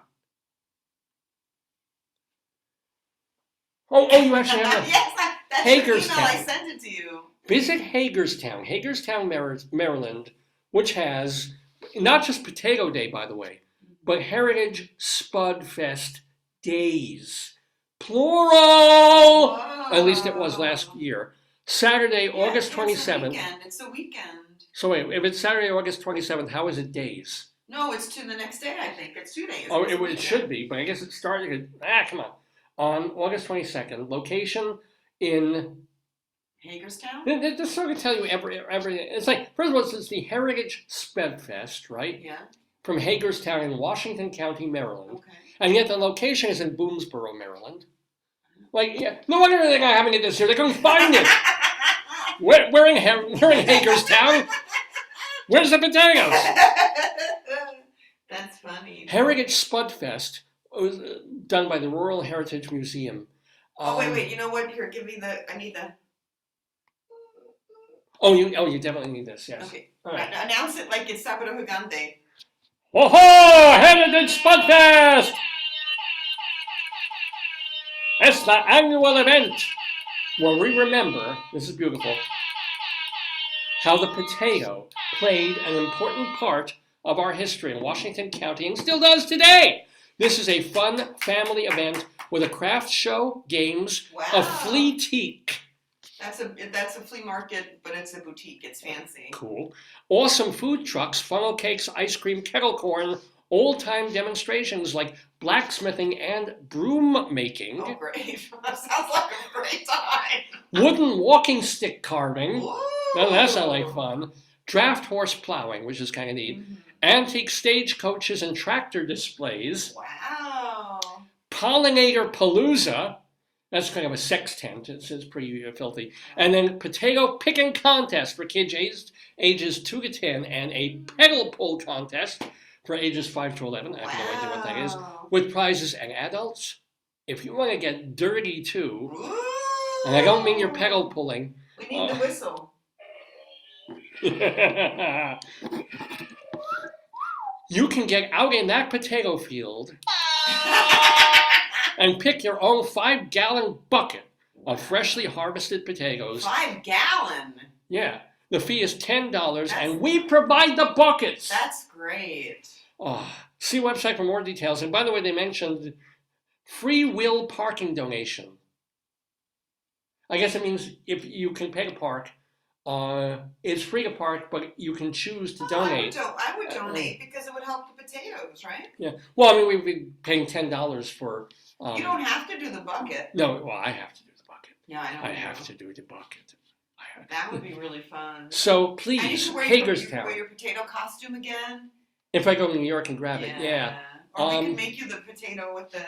Oh, you actually have it. Yes, that's your email. Hagerstown. I sent it to you. Visit Hagerstown, Maryland, which has not just Potato Day, by the way, but Heritage Spud Fest Days. Plural! Whoa. At least it was last year. Saturday, Yeah, August 27th. It's a weekend. So wait, if it's Saturday, August 27th, how is it days? No, it's to the next day, I think. It's 2 days. Oh, It's a it weekend. should be, but I guess it started. Come on. On August 22nd, location in. Hagerstown? This sort of tell you every. It's like, first of all, it's the Heritage Spedfest, right? Yeah. From Hagerstown in Washington County, Maryland. Okay. And yet the location is in Boonesboro, Maryland. Like, yeah, no wonder they're not having it this year. They couldn't find it. We're in Hagerstown. Where's the potatoes? That's funny. Heritage Spudfest was done by the Rural Heritage Museum. Oh, wait. You know what? Here, give me I need the. Oh, you definitely need this, yes. Okay. All right. Announce it like it's Sábado Gigante. Oh ho! Heritage Spudfest! It's the annual event where we remember, this is beautiful, how the potato played an important part of our history in Washington County and still does today. This is a fun family event with a craft show, games, Wow. a flea teak. That's a flea market, but it's a boutique. It's fancy. Cool. Awesome food trucks, funnel cakes, ice cream, kettle corn, old-time demonstrations like blacksmithing and broom making, Oh, great. That sounds like a great time. wooden walking stick carving, Woo! now that sounds like fun, draft horse plowing, which is kind of neat, Mhm. antique stagecoaches and tractor displays, Wow. pollinator palooza, that's kind of a sex tent, it's pretty filthy, and then potato picking contest for kids ages 2 to 10, and a pedal pull contest for ages 5 to 11, I have no idea what that is, Wow. with prizes. And adults, if you want to get dirty too, Woo! and I don't mean your pedal pulling, We need the whistle. you can get out in that potato field and pick your own 5-gallon bucket of freshly harvested potatoes. 5 gallon. Yeah, the fee is $10, and we provide the buckets. That's great. Oh, see website for more details. And by the way, they mentioned free will parking donation. I guess it means if you can pay to park, it's free to park, but you can choose to donate. I would donate because it would help the potatoes, right? Yeah. Well, I mean, we'd be paying $10 for. You don't have to do the bucket. No, well, I have to do the bucket. Yeah, I know. I have to do the bucket. That would be really fun. So And you please, can wear Hagerstown. your potato costume again. If I go to New York and grab it, yeah. Or we can make you the potato with the,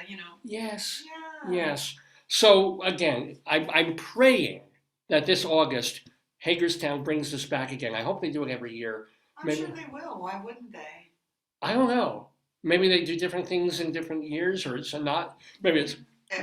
Yes. Yeah. Yes. So again, I'm praying that this August, Hagerstown brings this back again. I hope they do it every year. I'm Maybe- sure they will. Why wouldn't they? I don't know. Maybe they do different things in different years, or it's not. Maybe it's.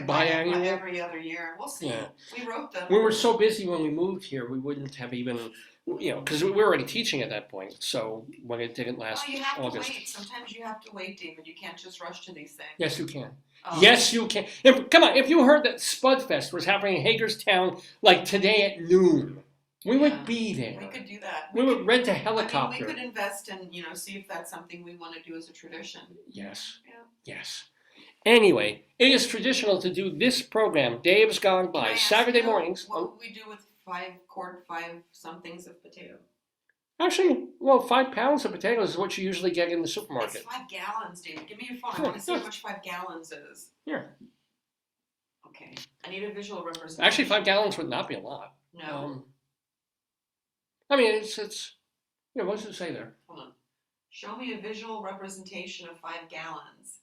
Biannual? Every other year. We'll see. Yeah. We wrote them. We were so busy when we moved here, we wouldn't have even, because we were already teaching at that point. So when it didn't last Oh, you have August. to wait. Sometimes you have to wait, David. You can't just rush to these things. Yes, you can. Oh. Yes, you can. Come on, if you heard that Spudfest was happening in Hagerstown like today at noon, we would Yeah. be there. We could do that. We would could- rent a I mean, helicopter. we could invest in, see if that's something we want to do as a tradition. Yes. Yeah. Yes. Anyway, it is traditional to do this program, Dave's Gone Can I By, ask Saturday you, mornings. What would we do with 5 somethings of potato? Actually, well, 5 pounds of potatoes is what you usually get in the supermarket. It's 5 gallons, David. Give me your phone. I Yeah, want to see yeah. how much 5 gallons is. Here. Okay. I need a visual representation. Actually, 5 gallons would not be a lot. No. I mean, it's what does it say there? Hold on. Show me a visual representation of 5 gallons.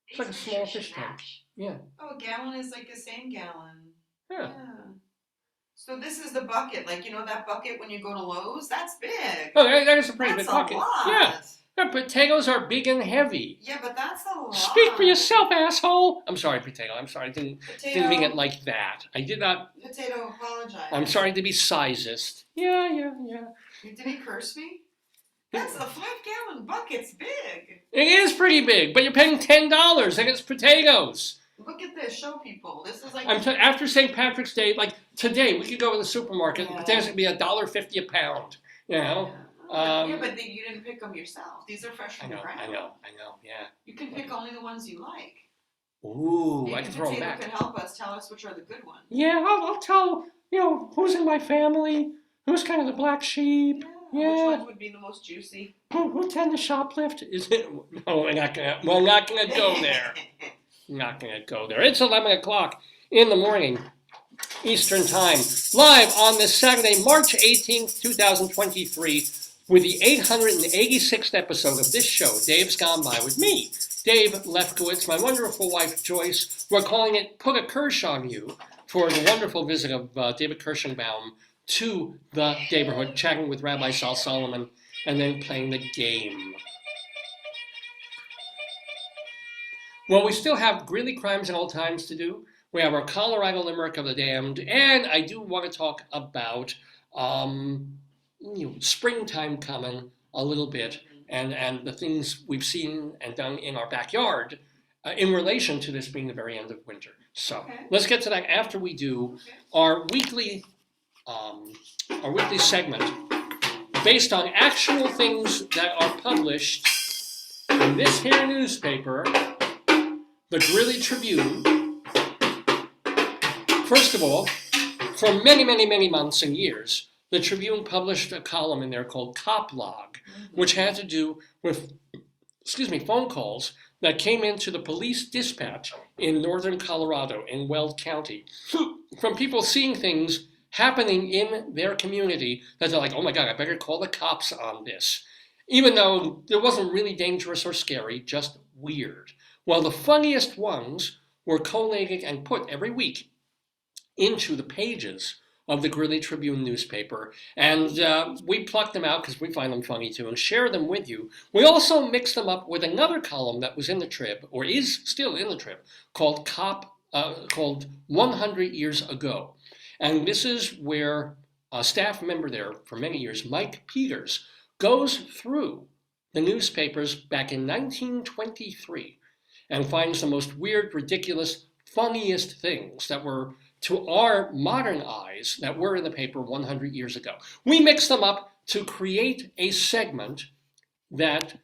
It's like a small fish tank. Yeah. Oh, a gallon is like the same gallon. Yeah. So this is the bucket. Like, that bucket when you go to Lowe's? That's big. Oh, that is a pretty That's big bucket. a lot. Yeah. The potatoes are big and heavy. Yeah, but that's a lot. Speak for yourself, asshole. I'm sorry, potato. I'm sorry. I didn't Potato, mean it like that. I did not. Potato, apologize. I'm sorry to be sizist. Yeah. Did he curse me? That's a 5-gallon bucket's big. It is pretty big, but you're paying $10 and it's potatoes. look at this, show people. This is like After St. Patrick's Day, like today, we could go to the supermarket, Yeah. but there's gonna be $1.50 a pound. You know. yeah, but you didn't pick them yourself. These are fresh I from the know. ground. Yeah. You can pick only the ones you like. Ooh, Maybe I can throw them Potato back. can help us tell us which are the good ones. Yeah, I'll tell, who's in my family, who's kind of the black sheep, Which yeah, ones would be the most juicy? who tend to shoplift. Is it? No, we're not gonna go there. Not gonna go there. It's 11 o'clock in the morning, Eastern Time, live on this Saturday, March 18th, 2023, with the 886th episode of this show, Dave's Gone By, with me, Dave Lefkowitz, my wonderful wife, Joyce. We're calling it Put a Kirsch on You, for the wonderful visit of David Kirshenbaum to the Daverhood, chatting with Rabbi Sal Solomon, and then playing the game. Well, we still have Greeley Crimes and Old Times to do. We have our Colorado Limerick of the Damned, and I do want to talk about springtime coming a little bit, and the things we've seen and done in our backyard in relation to this being the very end of winter. So let's get to that after we do our weekly segment based on actual things that are published in this here newspaper, the Greeley Tribune. First of all, for many, many, many months and years, the Tribune published a column in there called Cop Log, which had to do with, phone calls that came into the police dispatch in northern Colorado, in Weld County, from people seeing things happening in their community that they're like, oh my God, I better call the cops on this. Even though it wasn't really dangerous or scary, just weird. Well, the funniest ones were collated and put every week into the pages of the Greeley Tribune newspaper, and we plucked them out because we find them funny too, and share them with you. We also mixed them up with another column that was in the Trib, or is still in the Trib, called 100 Years Ago. And this is where a staff member there for many years, Mike Peters, goes through the newspapers back in 1923 and finds the most weird, ridiculous, funniest things that were, to our modern eyes, that were in the paper 100 years ago. We mixed them up to create a segment that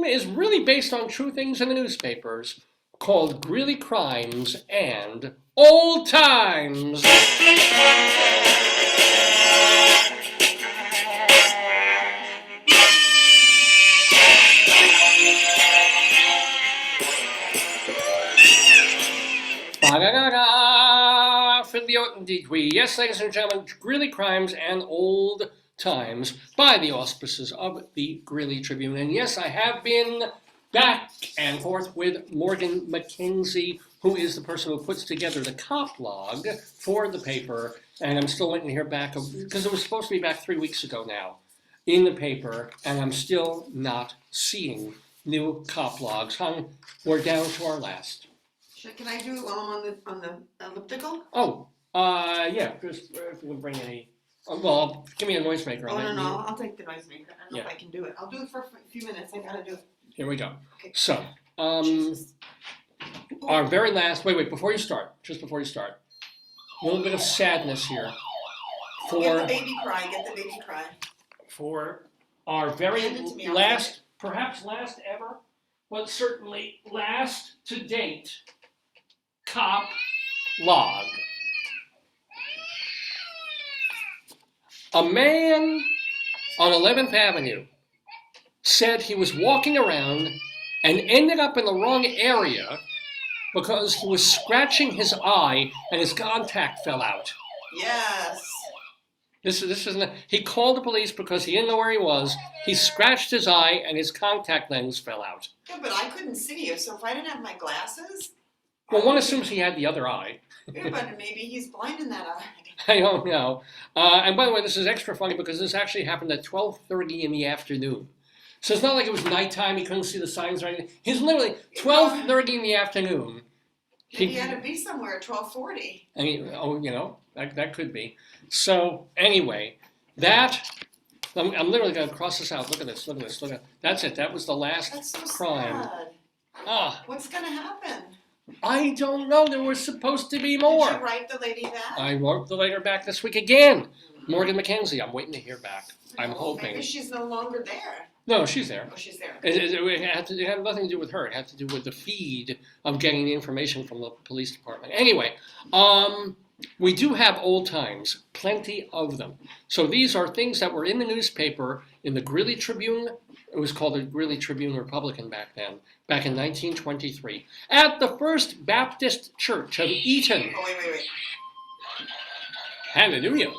is really based on true things in the newspapers called Greeley Crimes and Old Times. Yes, ladies and gentlemen, Greeley Crimes and Old Times by the auspices of the Greeley Tribune. And yes, I have been back and forth with Morgan McKenzie, who is the person who puts together the cop log for the paper. And I'm still waiting to hear back, because it was supposed to be back 3 weeks ago now in the paper, and I'm still not seeing new cop logs. We're down to our last. Can I do it while I'm on the elliptical? Oh, yeah, just if you can bring any, well, give me a noisemaker. Oh, no, I'll take the noisemaker. I don't know Yeah. if I can do it. I'll do it for a few minutes. I gotta do it. Here we go. Okay. So, Jesus. our very last, wait, before you start, a little bit of sadness here Get the for, baby cry. Get the baby cry. for our very Hand it to me, I'll last, perhaps last ever, but certainly last to date, cop log. A man on 11th Avenue said he was walking around and ended up in the wrong area because he was scratching his eye and his contact fell out. Yes. This isn't. He called the police because he didn't know where he was. He scratched his eye and his contact lens fell out. Yeah, but I couldn't see you, so if I didn't have my glasses. Well, one assumes he had the other eye. Yeah, but maybe he's blind in that eye. I don't know. And by the way, this is extra funny because this actually happened at 12:30 in the afternoon. So it's not like it was nighttime, he couldn't see the signs or anything. He's literally 12:30 in the afternoon. Maybe he had to be somewhere at 12:40. And that could be. So anyway, I'm literally going to cross this out. Look at this. That's it. That was the last That's so crime. sad. Ah, What's gonna happen? I don't know. There was supposed to be Did more. you write the lady back? I wrote the letter back this week again. Morgan McKenzie. I'm waiting to hear back. I'm hoping. Maybe she's no longer there. No, she's there. Oh, she's there. It had nothing to do with her. It had to do with the feed of getting the information from the police department. Anyway, we do have old times, plenty of them. So these are things that were in the newspaper in the Greeley Tribune. It was called the Greeley Tribune Republican back then, back in 1923, at the First Baptist Church of Eaton. Oh, wait. Hallelujah.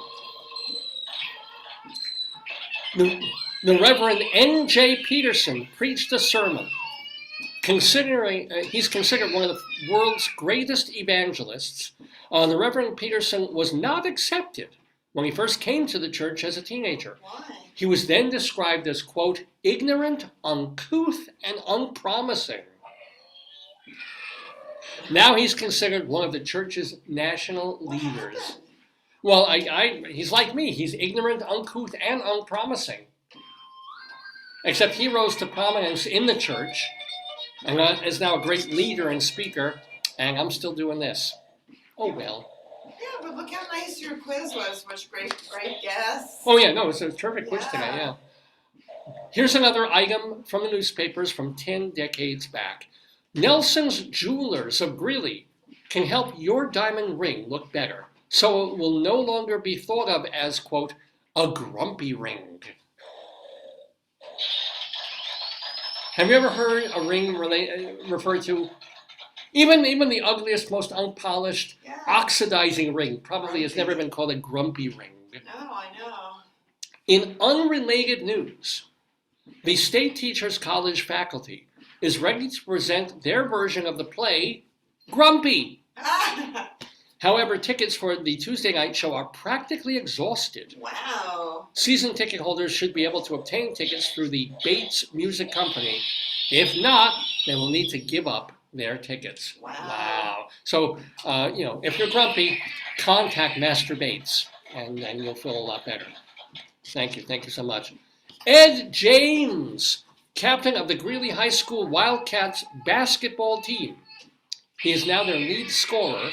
The Reverend N.J. Peterson preached a sermon. He's considered one of the world's greatest evangelists. The Reverend Peterson was not accepted when he first came to the church as a teenager. Why? He was then described as, quote, ignorant, uncouth, and unpromising. Now he's considered one of the church's national leaders. Well, he's like me. He's ignorant, uncouth, and unpromising. Except he rose to prominence in the church and is now a great leader and speaker, and I'm still doing this. Oh, well. Yeah, but look how nice your quiz was. Much great guess. Oh, yeah, no, it's a terrific quiz today, yeah. Here's another item from the newspapers from 10 decades back. Nelson's Jewelers of Greeley can help your diamond ring look better, so it will no longer be thought of as, quote, a grumpy ring. Have you ever heard a ring referred to? Even the ugliest, most unpolished, Yeah. oxidizing ring probably has never been called a grumpy ring. No, I know. In unrelated news, the State Teachers College faculty is ready to present their version of the play, Grumpy. However, tickets for the Tuesday night show are practically exhausted. Wow. Season ticket holders should be able to obtain tickets through the Bates Music Company. If not, they will need to give up their tickets. Wow. So, if you're grumpy, contact Master Bates, and you'll feel a lot better. Thank you so much. Ed James, captain of the Greeley High School Wildcats basketball team. He is now their lead scorer.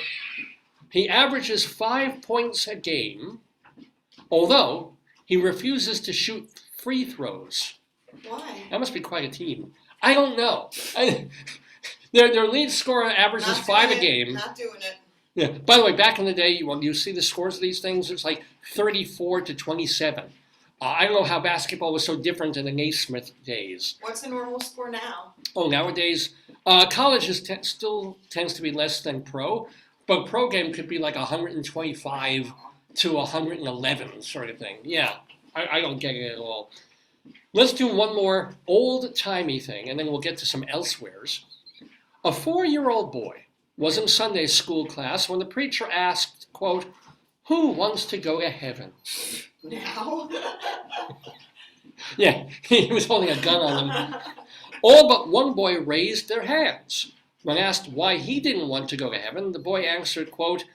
He averages 5 points a game, although he refuses to shoot free throws. Why? That must be quite a team. I don't know. Their lead scorer averages Not 5 doing a game. it. Not doing it. Yeah. By the way, back in the day, when you see the scores of these things, it's like 34-27. I don't know how basketball was so different in the Naismith days. What's the normal score now? Oh, nowadays, college still tends to be less than pro, but pro game could be like 125 to 111 sort of thing. Yeah, I don't get it at all. Let's do one more old-timey thing, and then we'll get to some elsewheres. A 4-year-old boy was in Sunday school class when the preacher asked, quote, who wants to go to heaven? Now? Yeah, he was holding a gun on them. All but one boy raised their hands. When asked why he didn't want to go to heaven, the boy answered, quote,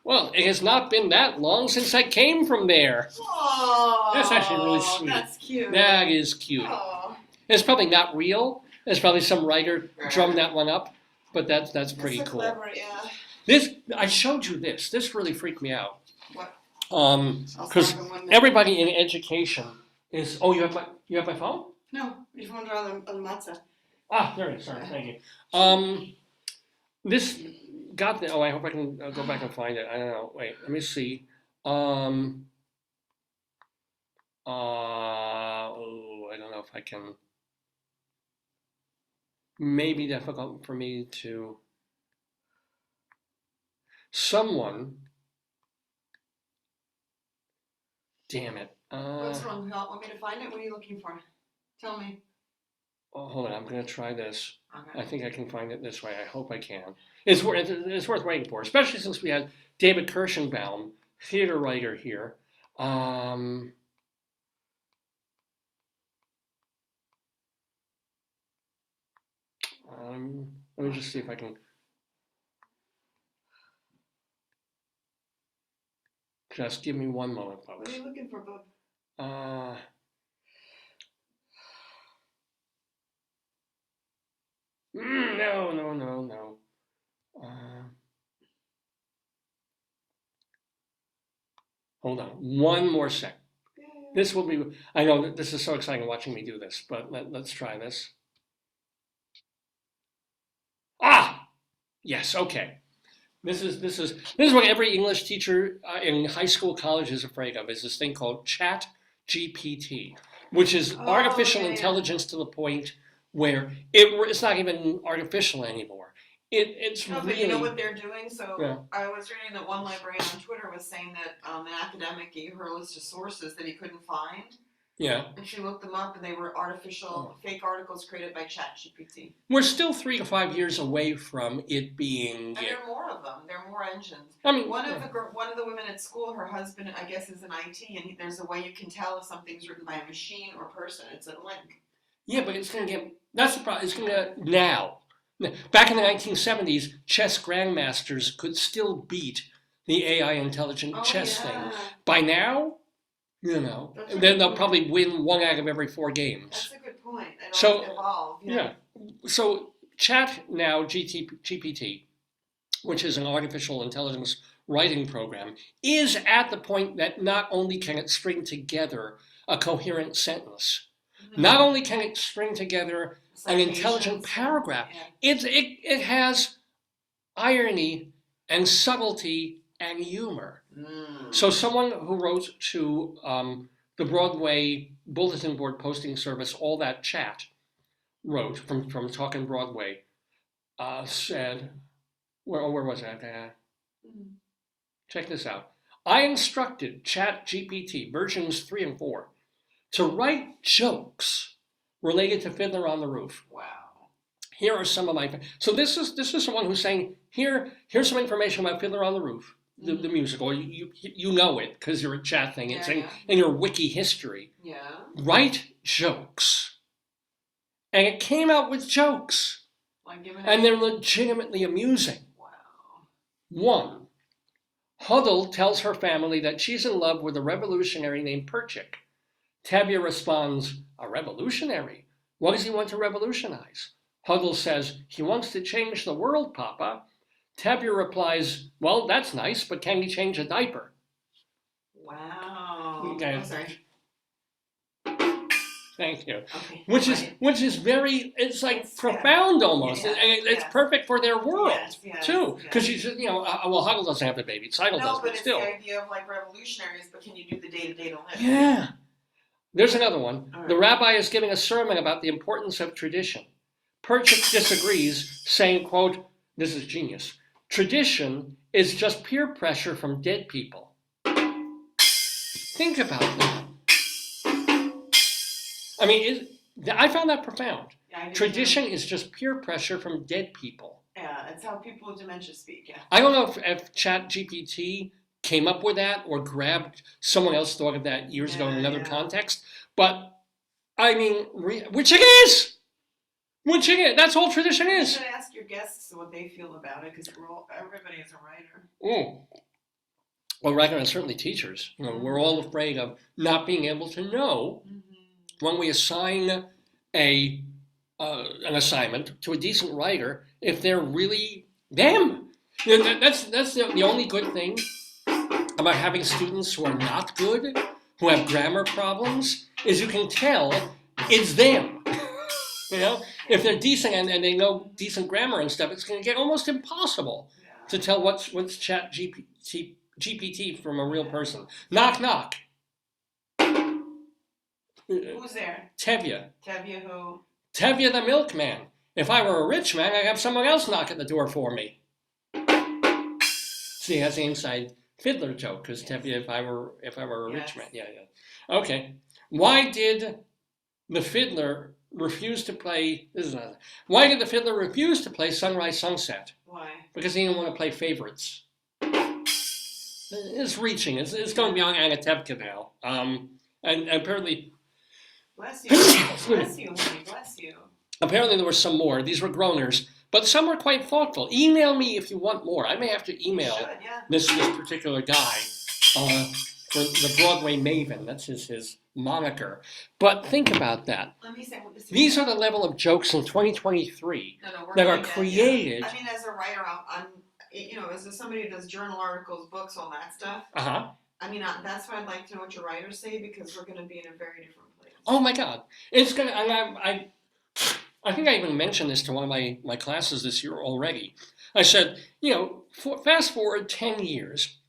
well, it has not been that long since I came from there. Oh, That's actually really sweet. That's cute. That is cute. Oh, It's probably not real. There's probably some writer drummed that one up, but that's pretty that's so cool. clever, yeah. This, I showed you this. This really freaked me out. What? Because I'll stop in 1 minute. everybody in education is. Oh, you have my phone? No, you want to draw the matzah. Ah, there it is. Sorry, thank you. This got the. Oh, I hope I can go back and find it. I don't know. Wait, let me see. Oh, I don't know if I can. Maybe difficult for me to. Someone. Damn it. What's wrong? Want me to find it? What are you looking for? Tell me. Oh, hold on. I'm gonna try this. Okay. I think I can find it this way. I hope I can. It's worth waiting for, especially since we had David Kirshenbaum, theater writer here. Let me just see if I can. Just give me one moment, What folks. are you looking for, bub? No. Hold on, one more sec. This will be, I know that this is so exciting watching me do this, but let's try this. Ah, yes, okay. This is what every English teacher in high school, college is afraid of, is this thing called Chat GPT, which is artificial intelligence to the point where it's not even artificial anymore. It's no, but really, you know what they're doing? So yeah. I was reading that one librarian on Twitter was saying that an academic gave her a list of sources that he couldn't find. Yeah. And she looked them up and they were artificial fake articles created by ChatGPT. We're still 3 to 5 years away from it being. And there are more of them. There are more engines. I mean, one of the women at school, her husband, I guess, is in IT, and there's a way you can tell if something's written by a machine or person. It's a link. Yeah, but it's going to get. That's the problem. It's going to now. Back in the 1970s, chess grandmasters could still beat the AI intelligent chess thing. By now, you know, then they'll probably win 1 out of every 4 games. That's a good point. It'll So evolve. yeah. So Chat now GPT, which is an artificial intelligence writing program, is at the point that not only can it string together a coherent sentence, not only can it string together an intelligent paragraph, it has irony and subtlety and humor. So someone who wrote to the Broadway bulletin board posting service, All That Chat, wrote from Talking Broadway, said, where was that? Check this out. I instructed ChatGPT versions 3 and 4 to write jokes related to Fiddler on the Roof. Wow. Here are some of my. So this is someone who's saying, here's some information about Fiddler on the Roof, the musical. You know it because you're a chat thing. It's in your wiki history. Yeah. Write jokes, and it came out with jokes, and they're legitimately amusing. Wow. 1. Huddle tells her family that she's in love with a revolutionary named Perchik. Tabia responds, a revolutionary? What does he want to revolutionize? Huddle says, he wants to change the world, Papa. Tabia replies, well, that's nice, but can he change a diaper? Wow. Okay. I'm sorry. Thank you. Okay. Which is very, it's like profound almost. Yeah, and it's perfect for their world too. Because well, Huddle doesn't have the baby. Seidel does, but it's still. the idea of like revolutionaries, but can you do the day-to-day to live? Yeah. There's another one. All right. The rabbi is giving a sermon about the importance of tradition. Perchik disagrees, saying, quote, this is genius, tradition is just peer pressure from dead people. Think about that. I mean, I found that profound. Yeah, Tradition is just peer pressure from dead people. Yeah, it's how people with dementia speak, yeah. I don't know if ChatGPT came up with that or grabbed someone else thought of that years ago in another context, but I mean, which it is. That's all tradition is. You should ask your guests what they feel about it, because everybody is a writer. Well, writer and certainly teachers. We're all afraid of not being able to know when we assign an assignment to a decent writer if they're really them. That's the only good thing about having students who are not good, who have grammar problems, is you can tell it's them. If they're decent and they know decent grammar and stuff, it's going to get almost impossible to tell what's Chat GPT from a real person. Knock, knock. Who's there? Tevye. Tevye who? Tevye the milkman. If I were a rich man, I'd have someone else knock at the door for me. See, that's the inside fiddler joke, because Tevye, if I were a rich man. Yeah. Okay. Why did the fiddler refuse to play, why did the fiddler refuse to play Sunrise Sunset? Why? Because he didn't want to play favorites. It's reaching. It's going beyond Anatevka now. And apparently... Bless you. Bless you, honey. Bless you. Apparently there were some more. These were groaners, but some were quite thoughtful. Email me if you want more. I may have to email this particular guy for the Broadway Maven. That's his moniker. But think about that. Let me say, these are the level of jokes in 2023 that are created. I mean, as a writer, I'm as somebody who does journal articles, books, all that stuff. I mean, that's why I'd like to know what your writers say, because we're going to be in a very different place. Oh my God, it's gonna. I think I even mentioned this to one of my classes this year already. I said, fast forward 10 years,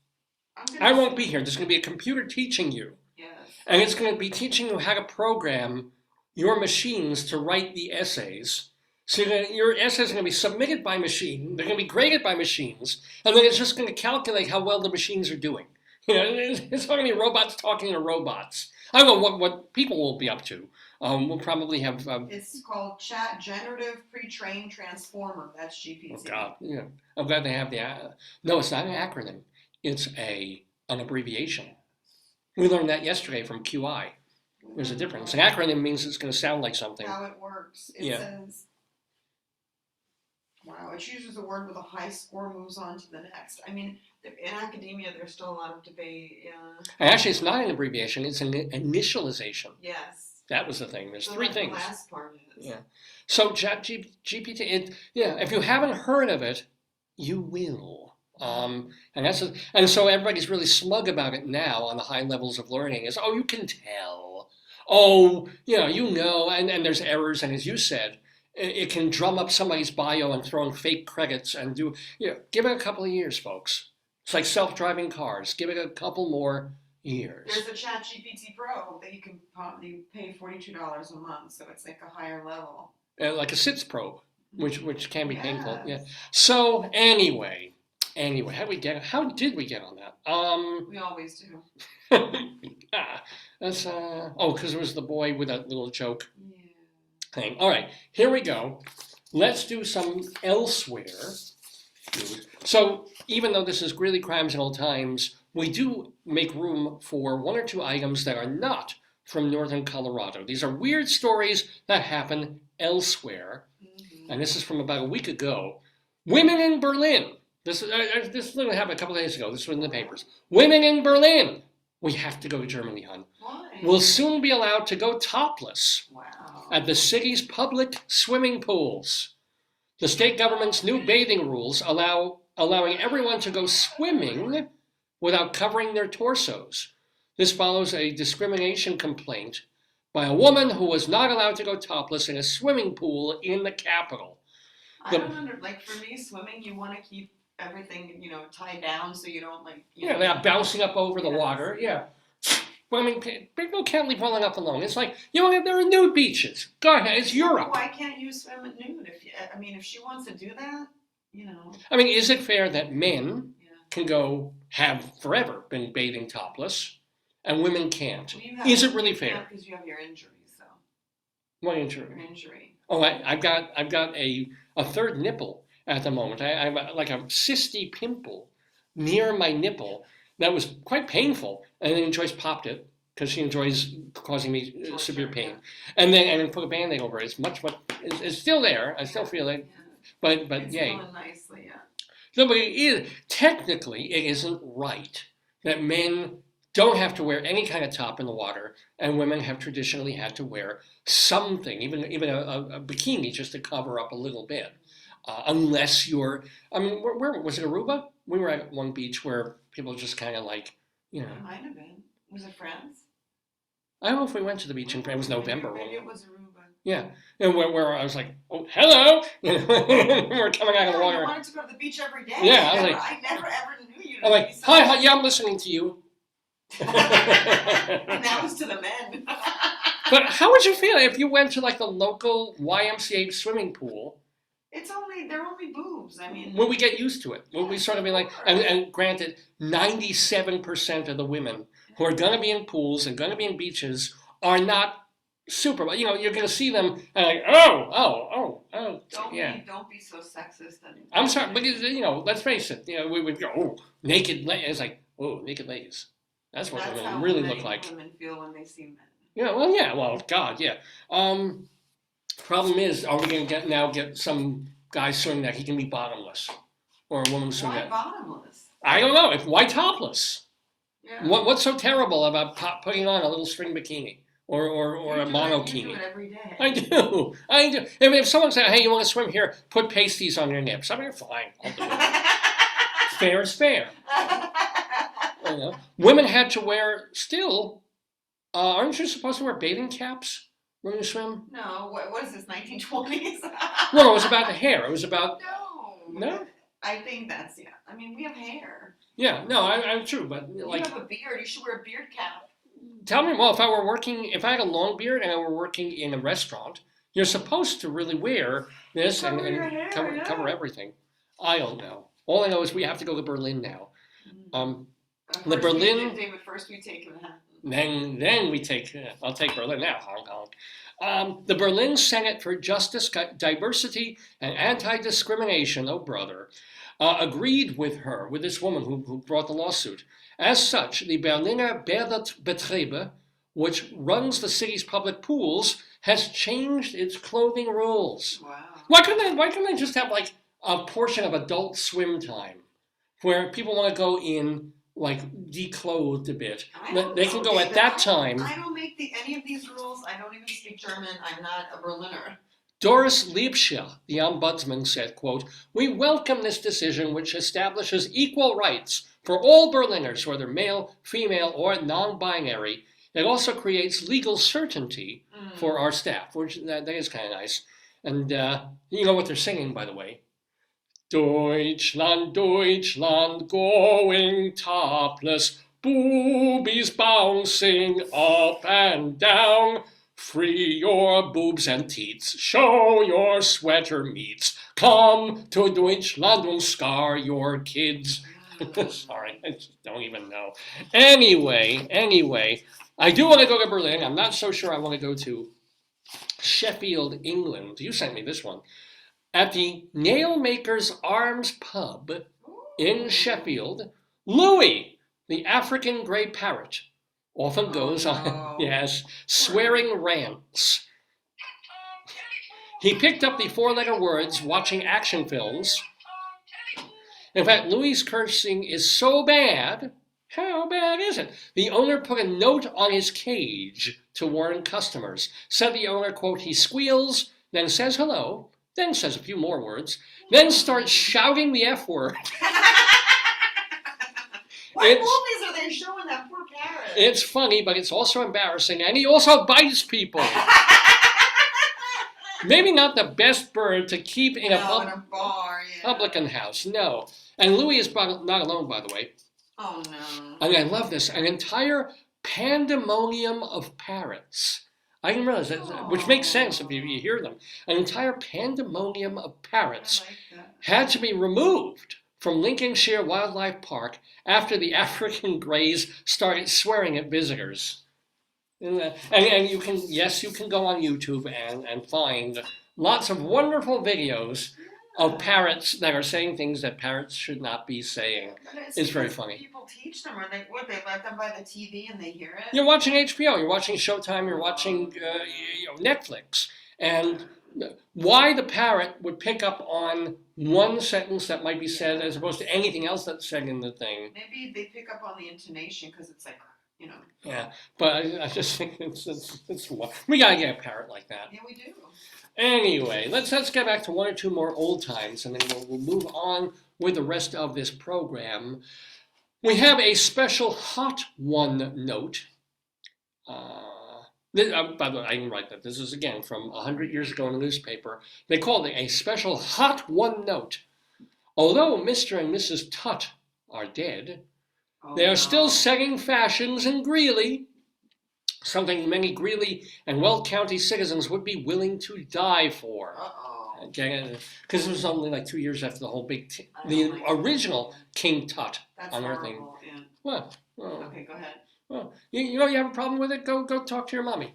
I won't be here. There's going to be a computer teaching you. Yes. And it's going to be teaching you how to program your machines to write the essays. So your essays are going to be submitted by machine. They're going to be graded by machines. And then it's just going to calculate how well the machines are doing. It's not going to be robots talking to robots. I don't know what people will be up to. We'll probably have... it's called Generative Pre-trained Transformer. That's GPT. Oh, God. Yeah. I'm glad they have the... no, it's not an acronym. It's an abbreviation. We learned that yesterday from QI. There's a difference. An acronym means it's going to sound like something. How it works. It says... Wow, it chooses a word with a high score, moves on to the next. I mean, in academia, there's still a lot of debate. Yeah. And actually, it's not an abbreviation. It's an initialization. Yes. That was the thing. There's so three things. The last part is. Yeah. So GPT, if you haven't heard of it, you will. And so everybody's really smug about it now on the high levels of learning. Is you can tell. And there's errors. And as you said, it can drum up somebody's bio and throw in fake credits and do. Give it a couple of years, folks. It's like self-driving cars. Give it a couple more years. There's a ChatGPT Pro that you can probably pay $42 a month, so it's like a higher level. Like a SITS probe, which can be painful. Yeah. So anyway, how did we get on that? We always do. That's because it was the boy with that little joke thing. All right, here we go. Let's do some elsewhere. So even though this is Greeley Crimes in Old Times, we do make room for one or two items that are not from northern Colorado. These are weird stories that happen elsewhere. Mm-hmm. And this is from about a week ago. Women in Berlin. This literally happened a couple of days ago. This was in the papers. Women in Berlin. We have to go to Germany, hon. Why? Will soon be allowed to go topless at the city's public swimming pools. The state government's new bathing rules allowing everyone to go swimming without covering their torsos. This follows a discrimination complaint by a woman who was not allowed to go topless in a swimming pool in the capital. I don't understand. For me, swimming, you want to keep everything, tied down so you don't they're not bouncing up over the water. Yeah. Well, I mean, people can't leave well enough alone. It's like, there are nude beaches. Go ahead, it's Europe. Why can't you swim at nude? If she wants to do that, I mean, is it fair that men can have forever been bathing topless, and women can't? Is it really fair? Because you have your injury, so. What injury? Your injury. Oh, I've got a third nipple at the moment. I have like a cysty pimple near my nipple that was quite painful, and then Joyce popped it because she enjoys causing me severe pain, and then put a Band-Aid over it. It's still there. I still feel it, but it's yay. going nicely, yeah. No, but technically it isn't right that men don't have to wear any kind of top in the water, and women have traditionally had to wear something, even a bikini, just to cover up a little bit. Unless you're, where was it, Aruba? We were at one beach where people just kind of It might have been. Was it France? I don't know if we went to the beach in France. It was November. Maybe it was Aruba. Yeah, and where I was like, oh, hello! We're coming out of the water. I wanted to go to the beach every day. Yeah, I never ever knew you. I'm like, hi, yeah, I'm listening to you. And that was to the men. But how would you feel if you went to the local YMCA swimming pool? They're only boobs. Will we get used to it? Will we sort of be like, and granted, 97% of the women who are going to be in pools and going to be in beaches are not super, you're going to see them and like, Don't be so sexist. I'm sorry, but let's face it, we would go, naked legs. It's like, naked legs. That's what women really look like. Women feel when they see men. God, yeah. Problem is, are we going to get some guy showing that he can be bottomless, or a woman showing that? Why bottomless? I don't know. Why topless? Yeah. What's so terrible about putting on a little string bikini or a monokini? You do it every day. I do. If someone said, "Hey, you want to swim here? Put pasties on your nips." I mean, fine. I'll do it. Fair is fair. You know, women had to wear still. Aren't you supposed to wear bathing caps when you swim? No, what is this, 1920s? Well, it was about the hair. It was about No. I think that's, yeah. I mean, we have hair. yeah. No, I'm true, but like, you have a beard. You should wear a beard cap. tell me, well, if I had a long beard and I were working in a restaurant, you're supposed to really wear this Cover your hair, cover yeah. everything. I don't know. All I know is we have to go to Berlin now. The First Berlin. David, first we take Manhattan. Then we take. I'll take Berlin now. Hong Kong. The Berlin Senate for Justice, Diversity, and Anti-Discrimination. Oh brother, agreed with this woman who brought the lawsuit. As such, the Berliner Betriebe, which runs the city's public pools, has changed its clothing rules. Wow. Why couldn't they just have like a portion of adult swim time where people want to go in like declothed a bit? They can go at that time. I don't make any of these rules. I don't even speak German. I'm not a Berliner. Doris Liebscher, the ombudsman, said, quote, "We welcome this decision which establishes equal rights for all Berliners, whether male, female, or non-binary. It also creates legal certainty for our staff," which that is kind of nice. And you know what they're singing, by the way. Deutschland, Deutschland, going topless, boobies bouncing up and down. Free your boobs and teats, show your sweater meats. Come to Deutschland and scar your kids. Sorry, I just don't even know. Anyway, I do want to go to Berlin. I'm not so sure I want to go to Sheffield, England. You sent me this one. At the Nailmaker's Arms pub in Sheffield, Louis, the African grey parrot, often goes on, swearing rants. He picked up the four-letter words watching action films. In fact, Louis' cursing is so bad. How bad is it? The owner put a note on his cage to warn customers. Said the owner, quote, "He squeals, then says hello, then says a few more words, then starts shouting the F word." What movies are they showing that poor parrot? It's funny, but it's also embarrassing, and he also bites people. Maybe not the best bird to keep in a bar, publican house, no. And Louis is not alone, by the way. Oh, no. And I love this, an entire pandemonium of parrots. I didn't realize that, which makes sense if you hear them. An entire pandemonium of parrots had to be removed from Lincolnshire Wildlife Park after the African greys started swearing at visitors. And you can go on YouTube and find lots of wonderful videos of parrots that are saying things that parrots should not be saying. It's very funny. People teach them, or they let them by the TV and they hear it? You're watching HBO, you're watching Showtime, you're watching Netflix. And why the parrot would pick up on one sentence that might be said as opposed to anything else that's said in the thing. Maybe they pick up on the intonation because it's like, you know. Yeah, but I just think it's we gotta get a parrot like that. Yeah, we do. Anyway, let's get back to one or two more old times, and then we'll move on with the rest of this program. We have a special hot one note. By the way, I didn't write that. This is again from 100 years ago in a newspaper. They called it a special hot one note. Although Mr. and Mrs. Tutt are dead, they are still setting fashions in Greeley, something many Greeley and Weld County citizens would be willing to die for. Because it was only like 2 years after the whole the original King Tut unearthing. Yeah. What? Oh. Okay, go ahead. Well, you know you have a problem with it? Go talk to your mommy.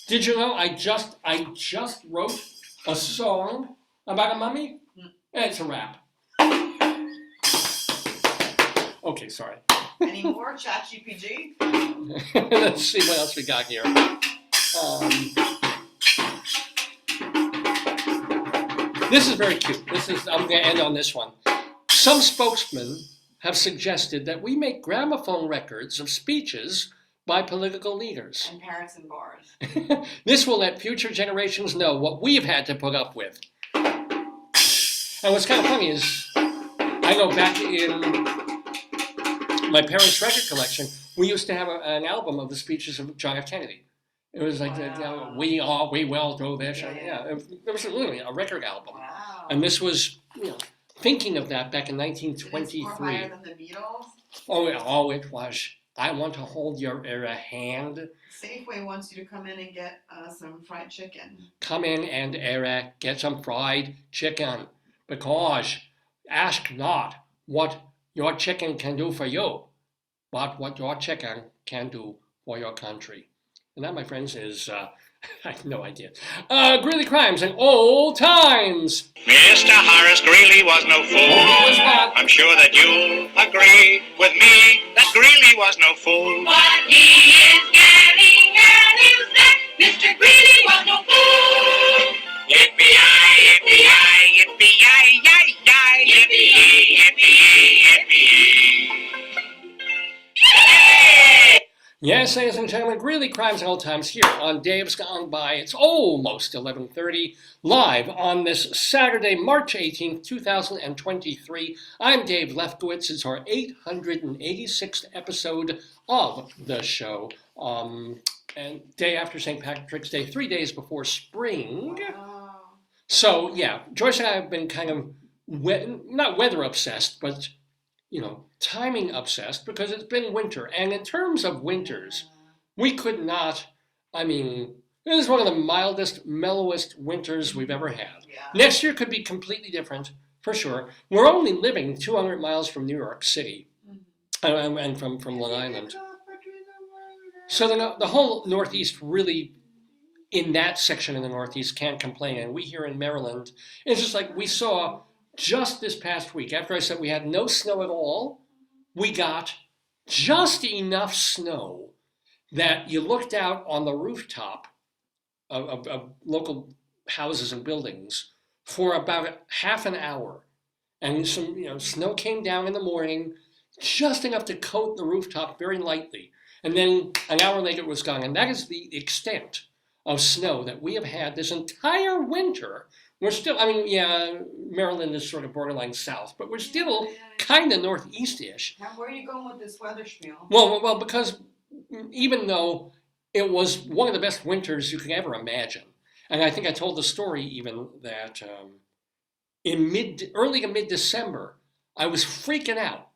Did you know I just wrote a song about a mummy? It's a rap. Okay, sorry. Any more ChatGPT? Let's see what else we got here. This is very cute. I'm going to end on this one. Some spokesmen have suggested that we make gramophone records of speeches by political leaders. And parrots and bars. This will let future generations know what we've had to put up with. And what's kind of funny is I go back in my parents' record collection. We used to have an album of the speeches of John F. Kennedy. It was like, Wow. we will do this. Yeah. It was literally a record album. Wow. And this was, thinking of that back in It is more 1923. higher than the Beatles. Oh, it was. I want to hold your hand. Safeway wants you to come in and get some fried chicken. Come in and get some fried chicken, because ask not what your chicken can do for you, but what your chicken can do for your country. And that, my friends, is, I have no idea. Greeley Crimes and Old Times. Mr. Horace Greeley was no fool. I'm sure that you'll agree with me that Greeley was no fool. But he is getting at his neck. Mr. Greeley was no fool. Yippee-yi, yippee-yi, yippee-yi, yi-yi, yippee-yi, yippee-yi, yippee-yi. Yes, ladies and gentlemen, Greeley Crimes and Old Times here on Dave's Gone By. It's almost 11:30, live on this Saturday, March 18th, 2023. I'm Dave Lefkowitz. It's our 886th episode of the show. And day after St. Patrick's Day, 3 days before spring. Wow. So, yeah, Joyce and I have been kind of, not weather obsessed, but timing obsessed, because it's been winter. And in terms of winters, we could not, this is one of the mildest, mellowest winters we've ever had. Yeah. Next year could be completely different, for sure. We're only living 200 miles from New York City, and from Long Island. So the whole Northeast really, in that section of the Northeast, can't complain. And we here in Maryland, it's just like we saw just this past week, after I said we had no snow at all, we got just enough snow that you looked out on the rooftop of local houses and buildings for about half an hour. And some snow came down in the morning, just enough to coat the rooftop very lightly. And then an hour later it was gone. And that is the extent of snow that we have had this entire winter. We're still, Maryland is sort of borderline south, but we're still kind of northeast-ish. Now, where are you going with this weather spiel? Well, because even though it was one of the best winters you could ever imagine, and I think I told the story even that in early to mid-December, I was freaking out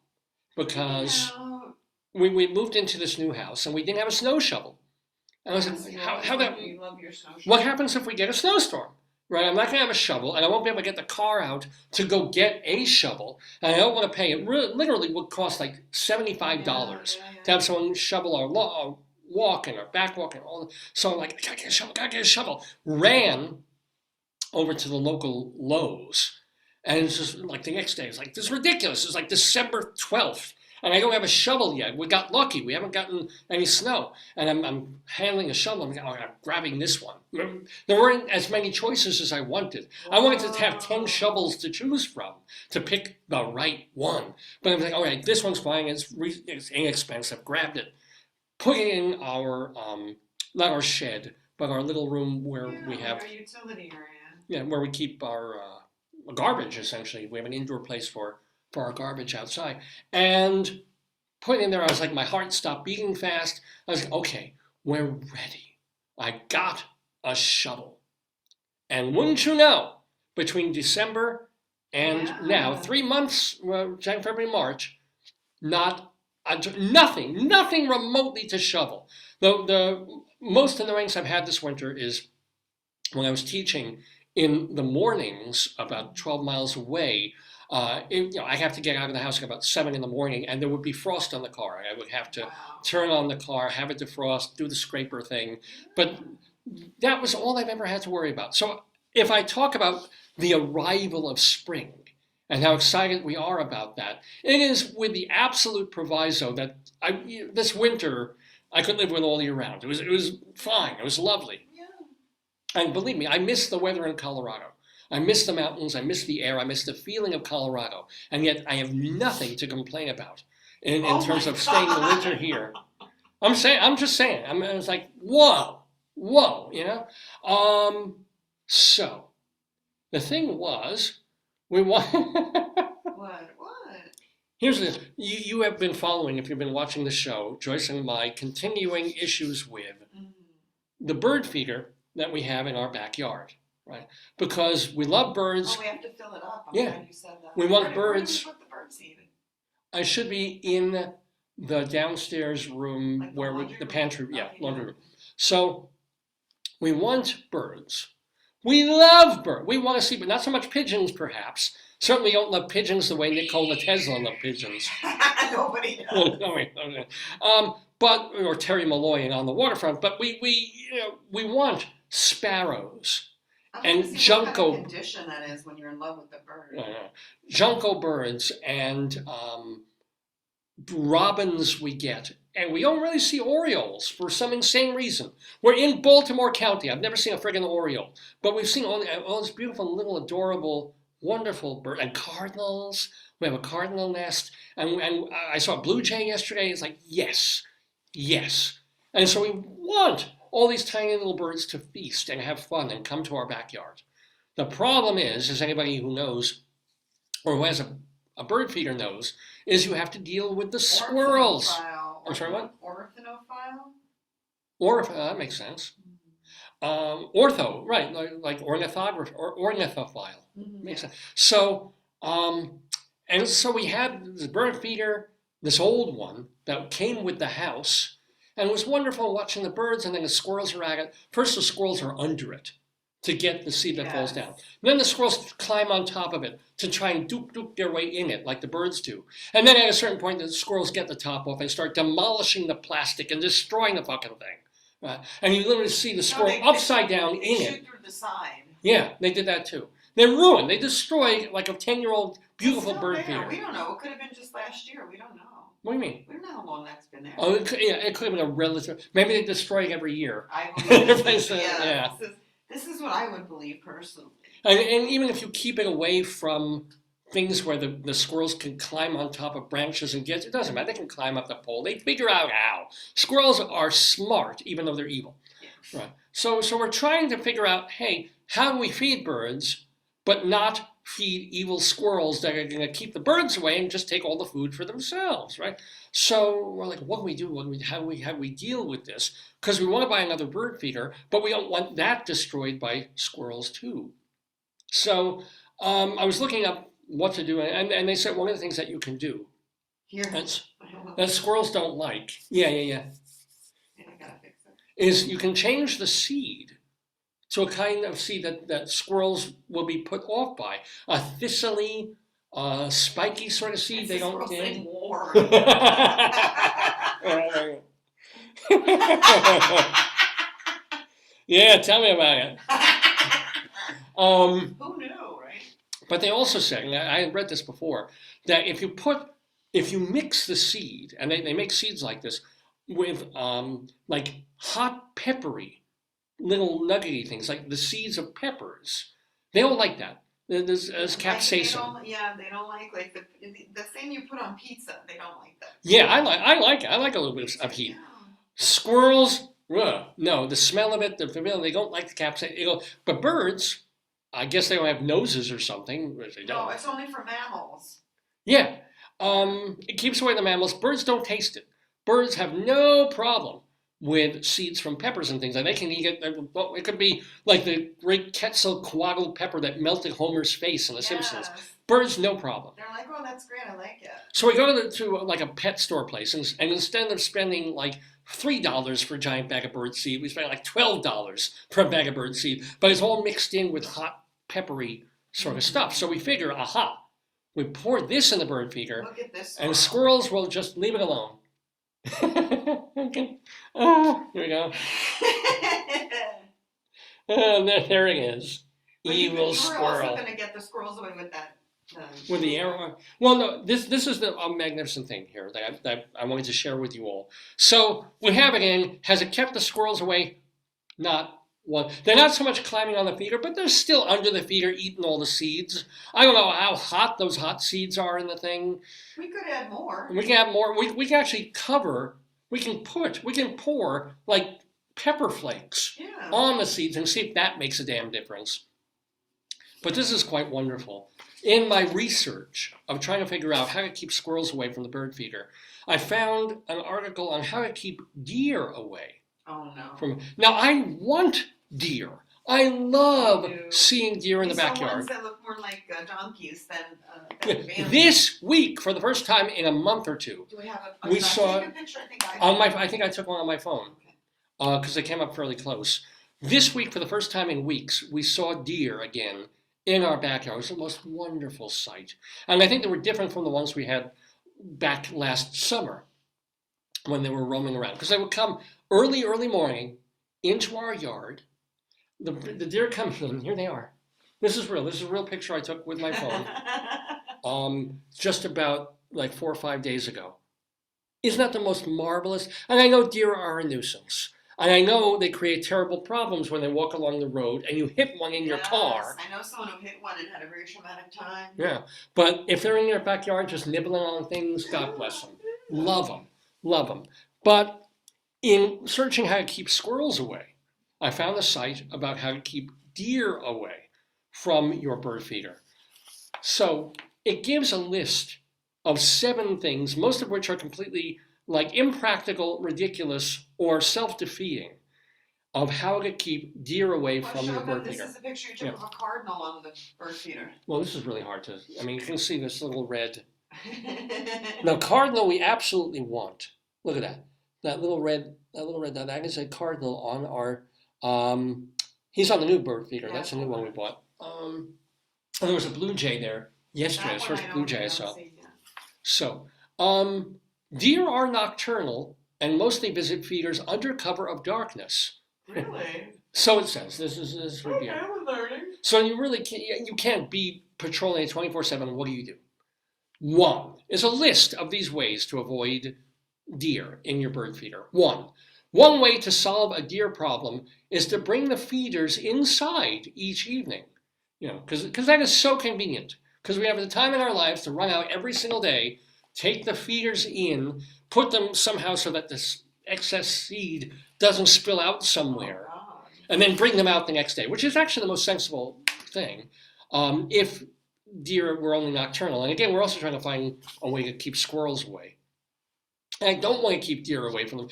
because we moved into this new house and we didn't have a snow shovel. And I was like, how that? You love your snow shovel. What happens if we get a snowstorm? Right, I'm not going to have a shovel, and I won't be able to get the car out to go get a shovel, and I don't want to pay. It literally would cost like $75 to have someone shovel our walking or back walking. So I'm like, gotta get a shovel. Ran over to the local Lowe's, and it's just like the next day, it's like, this is ridiculous. It's like December 12th. And I don't have a shovel yet. We got lucky. We haven't gotten any snow. And I'm handling a shovel. I'm grabbing this one. There weren't as many choices as I wanted. I wanted to have 10 shovels to choose from to pick the right one. But I was like, all right, this one's fine. It's inexpensive. Grabbed it. Put it in our, not our shed, but our little room where we have... Our utility area. Yeah, where we keep our garbage, essentially. We have an indoor place for our garbage outside, and put it in there. I was like, my heart stopped beating fast. I was like, okay, we're ready. I got a shovel. And wouldn't you know, between December and now, 3 months, January, February, March, nothing remotely to shovel. The most annoyance I've had this winter is when I was teaching in the mornings about 12 miles away. I have to get out of the house at about 7 in the morning, and there would be frost on the car. I would have to turn on the car, have it defrost, do the scraper thing. But that was all I've ever had to worry about. So if I talk about the arrival of spring and how excited we are about that, it is with the absolute proviso that this winter I could live with all year round. It was fine. It was lovely. Yeah. And believe me, I miss the weather in Colorado. I miss the mountains, I miss the air, I miss the feeling of Colorado, and yet I have nothing to complain about in terms of staying the winter here. I'm just saying. I was like, whoa, So the thing was We want. What? Here's the you have been following, if you've been watching the show, Joyce and my continuing issues with the bird feeder that we have in our backyard, right? Because we love birds. Oh, we have to fill it up. I'm Yeah. glad you said that. We want Where did birds. you put the bird seed? I should be in the downstairs room Like the where laundry the room? pantry, yeah, Okay, laundry yeah. room. So we want birds. We love birds. We want to see, but not so much pigeons, perhaps. Certainly don't love pigeons the way Nikola Tesla loved pigeons. Nobody Oh, does. no, wait, okay. But or Terry Malloy on the waterfront. But we want sparrows. I'm And gonna see what kind junco- of condition that is when you're in love with the bird. Junco birds and robins we get. And we don't really see orioles for some insane reason. We're in Baltimore County. I've never seen a friggin' oriole. But we've seen all this beautiful, little, adorable, wonderful bird. And cardinals. We have a cardinal nest. And I saw a blue jay yesterday. It's like, yes. And so we want all these tiny little birds to feast and have fun and come to our backyard. The problem is, as anybody who knows, or who has a bird feeder knows, is you have to deal with the squirrels. Ornithopile. I'm sorry, what? Ornithopile? Or that makes sense. Ortho, right? Like ornithography or ornithophile. Makes sense. So, and so we had the bird feeder, this old one that came with the house, and it was wonderful watching the birds. And then the squirrels are at it. First, the squirrels are under it to get the seed that falls down. And then the squirrels climb on top of it to try and duke their way in it like the birds do. And then at a certain point, the squirrels get the top off and start demolishing the plastic and destroying the fucking thing. Right? And you literally see the squirrel upside down They in shoot it. through the side. Yeah, they did that too. They're ruined. They destroy like a 10-year-old beautiful It's still bird there. feeder. We don't know. It could have been just last year. We don't know. What do you mean? We don't know how long that's been there. Oh, it could have been a relative. Maybe they destroy it every year. I believe Everybody's, yeah. This is what I would believe personally. And even if you keep it away from things where the squirrels can climb on top of branches and get, it doesn't matter. They can climb up the pole. They figure out how. Squirrels are smart, even though they're evil. Yeah. Right. So we're trying to figure out, hey, how do we feed birds, but not feed evil squirrels that are going to keep the birds away and just take all the food for themselves, right? So we're like, what do we do? How do we deal with this? Because we want to buy another bird feeder, but we don't want that destroyed by squirrels too. So I was looking up what to do, and they said one of the things that you can do Here. that squirrels don't like, yeah, Yeah, I gotta fix it. is you can change the seed to a kind of seed that squirrels will be put off by. A thistly, spiky sort of seed they don't Say dig. more. Yeah, tell me about it. Who knew, right? But they also say, and I read this before, that if you mix the seed, and they make seeds like this, with like hot peppery little nuggety things, like the seeds of peppers, they don't like that. There's capsaicin. They don't like the thing you put on pizza. They don't like that. Yeah, I like it. I like a little bit of heat. Yeah. Squirrels, no, the smell of it, they don't like the capsaicin. But birds, I guess they don't have noses or something. They don't. No, it's only for mammals. Yeah, it keeps away the mammals. Birds don't taste it. Birds have no problem with seeds from peppers and things. Like they can eat it. It could be like the great Quetzalcoatl pepper that melted Homer's face in The Simpsons. Birds, no problem. They're like, oh, that's great. I like it. So we go to like a pet store place, and instead of spending like $3 for a giant bag of bird seed, we spend like $12 for a bag of bird seed. But it's all mixed in with hot, peppery sort of stuff. So we figure, aha, we pour this in the bird feeder, Look at this. and squirrels will just leave it alone. Okay. Oh, here we go. There it is. Evil You were squirrel. also going to get the squirrels away with that. With the arrow. Well, no, this is the magnificent thing here that I wanted to share with you all. So we have it in. Has it kept the squirrels away? Not one. They're not so much climbing on the feeder, but they're still under the feeder eating all the seeds. I don't know how hot those hot seeds are in the thing. We could add more. We can have more. We can actually cover. We can pour like pepper flakes Yeah. on the seeds and see if that makes a damn difference. But this is quite wonderful. In my research of trying to figure out how to keep squirrels away from the bird feeder, I found an article on how to keep deer away. Oh no. Now, I want deer. I love You do. seeing deer in the You saw backyard. ones that look more like donkeys than vans. This week, for the first time in a month or two, Do we have a? we did I saw- take a picture? I think I took one on my phone Okay. because they came up fairly close. This week, for the first time in weeks, we saw deer again in our backyard. It was the most wonderful sight. And I think they were different from the ones we had back last summer when they were roaming around. Because they would come early morning into our yard. The deer come in, here they are. This is real. This is a real picture I took with my phone just about like 4 or 5 days ago. Isn't that the most marvelous? And I know deer are a nuisance. And I know they create terrible problems when they walk along the road and you hit one in your Yes, car. I know someone who hit one and had a very traumatic time. Yeah, but if they're in your backyard just nibbling on things, God bless them. Love them, love them. But in searching how to keep squirrels away, I found a site about how to keep deer away from your bird feeder. So it gives a list of 7 things, most of which are completely like impractical, ridiculous, or self-defeating, of how to keep deer away Well, from show your them, bird this feeder. is a picture you took of a cardinal on the bird feeder. Well, this is really hard to, I mean, you can see this little red. Now, cardinal we absolutely want. Look at that. That little red, that is a cardinal on our, he's on the new bird feeder. That's the new one we bought. And there was a blue jay there yesterday. That It's the one first I blue don't jay I know, saw. see, yeah. So, deer are nocturnal and mostly visit feeders under cover of darkness. Really? So it says, this is review. Okay, we're learning. So you can't be patrolling 24/7. What do? 1 is a list of these ways to avoid deer in your bird feeder. One way to solve a deer problem is to bring the feeders inside each evening. You know, because that is so convenient. Because we have the time in our lives to run out every single day, take the feeders in, put them somehow so that this excess seed doesn't spill out somewhere, Oh, God. and then bring them out the next day, which is actually the most sensible thing. If deer were only nocturnal. And again, we're also trying to find a way to keep squirrels away. And I don't want to keep deer away from them.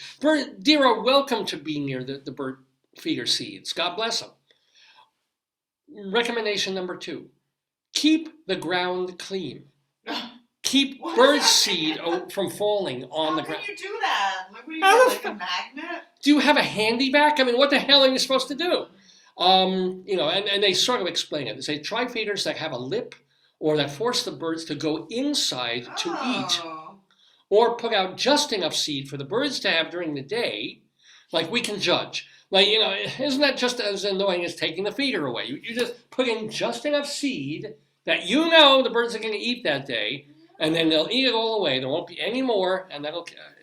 Deer are welcome to be near the bird feeder seeds. God bless them. Recommendation number 2, keep the ground clean. Keep What bird does that seed mean? From falling on the How ground. can you do that? Like, what do you How get, the like a magnet? Do you have a handy vac? I mean, what the hell are you supposed to do? You know, and they sort of explain it. They say try feeders that have a lip or that force the birds to go inside to eat, Oh. or put out just enough seed for the birds to have during the day, like we can judge. Like, you know, isn't that just as annoying as taking the feeder away? You just put in just enough seed that you know the birds are going to eat that day, and then they'll eat it all away. There won't be any more, and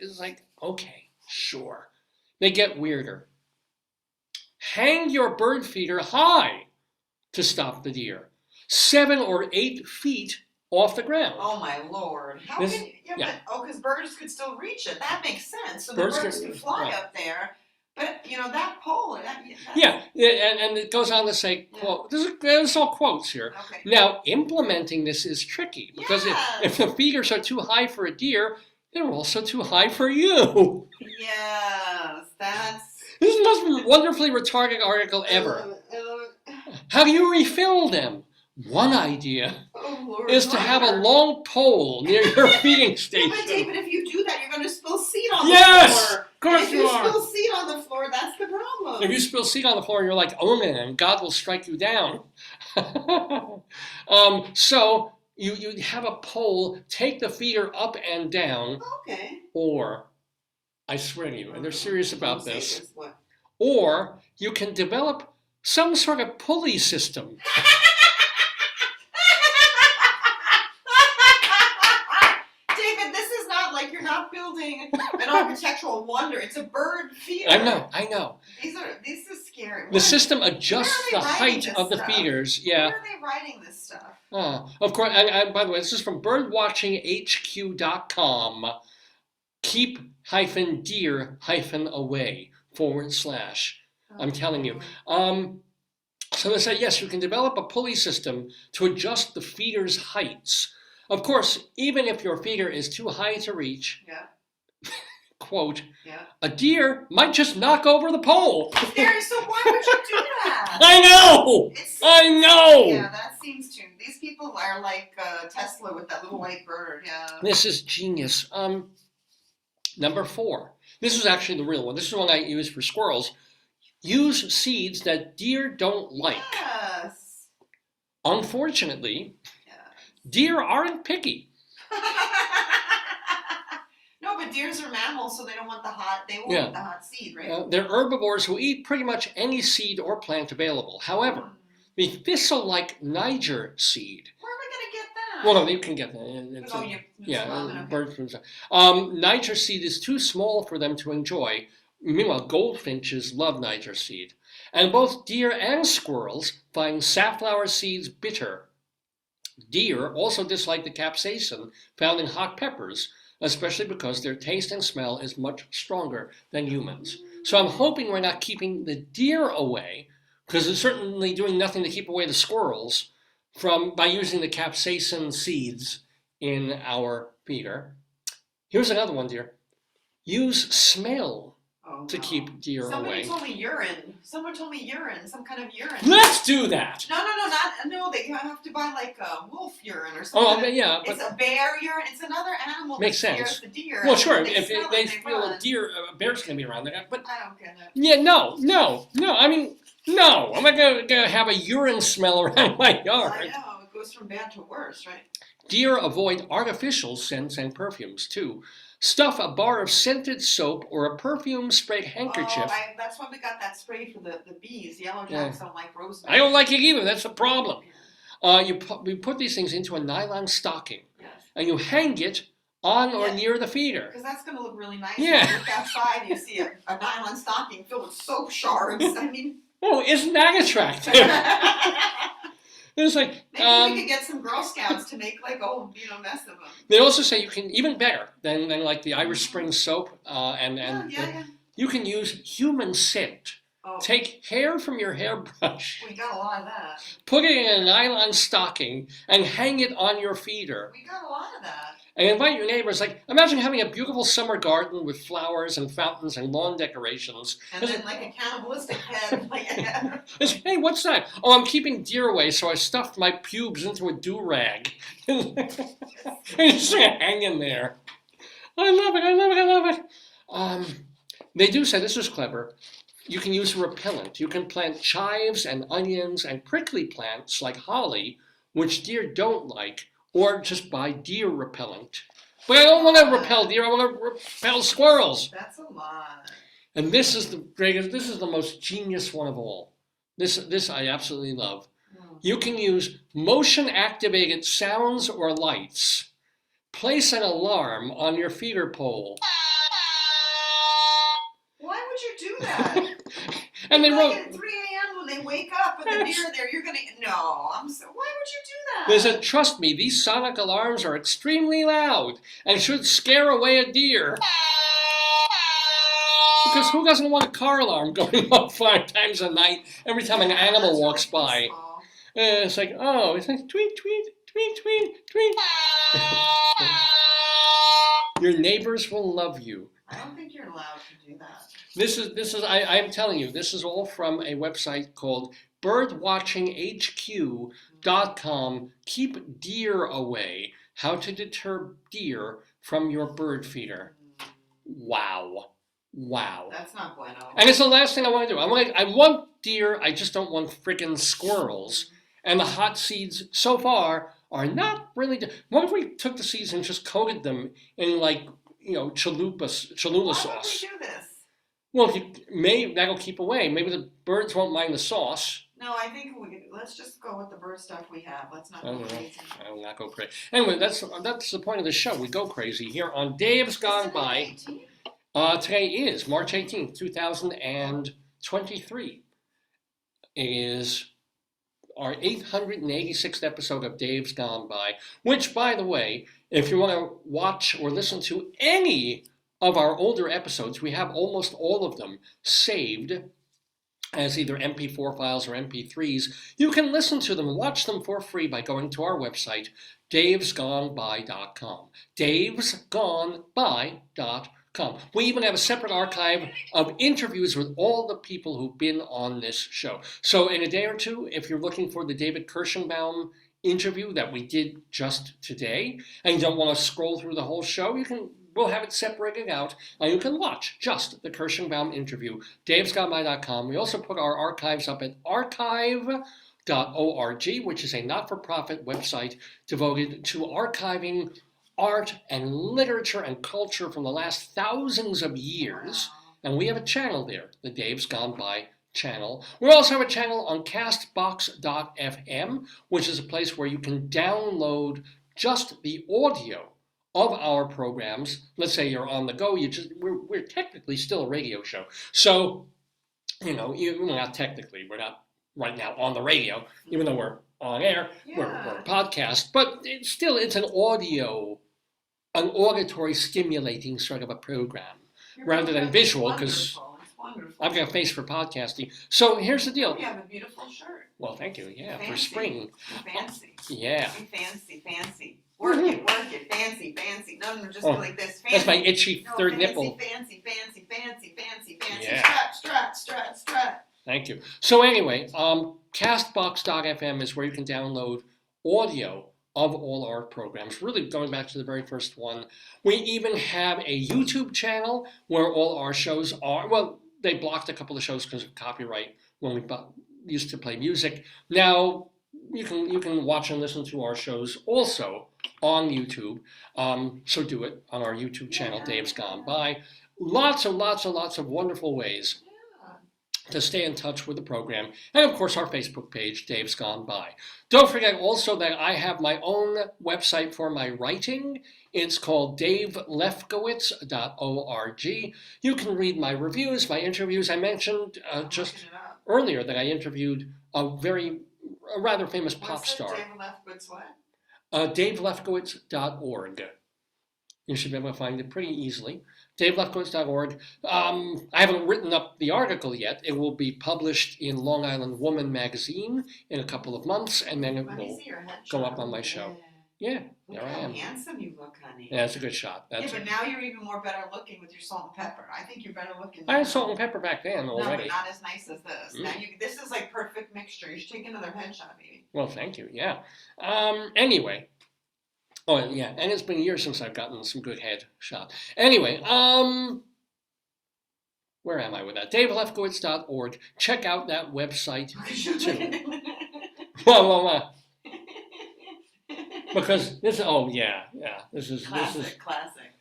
it's like, okay, sure. They get weirder. Hang your bird feeder high to stop the deer, 7 or 8 feet off the ground. Oh my lord! How This- can you? Yeah, yeah. but because birds could still reach it. That makes sense. So Birds the birds can- could fly right. up there, but you know that pole. Yeah, and it goes on to say, quote, there's all quotes here. Okay. Now, implementing this is tricky because Yes. if the feeders are too high for a deer, they're also too high for you. Yes, that's. This is the most wonderfully retarded article ever. I love it. How do you refill them? One idea Oh Lord. is to have a Ryder. long pole near your feeding Yeah, station. but David, if you do that, you're going to spill seed on Yes! the floor. Of course if you are. spill seed on the floor, that's the problem. If you spill seed on the floor, you're like Omen, and God will strike you down. So you have a pole, take the feeder up and down, Okay. or, I swear to you, and they're serious about Don't say this, What? or you can develop some sort of pulley system. David, this is not like you're not building an architectural wonder. It's a bird feeder. I know. This is scary. The system adjusts Where the are they writing height this of the stuff? feeders. Yeah. Where are they writing this stuff? Of course, and by the way, this is from birdwatchinghq.com. Keep-deer-away / I'm telling you. So they say, yes, you can develop a pulley system to adjust the feeder's heights. Of course, even if your feeder is too high to reach, Yeah, quote, yeah. a deer might just knock over the pole. There, so why would you do that? I know! It's, I know! Yeah, that seems to. These people are like Tesla with that little white bird. Yeah. This is genius. Number 4. This is actually the real one. This is one I use for squirrels. Use seeds that deer don't like. Yes. Unfortunately, Yeah. deer aren't picky. No, but deers are mammals, so they don't want the hot. They won't Yeah. want the hot seed, right? They're herbivores who eat pretty much any seed or plant available. However, the thistle-like Niger seed. Where am I gonna get that? Well, no, you can get that. It's Oh, a- you. yeah, birds. Niger seed is too small for them to enjoy. Meanwhile, goldfinches love Niger seed. And both deer and squirrels find safflower seeds bitter. Deer also dislike the capsaicin found in hot peppers, especially because their taste and smell is much stronger than humans. So I'm hoping we're not keeping the deer away, because it's certainly doing nothing to keep away the squirrels by using the capsaicin seeds in our feeder. Here's another one, dear. Use smell Oh, to no. keep deer Somebody away. told me urine. Someone told me urine. Some kind of urine. Let's do that! No. That you have to buy like wolf urine or Oh, something. but yeah, It's but a bear urine. It's another animal Makes that scares sense. the deer. well, and sure. They If smell they it, feel run. a bear's gonna be around there, but I don't get it. yeah, no. I mean, no. I'm not gonna have a urine smell around my I yard. know. It goes from bad to worse, right? Deer avoid artificial scents and perfumes too. Stuff a bar of scented soap or a perfume-sprayed handkerchief. Oh, that's why we got that spray for the bees. Yellow jacks don't like rosemary. I don't like it either. That's the problem. Yeah. You put these things into a nylon stocking Yes. and you hang it on or Yeah. near the feeder. Because that's going to look really nice. Yeah. When you look outside, you see a nylon stocking filled with soap shards. I mean, Oh, isn't that attractive? It's like maybe we could get some Girl Scouts to make like mess of them. they also say you can even better than like the Irish Spring soap and Yeah. you can use human scent. Oh, Take hair from your hairbrush, we got a lot of that. put it in a nylon stocking, and hang it on your feeder. We got a lot of that. And invite your neighbors. Like, imagine having a beautiful summer garden with flowers and fountains and lawn decorations. And then like a cannibalistic head. Like, It's, hey, what's that? Oh, I'm keeping deer away, so I stuffed my pubes into a do-rag. It's just hanging there. I love it. They do say, this is clever, you can use a repellent. You can plant chives and onions and prickly plants like holly, which deer don't like, or just buy deer repellent. But I don't want to repel deer, I want to repel squirrels. that's a lot. And this is the greatest, this is the most genius one of all. This I absolutely love. You can use motion-activated sounds or lights. Place an alarm on your feeder pole. Why would you do that? And they like wrote, at 3 a.m. when they wake up and the deer are there, you're gonna why would you do that? they said, trust me, these sonic alarms are extremely loud and should scare away a deer. Because who doesn't want a car alarm going off 5 times a night every time an animal That's walks really by? peaceful. It's like, oh, it's like tweet, tweet, tweet, tweet, tweet. Your neighbors will love you. I don't think you're allowed to do that. This is I'm telling you, this is all from a website called birdwatchinghq.com. Keep deer away. How to deter deer from your bird feeder. Wow. That's not bueno. And it's the last thing I want to do. I want deer, I just don't want freaking squirrels. And the hot seeds so far are not really. What if we took the seeds and just coated them in Cholula Why sauce? would we do this? Well, that'll keep away. Maybe the birds won't mind the sauce. No, I think let's just go with the bird stuff we have. Let's not I go don't know. crazy. I will not go crazy. Anyway, that's the point of the show. We go crazy here on Dave's Gone Isn't it By. 18? Today is March 18th, 2023. It is our 886th episode of Dave's Gone By, which, by the way, if you want to watch or listen to any of our older episodes, we have almost all of them saved as either MP4 files or MP3s, you can listen to them and watch them for free by going to our website, davesgoneby.com. davesgoneby.com. We even have a separate archive of interviews with all the people who've been on this show. So in a day or two, if you're looking for the David Kirshenbaum interview that we did just today, and you don't want to scroll through the whole show, we'll have it separated out, and you can watch just the Kirshenbaum interview, davesgoneby.com. We also put our archives up at archive.org, which is a not-for-profit website devoted to archiving art and literature and culture from the last thousands of years. And we have a channel there, the Dave's Gone By channel. We also have a channel on castbox.fm, which is a place where you can download just the audio of our programs. Let's say you're on the go, we're technically still a radio show. So, we're not we're not right now on the radio, even though we're on air, we're a podcast, but it's an auditory stimulating sort of a program rather than visual, because I've got a face for podcasting. So here's the deal. You have a beautiful shirt. Well, thank you. Yeah, Fancy. for spring. Fancy. Yeah. Fancy. Work it. Fancy. No, just go like this. Fancy. That's my itchy third nipple. Fancy. Yeah. Strut. Thank you. So anyway, castbox.fm is where you can download audio of all our programs, really going back to the very first one. We even have a YouTube channel where all our shows are. Well, they blocked a couple of shows because of copyright when we used to play music. Now you can watch and listen to our shows also on YouTube. So do it on our YouTube channel, Dave's Gone By. Lots of wonderful ways to stay in touch with the program. And of course, our Facebook page, Dave's Gone By. Don't forget also that I have my own website for my writing. It's called davelefkowitz.org. You can read my reviews, my interviews. I mentioned just earlier that I interviewed a rather famous pop star. Dave Lefkowitz what? davelefkowitz.org. You should be able to find it pretty easily. davelefkowitz.org. I haven't written up the article yet. It will be published in Long Island Woman magazine in a couple of months, and then it will go up on my show. Yeah, there I am. How handsome you look, honey. Yeah, it's a good shot. But now you're even more better looking with your salt and pepper. I think you're better looking. I had salt and pepper back then No, already. but not as nice as this. Now this is like perfect mixture. You should take another headshot, baby. Well, thank you. Yeah. Anyway. Oh, yeah, and it's been years since I've gotten some good head shot. Anyway, where am I with that? davelefkowitz.org. Check out that website too. Well. Because this is classic.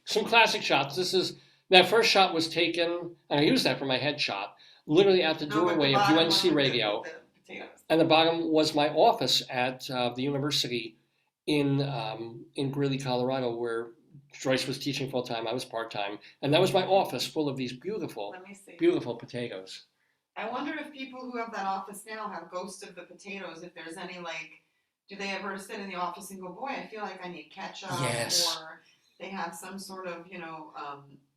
Some classic shots. That first shot was taken, and I used that for my head-shot, literally at the doorway of UNC Radio. And the bottom was my office at the university in Greeley, Colorado, where Joyce was teaching full-time, I was part-time, and that was my office full of these beautiful potatoes. I wonder if people who have that office now have ghosts of the potatoes, if there's any, do they ever sit in the office and go, boy, I feel like I need ketchup? Yes. Or they have some sort of,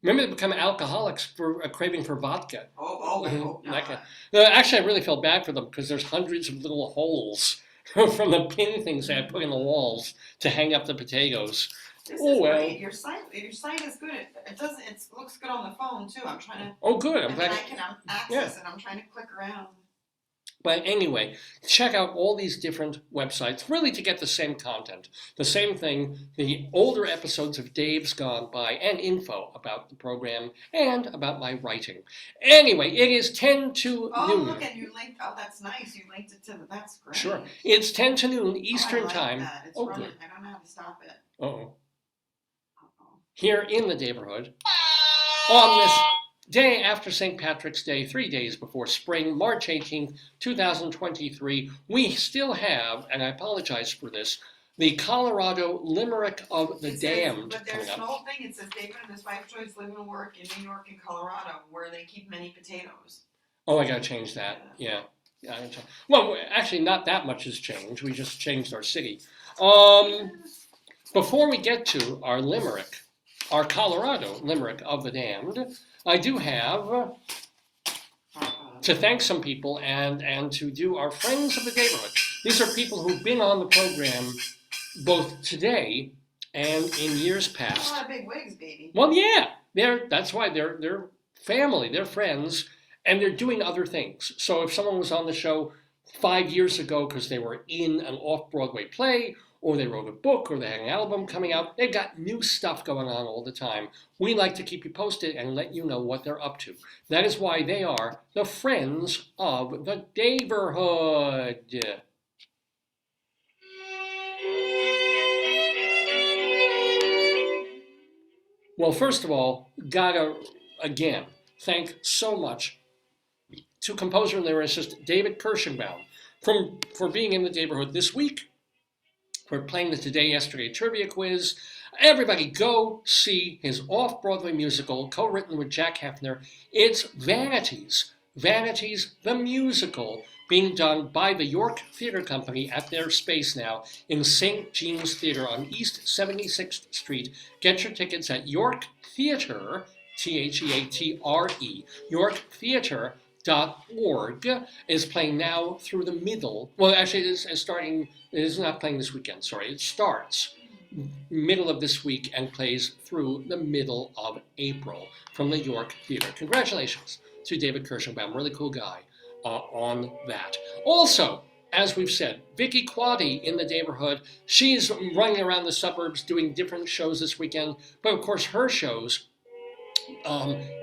Remember, they become alcoholics for a craving for vodka. I hope not. Actually, I really felt bad for them because there's hundreds of little holes from the pin things that I put in the walls to hang up the potatoes. This is great. Your site is good. It looks good on the phone too. I'm trying to. Oh, good. I'm glad. I can access it. I'm trying to click around. But anyway, check out all these different websites, really to get the same content, the same thing, the older episodes of Dave's Gone By, and info about the program and about my writing. Anyway, it is 10 to noon. Look, and you linked. Oh, that's nice. You linked it to the. That's great. Sure. It's 10 to noon Eastern I like time. That. It's running. Good. I don't know how to stop it. Uh-oh. Here in the Daverhood, on this day after St. Patrick's Day, 3 days before spring, March 18th, 2023, we still have, and I apologize for this, the Colorado Limerick of the Damned. But there's an old thing. It says David and his wife Joyce live and work in New York and Colorado, where they keep many potatoes. Oh, I gotta change that. Yeah. Well, actually, not that much has changed. We just changed our city. Before we get to our Limerick, our Colorado Limerick of the Damned, I do have to thank some people and to do our Friends of the Daverhood. These are people who've been on the program both today and in years A past. lot of big wigs, baby. Well, yeah, that's why they're family, they're friends, and they're doing other things. So if someone was on the show 5 years ago because they were in an off-Broadway play, or they wrote a book, or they had an album coming out, they've got new stuff going on all the time. We like to keep you posted and let you know what they're up to. That is why they are the Friends of the Daverhood. Well, first of all, gotta, again, thank so much to composer-lyricist David Kirshenbaum for being in the Daverhood this week. We're playing the Today, Yesterday trivia quiz. Everybody go see his off-Broadway musical, co-written with Jack Hefner. It's Vanities. Vanities, the musical, being done by the York Theatre Company at their space now in St. Jean's Theatre on East 76th Street. Get your tickets at York Theatre, Theatre, yorktheatre.org is playing now through the middle. Well, actually, it is not playing this weekend, sorry. It starts middle of this week and plays through the middle of April from the York Theatre. Congratulations to David Kirshenbaum, really cool guy on that. Also, as we've said, Vicki Quade in the Daverhood, she's running around the suburbs doing different shows this weekend, but of course her shows,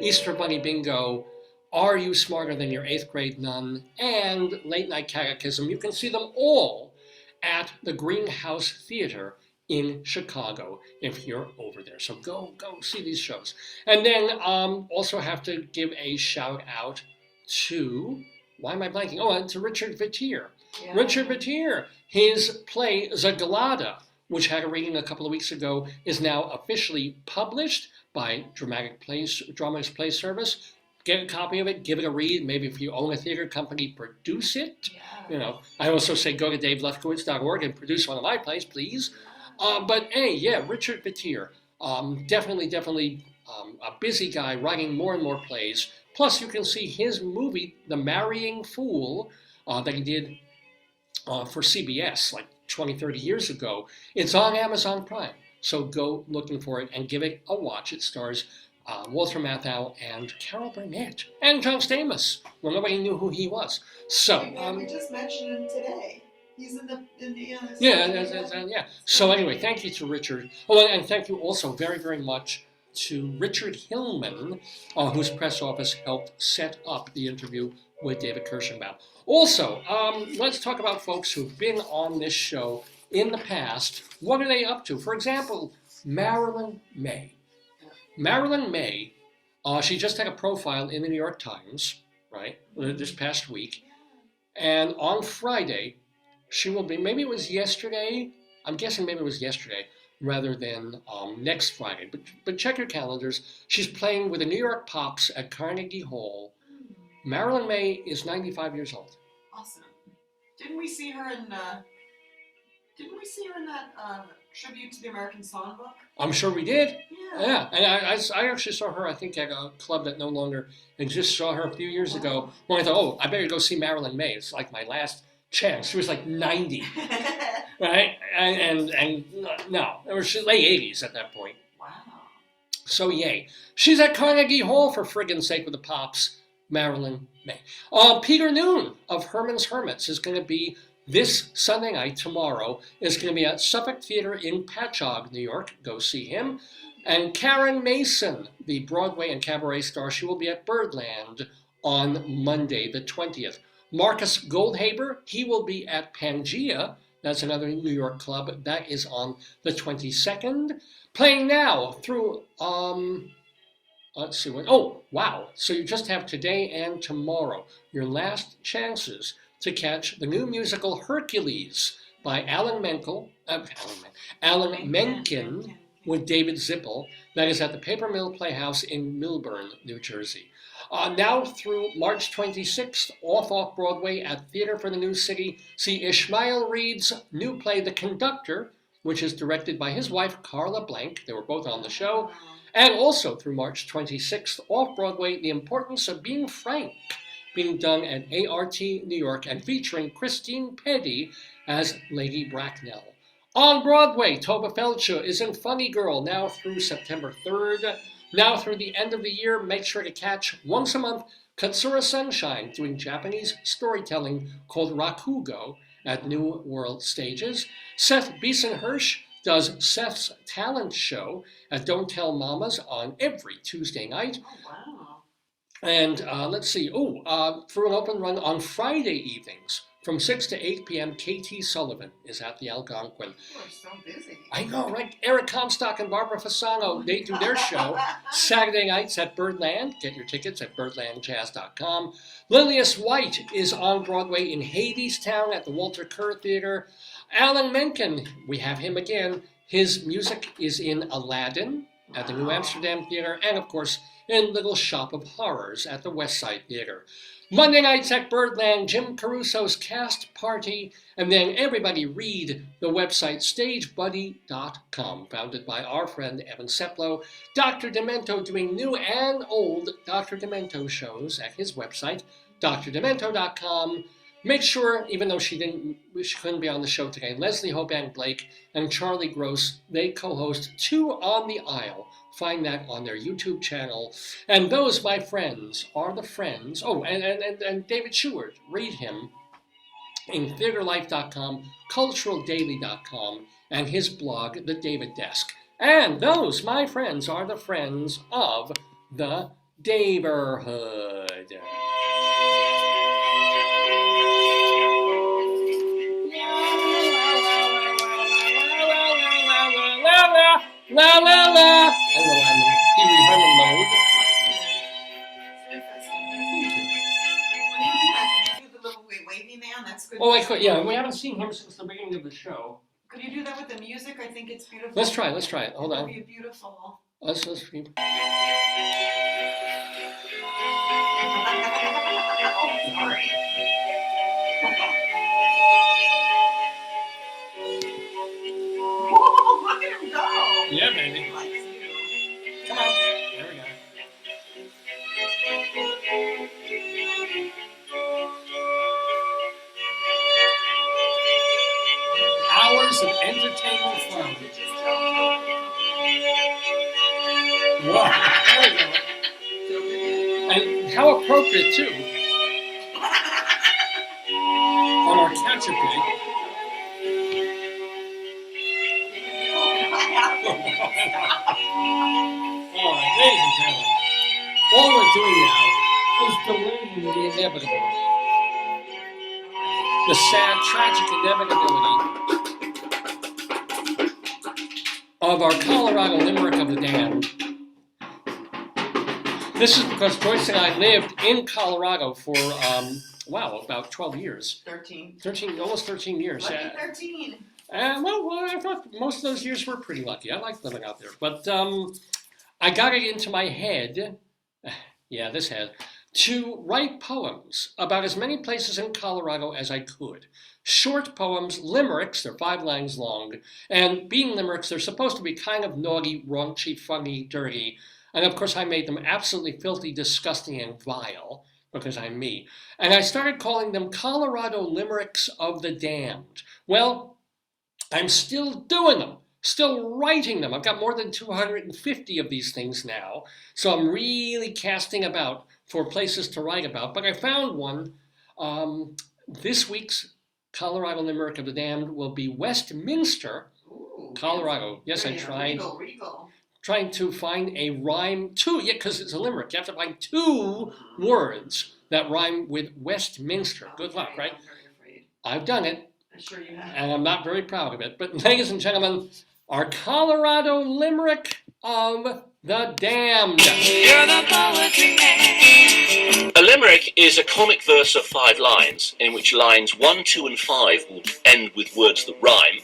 Easter Bunny Bingo, Are You Smarter Than Your 8th Grade Nun, and Late Night Catechism. You can see them all at the Greenhouse Theater in Chicago if you're over there. So go see these shows. And then also have to give a shout out to, why am I blanking? Oh, and to Richard Vetere. Yeah. Richard Vetere, his play Zaglada, which had a reading a couple of weeks ago, is now officially published by Drama's Play Service. Get a copy of it, give it a read. Maybe if you own a theater company, produce it. Yeah. You know, I also say go to davelefkowitz.org and produce one of my plays, please. But hey, yeah, Richard Vetere, definitely a busy guy writing more and more plays. Plus, you can see his movie, The Marrying Fool, that he did for CBS like 20, 30 years ago. It's on Amazon Prime, so go looking for it and give it a watch. It stars Walter Matthau and Carol Burnett and John Stamos. Well, nobody knew who he was. So we just mentioned him today. He's in the yeah. So anyway, thank you to Richard. Oh, and thank you also very, very much to Richard Hillman, whose press office helped set up the interview with David Kirshenbaum. Also, let's talk about folks who've been on this show in the past. What are they up to? For example, Marilyn May. Marilyn May, she just had a profile in the New York Times, right, this past week. And on Friday, she will be, maybe it was yesterday, I'm guessing maybe it was yesterday, rather than next Friday. But check your calendars. She's playing with the New York Pops at Carnegie Hall. Marilyn May is 95 years old. Awesome. Didn't we see her in that tribute to the American Songbook? I'm sure we did. Yeah. Yeah, and I actually saw her, I think, at a club that no longer exists. Saw her a few years ago. When I thought, oh, I better go see Marilyn May. It's like my last chance. She was like 90, right? And no, it was late 80s at that point. Wow. So yay. She's at Carnegie Hall for friggin' sake with the Pops, Marilyn May. Peter Noon of Herman's Hermits is going to be this Sunday night, tomorrow, is going to be at Suffolk Theater in Patchogue, New York. Go see him. And Karen Mason, the Broadway and cabaret star, she will be at Birdland on Monday, the 20th. Marcus Goldhaber, he will be at Pangea. That's another New York club. That is on the 22nd. Playing now through, let's see what, oh, wow. So you just have today and tomorrow, your last chances to catch the new musical Hercules by Alan Menken with David Zippel. That is at the Paper Mill Playhouse in Millburn, New Jersey. Now through March 26th, off-Broadway at Theater for the New City, see Ishmael Reed's new play, The Conductor, which is directed by his wife, Carla Blank. They were both on the show. And also through March 26th, off-Broadway, The Importance of Being Frank, being done at ART New York and featuring Christine Petty as Lady Bracknell. On Broadway, Tova Feldschuh is in Funny Girl now through September 3rd. Now through the end of the year, make sure to catch once a month Katsura Sunshine doing Japanese storytelling called Rakugo at New World Stages. Seth Beeson-Hirsch does Seth's Talent Show at Don't Tell Mamas on every Tuesday night. Oh, wow. And let's see, through an open run on Friday evenings from 6 to 8 p.m., Katie Sullivan is at the Algonquin. You are so busy. I know, right? Eric Comstock and Barbara Fasano, they do their show Saturday nights at Birdland. Get your tickets at birdlandjazz.com. Lilius White is on Broadway in Hadestown at the Walter Kerr Theater. Alan Menken, we have him again. His music is in Aladdin at the New Amsterdam Theater, and of course in Little Shop of Horrors at the West Side Theater. Monday nights at Birdland, Jim Caruso's Cast Party, and then everybody read the website stagebuddy.com, founded by our friend Evan Seplow. Dr. Demento doing new and old Dr. Demento shows at his website, drdemento.com. Make sure, even though she couldn't be on the show today, Leslie Hobank Blake and Charlie Gross, they co-host Two on the Aisle. Find that on their YouTube channel. And those, my friends, are the friends. Oh, and David Sheward, read him in theaterlife.com, culturaldaily.com, and his blog, The David Desk. And those, my friends, are the friends of the Daverhood. La la la! I know I'm in Pee Wee Herman mode. When you do the little wavy man, that's good. Oh, I could, yeah, we haven't seen him since the beginning of the show. Could you do that with the music? I think it's beautiful. Let's try it. Hold It'll on. be beautiful. Let's Oh, sorry. Whoa, look at him go. Yeah, baby. He likes you. Come on. There we go. Hours of entertainment fun. Wow. There we go. And how appropriate, too, on our catch-up day. All right, ladies and gentlemen, all we're doing now is delaying the inevitable. The sad, tragic inevitability of our Colorado Limerick of the Damned. This is because Joyce and I lived in Colorado for, about 12 years. 13. Almost 13 years. Lucky 13. Well, I thought most of those years were pretty lucky. I liked living out there. But I got it into my head, to write poems about as many places in Colorado as I could. Short poems, limericks, they're 5 lines long. And being limericks, they're supposed to be kind of naughty, raunchy, funny, dirty. And of course, I made them absolutely filthy, disgusting, and vile, because I'm me. And I started calling them Colorado Limericks of the Damned. Well, I'm still doing them, still writing them. I've got more than 250 of these things now, so I'm really casting about for places to write about. But I found one. This week's Colorado Limerick of the Damned will be Westminster, Ooh, Colorado. Yes, I very tried. Regal. Trying to find a rhyme because it's a limerick. You have to find 2 words that rhyme with Westminster. Good luck, right? I'm very afraid. I've done it. I'm sure you have. And I'm not very proud of it. But ladies and gentlemen, our Colorado Limerick of the Damned. You're the poetry man. A limerick is a comic verse of 5 lines, in which lines 1, 2, and 5 will end with words that rhyme.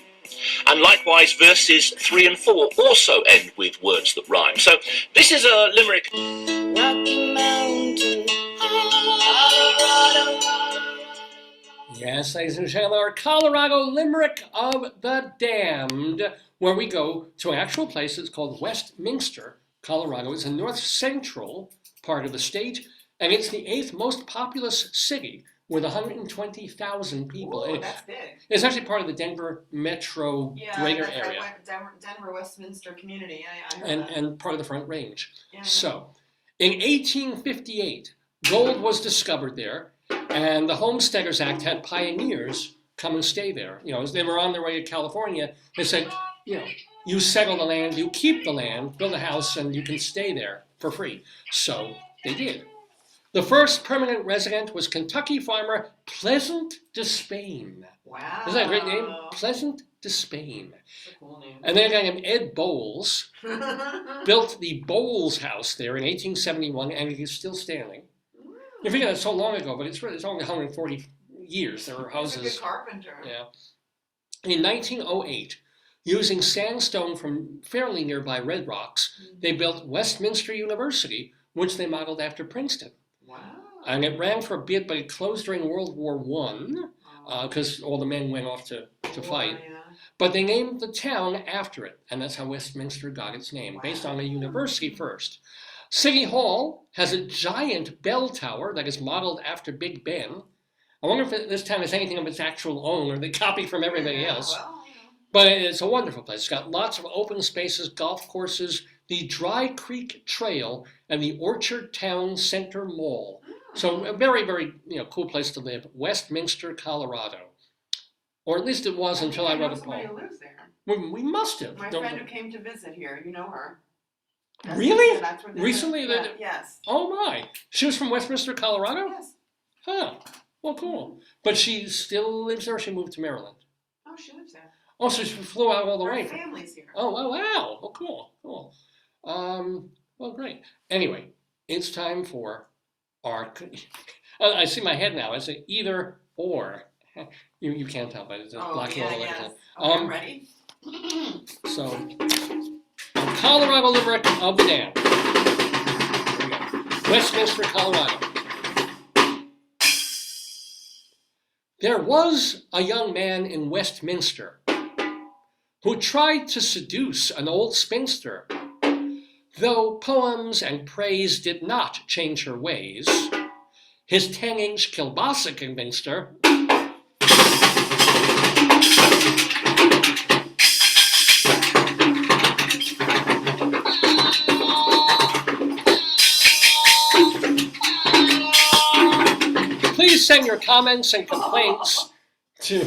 And likewise, verses 3 and 4 also end with words that rhyme. So this is a limerick. Rocky Mountain, Colorado. Yes, ladies and gentlemen, our Colorado Limerick of the Damned, where we go to an actual place. It's called Westminster, Colorado. It's a north central part of the state. And it's the 8th most populous city with 120,000 people. Ooh, that's big. It's actually part of the Denver metro greater that's area. Right, Denver, Westminster community. I heard that. And part of the Front Range. Yeah, So, in 1858, gold was discovered there, and the Homesteaders Act had pioneers come and stay there. You know, as they were on their way to California, they said, you know, you settle the land, you keep the land, build a house, and you can stay there for free. So they did. The first permanent resident was Kentucky farmer Pleasant Despain. Wow. Isn't that a great name? Pleasant Despain. That's a cool name. And then a guy named Ed Bowles built the Bowles House there in 1871, and it is still standing. You figure that's so long ago, but it's only 140 years. There were houses. He's a good carpenter. Yeah. In 1908, using sandstone from fairly nearby Red Rocks, they built Westminster University, which they modeled after Princeton. Wow. And it ran for a bit, but it closed during World War I because all the men went off to fight. Yeah. But they named the town after it, and that's how Westminster got its name, based on a university first. City Hall has a giant bell tower that is modeled after Big Ben. I wonder if this town has anything of its actual own, or they copy from everybody else. Well, you know. But it's a wonderful place. It's got lots of open spaces, golf courses, the Dry Creek Trail, and the Orchard Town Center Mall. So a very, very cool place to live. Westminster, Colorado. Or at least it was until I wrote a somebody poem. who lives there. We must have. My friend who came to visit here, you know her. Really? That's where they Recently? live. Yes. Oh my. She was from Westminster, Colorado? Yes. Huh. Well, cool. But she still lives there, or she moved to Maryland? Oh, she lives there. Oh, so she flew out all the Her way. family's here. Oh, wow. Oh, cool. Well, great. Anyway, it's time for our... I see my head now. I say either or. You can't tell, but it's a black and white. Yes. Okay, I'm ready. So, Colorado Limerick of the Dam. Here we go. Westminster, Colorado. There was a young man in Westminster who tried to seduce an old spinster. Though poems and praise did not change her ways, his 10-inch kielbasa convinced her. Please send your comments and complaints to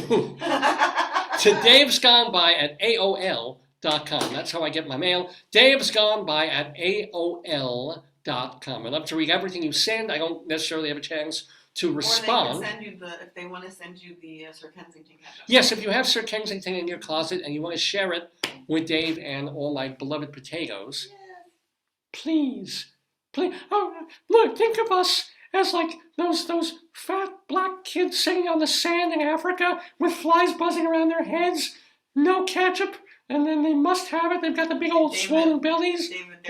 davesgoneby@aol.com. That's how I get my mail. davesgoneby@aol.com. I'd love to read everything you send. I don't necessarily have a chance to respond. Or they can send you if they want to send you the Sir Kensington ketchup. Yes, if you have Sir Kensington in your closet and you want to share it with Dave and all my beloved potatoes, please. Oh, look, think of us as like those fat black kids sitting on the sand in Africa with flies buzzing around their heads, no ketchup, and then they must have it. They've got the big old swollen bellies. David,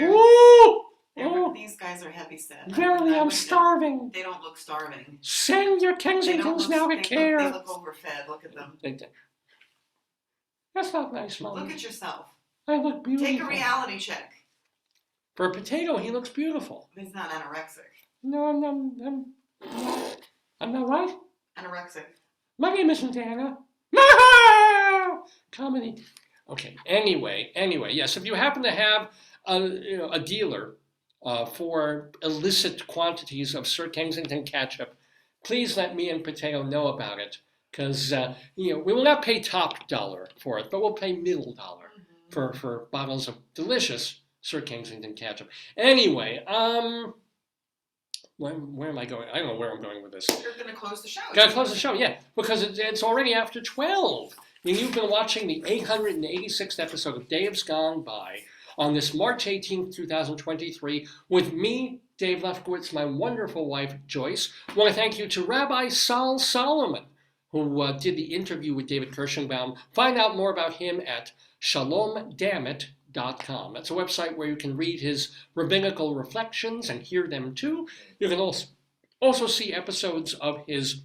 these guys are heavy set. Verily, I'm starving. They don't look starving. Send your Kensingtons now to care. They look overfed. Look at them. That's not nice, Mom. Look at yourself. I look beautiful. Take a reality check. For a potato, he looks beautiful. He's not anorexic. No, I'm not right. Anorexic. My name isn't Anna. Comedy. Okay. Anyway, yes. If you happen to have a dealer for illicit quantities of Sir Kensington ketchup, please let me and Potato know about it, because we will not pay top dollar for it, but we'll pay middle dollar for bottles of delicious Sir Kensington ketchup. Anyway, where am I going? I don't know where I'm going with this. You're going to close the show. Gotta close the show, yeah, because it's already after 12. And you've been watching the 886th episode of Dave's Gone By on this March 18th, 2023, with me, Dave Lefkowitz, my wonderful wife, Joyce. I want to thank you to Rabbi Sol Solomon, who did the interview with David Kirshenbaum. Find out more about him at shalomdammit.com. That's a website where you can read his rabbinical reflections and hear them too. You can also see episodes of his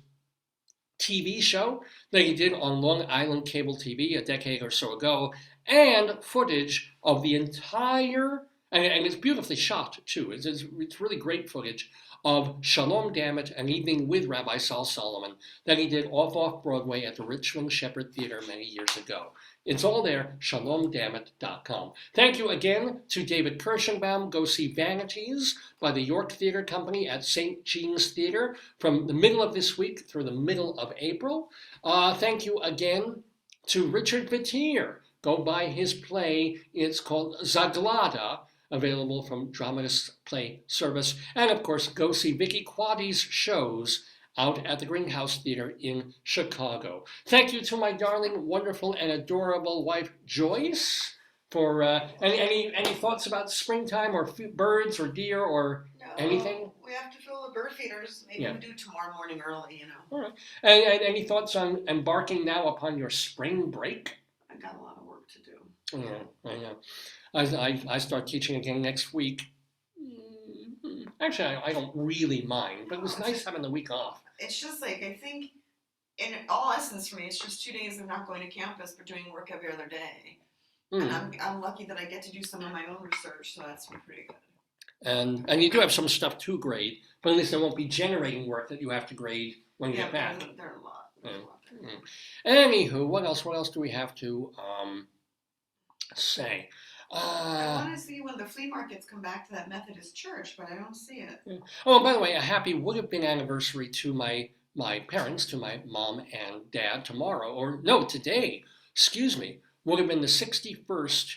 TV show that he did on Long Island cable TV a decade or so ago, and footage of the entire, and it's beautifully shot too. It's really great footage of Shalom Dammit, An Evening with Rabbi Saul Solomon, that he did off-Broadway at the Richmond Shepherd Theater many years ago. It's all there, shalomdammit.com. Thank you again to David Kirshenbaum. Go see Vanities by the York Theatre Company at St. Jean's Theatre from the middle of this week through the middle of April. Thank you again to Richard Vetere. Go buy his play. It's called Zaglada, available from Dramatist Play Service. And of course, go see Vicki Quade's shows out at the Greenhouse Theater in Chicago. Thank you to my darling, wonderful, and adorable wife, Joyce, for any thoughts about springtime or birds or deer or anything? We have to fill the bird feeders. Maybe we do tomorrow morning early, you know. All right. And any thoughts on embarking now upon your spring break? I've got a lot of work to do. Yeah, I know. I start teaching again next week. Actually, I don't really mind, but it was nice having the week off. It's just like, I think, in all essence for me, it's just 2 days of not going to campus, but doing work every other day. And I'm lucky that I get to do some of my own research, so that's been pretty good. And you do have some stuff to grade, but at least there won't be generating work that you have to grade when you get back. There are a lot. Anywho, what else do we have to say? I want to see when the flea markets come back to that Methodist church, but I don't see it. Oh, by the way, a happy would-have-been anniversary to my parents, to my mom and dad tomorrow, or no, today, excuse me, would have been the 61st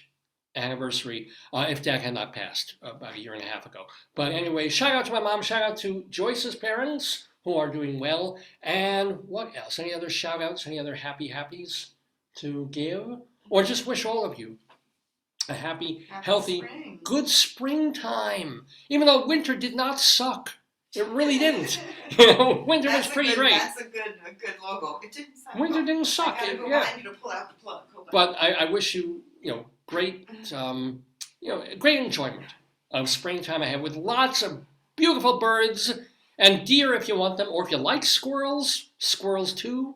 anniversary if Dad had not passed about a year and a half ago. But anyway, shout out to my mom, shout out to Joyce's parents, who are doing well, and what else? Any other shout outs, any other happies to give? Or just wish all of you a happy, healthy, spring. Good springtime. Even though winter did not suck. It really didn't. Winter was pretty great. That's a good logo. It didn't suck. Winter didn't suck. I gotta go behind you to pull out the plug. Hold on. But I wish you, great, great enjoyment of springtime ahead with lots of beautiful birds and deer if you want them, or if you like squirrels too.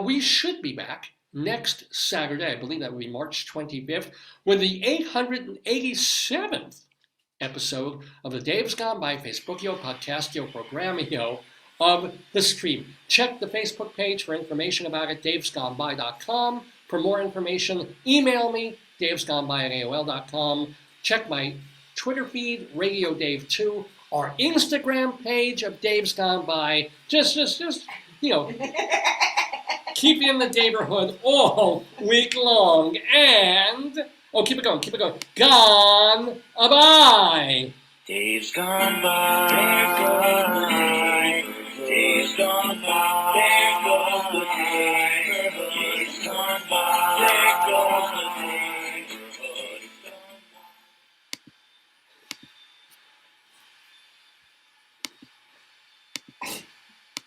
We should be back next Saturday, I believe that would be March 25th, with the 887th episode of the Dave's Gone By Facebookio Podcastio Programmio of the stream. Check the Facebook page for information about it, davesgoneby.com. For more information, email me, davesgoneby@aol.com. Check my Twitter feed, Radio Dave 2, our Instagram page of Dave's Gone By. Just keep you in the Daverhood all week long. And, keep it going. Gone by. Days gone by, days gone by.